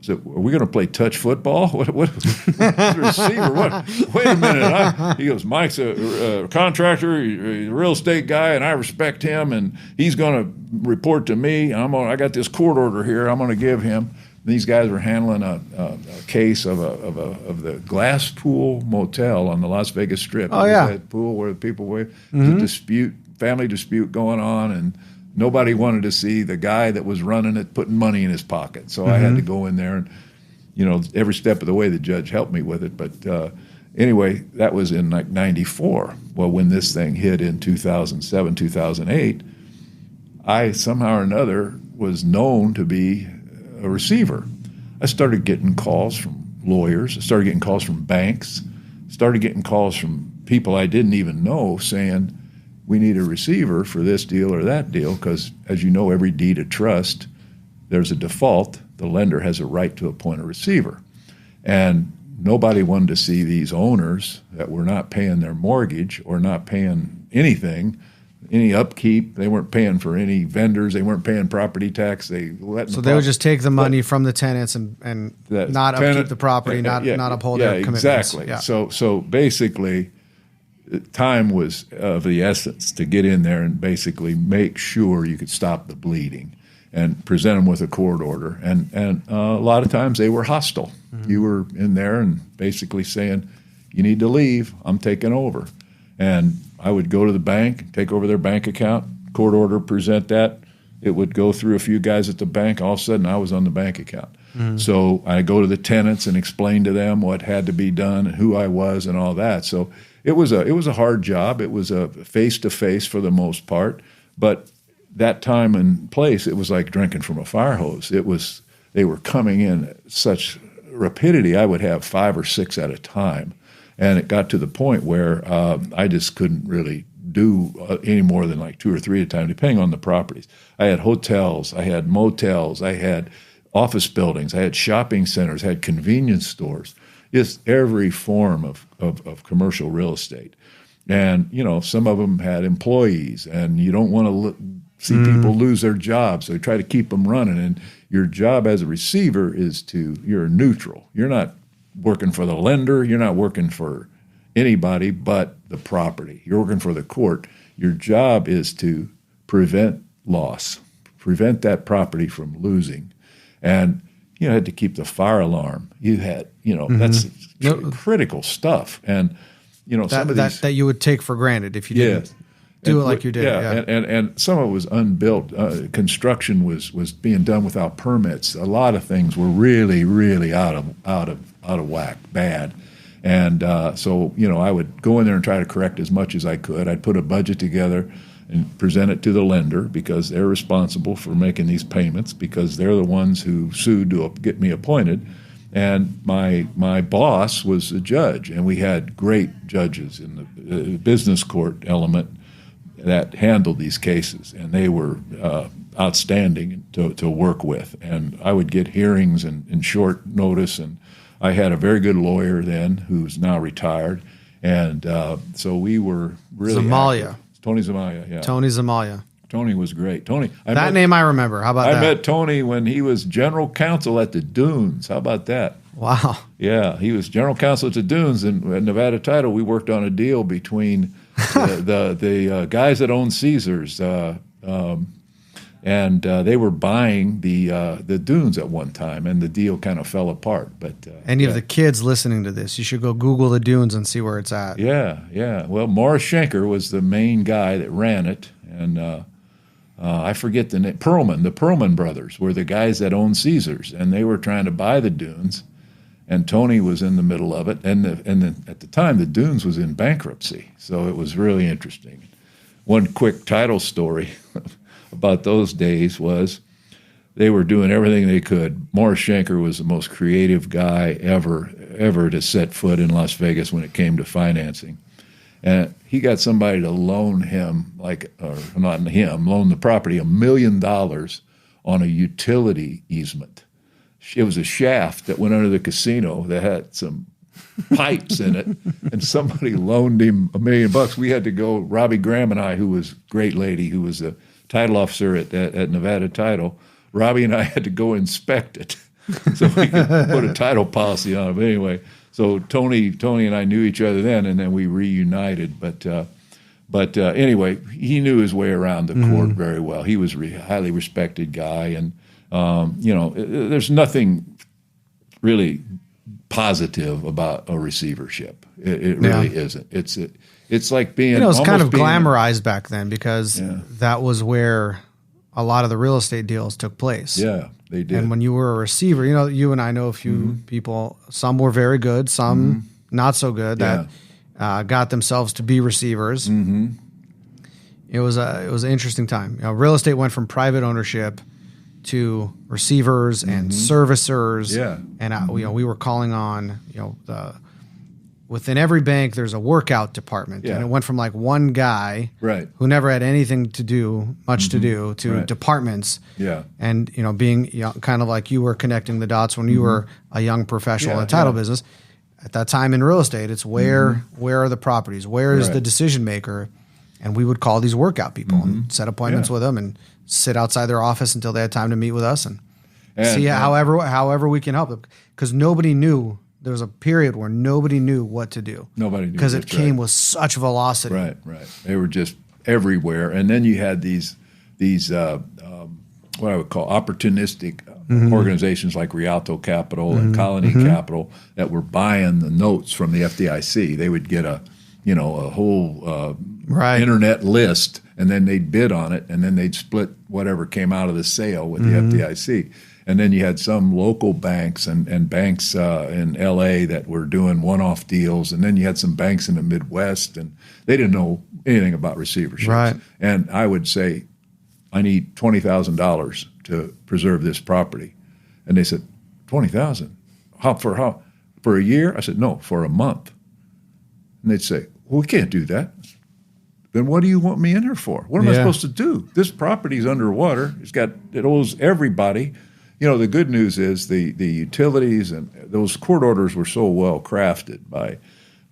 So, are we going to play touch football? What receiver? What? Wait a minute. He goes, Mike's a contractor, he's a real estate guy, and I respect him, and he's going to report to me. I got this court order here I'm going to give him. And these guys were handling a case of the Glass Pool Motel on the Las Vegas Strip. Oh, yeah. That pool where the people were. There's a dispute, family dispute going on, and nobody wanted to see the guy that was running it putting money in his pocket. So I had to go in there, and every step of the way the judge helped me with it. But anyway, that was in like 94. Well, when this thing hit in 2007, 2008, I somehow or another was known to be a receiver. I started getting calls from lawyers. I started getting calls from banks. Started getting calls from people I didn't even know saying, we need a receiver for this deal or that deal, because, as you know, every deed of trust, there's a default. The lender has a right to appoint a receiver. And nobody wanted to see these owners that were not paying their mortgage or not paying anything, any upkeep. They weren't paying for any vendors. They weren't paying property tax. They would just take the money from the tenants and not upkeep the property, not uphold their commitments. Exactly. Yeah. So basically, time was of the essence to get in there and basically make sure you could stop the bleeding and present them with a court order. And a lot of times they were hostile. Mm-hmm. You were in there and basically saying, you need to leave, I'm taking over. And I would go to the bank, take over their bank account, court order, present that. It would go through a few guys at the bank. All of a sudden, I was on the bank account. Mm-hmm. So I go to the tenants and explain to them what had to be done and who I was and all that. So it was a hard job. It was a face-to-face for the most part. But that time and place, it was like drinking from a fire hose. They were coming in at such rapidity. I would have 5 or 6 at a time. And it got to the point where I just couldn't really do any more than like 2 or 3 at a time, depending on the properties. I had hotels, I had motels, I had office buildings, I had shopping centers, I had convenience stores, just every form of commercial real estate. And, some of them had employees, and you don't want to see people lose their jobs, so you try to keep them running. And your job as a receiver is you're neutral. You're not working for the lender. You're not working for anybody but the property. You're working for the court. Your job is to prevent loss, prevent that property from losing. And you had to keep the fire alarm. You had, that's critical stuff. And, some of these... That you would take for granted if you didn't do it like you did. Yeah. And some of it was unbuilt. Construction was being done without permits. A lot of things were really, really out of whack, bad. And so, I would go in there and try to correct as much as I could. I'd put a budget together and present it to the lender because they're responsible for making these payments because they're the ones who sued to get me appointed. And my boss was a judge, and we had great judges in the business court element that handled these cases, and they were outstanding to work with. And I would get hearings in short notice, and I had a very good lawyer then who's now retired. And so we were really Zamalia. active. Tony Zamalia, yeah. Tony Zamalia. Tony was great. Tony. Name I remember. How about that? I met Tony when he was general counsel at the Dunes. How about that? Wow. Yeah, he was general counsel at the Dunes. And at Nevada Title, we worked on a deal between the guys that owned Caesars, and they were buying the Dunes at one time, and the deal kind of fell apart. But any of the kids listening to this, you should go Google the Dunes and see where it's at. Yeah. Well, Morris Schenker was the main guy that ran it, and I forget the name. The Perlman brothers were the guys that owned Caesars, and they were trying to buy the Dunes, and Tony was in the middle of it. And at the time, the Dunes was in bankruptcy, so it was really interesting. One quick title story about those days was they were doing everything they could. Morris Schenker was the most creative guy ever to set foot in Las Vegas when it came to financing. And he got somebody to loan him, loan the property $1 million on a utility easement. It was a shaft that went under the casino that had some pipes in it, and somebody loaned him $1 million. We had to go, Robbie Graham and I, who was a great lady, who was a title officer at Nevada Title, Robbie and I had to go inspect it so we could put a title policy on it. But anyway, so Tony and I knew each other then, and then we reunited. But anyway, he knew his way around the court very well. He was a highly respected guy, and there's nothing really positive about a receivership. It really isn't. It's like being. It was kind of glamorized back then because that was where a lot of the real estate deals took place. Yeah, they did. And when you were a receiver, you and I know a few people. Some were very good, some not so good. That got themselves to be receivers. It was an interesting time. Real estate went from private ownership to receivers and servicers. Yeah, and we were calling on within every bank, there's a workout department, and it went from like one guy, who never had anything to do, to do, to departments. Yeah, and being kind of like you were connecting the dots when you were a young professional in the title business. At that time in real estate, it's where are the properties, where is the decision maker, and we would call these workout people and set appointments with them and sit outside their office until they had time to meet with us and see however we can help them, because nobody knew. There was a period where nobody knew what to do. Nobody knew. Because it came with such velocity. Right. They were just everywhere. And then you had these what I would call opportunistic organizations like Rialto Capital and Colony Capital that were buying the notes from the FDIC. They would get a whole internet list, and then they'd bid on it, and then they'd split whatever came out of the sale with the FDIC. And then you had some local banks and banks in L.A. that were doing one-off deals. And then you had some banks in the Midwest, and they didn't know anything about receiverships. Right. And I would say, I need $20,000 to preserve this property. And they said, $20,000? How? For a year? I said, no, for a month. And they'd say, well, we can't do that. Then what do you want me in here for? What am I supposed to do? This property's underwater. It owes everybody. The good news is the utilities and those court orders were so well crafted by,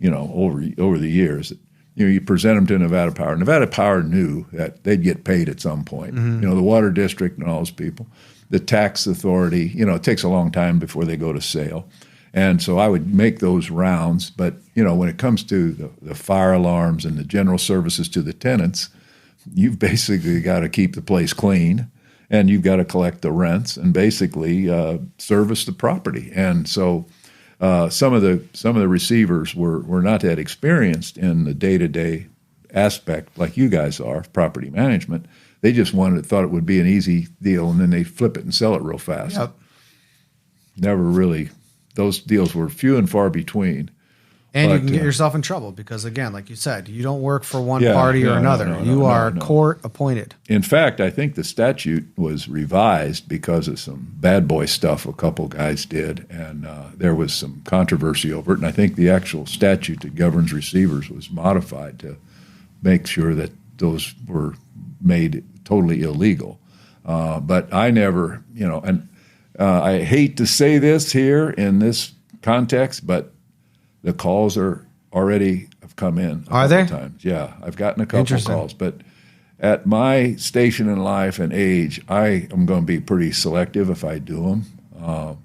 over the years that, you present them to Nevada Power. Nevada Power knew that they'd get paid at some point. The water district and all those people, the tax authority, it takes a long time before they go to sale. And so I would make those rounds. But, when it comes to the fire alarms and the general services to the tenants, you've basically got to keep the place clean, and you've got to collect the rents and basically service the property. And so some of the receivers were not that experienced in the day-to-day aspect like you guys are, property management. They just thought it would be an easy deal, and then they flip it and sell it real fast. Yep. Never really, those deals were few and far between. And you can get yourself in trouble because, again, like you said, you don't work for one party or another. You are court appointed. In fact, I think the statute was revised because of some bad boy stuff a couple guys did, and there was some controversy over it. And I think the actual statute that governs receivers was modified to make sure that those were made totally illegal. But I never, and I hate to say this here in this context, but the calls have come in a couple times. Yeah, I've gotten a couple calls. But at my station in life and age, I am going to be pretty selective if I do them.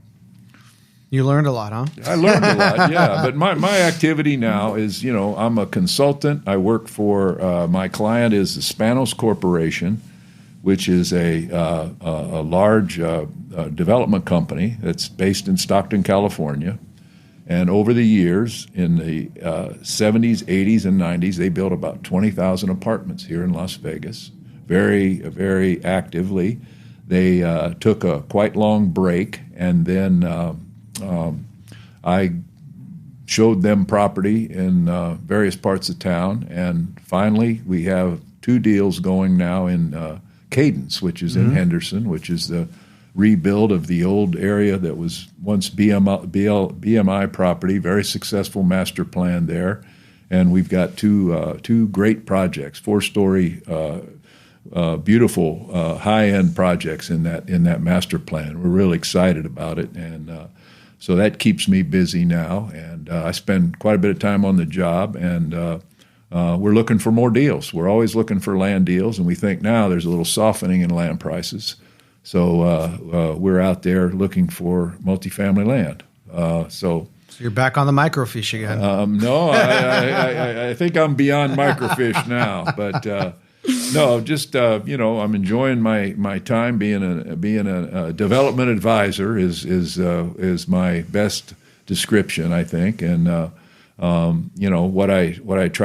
You learned a lot, huh? I learned a lot, yeah. But my activity now is, I'm a consultant. I work for, my client is the Spanos Corporation, which is a large development company that's based in Stockton, California. And over the years, in the 70s, 80s, and 90s, they built about 20,000 apartments here in Las Vegas, very, very actively. They took a quite long break, and then I showed them property in various parts of town. And finally, we have 2 deals going now in Cadence, which is in Henderson, which is the rebuild of the old area that was once BMI property, very successful master plan there. And we've got two great projects, 4-story, beautiful, high-end projects in that master plan. We're really excited about it. And so that keeps me busy now. And I spend quite a bit of time on the job, and we're looking for more deals. We're always looking for land deals, and we think now there's a little softening in land prices. So we're out there looking for multifamily land. So you're back on the microfiche again. No, I think I'm beyond microfiche now. But no, just I'm enjoying my time being a development advisor is my best description, I think. And what I try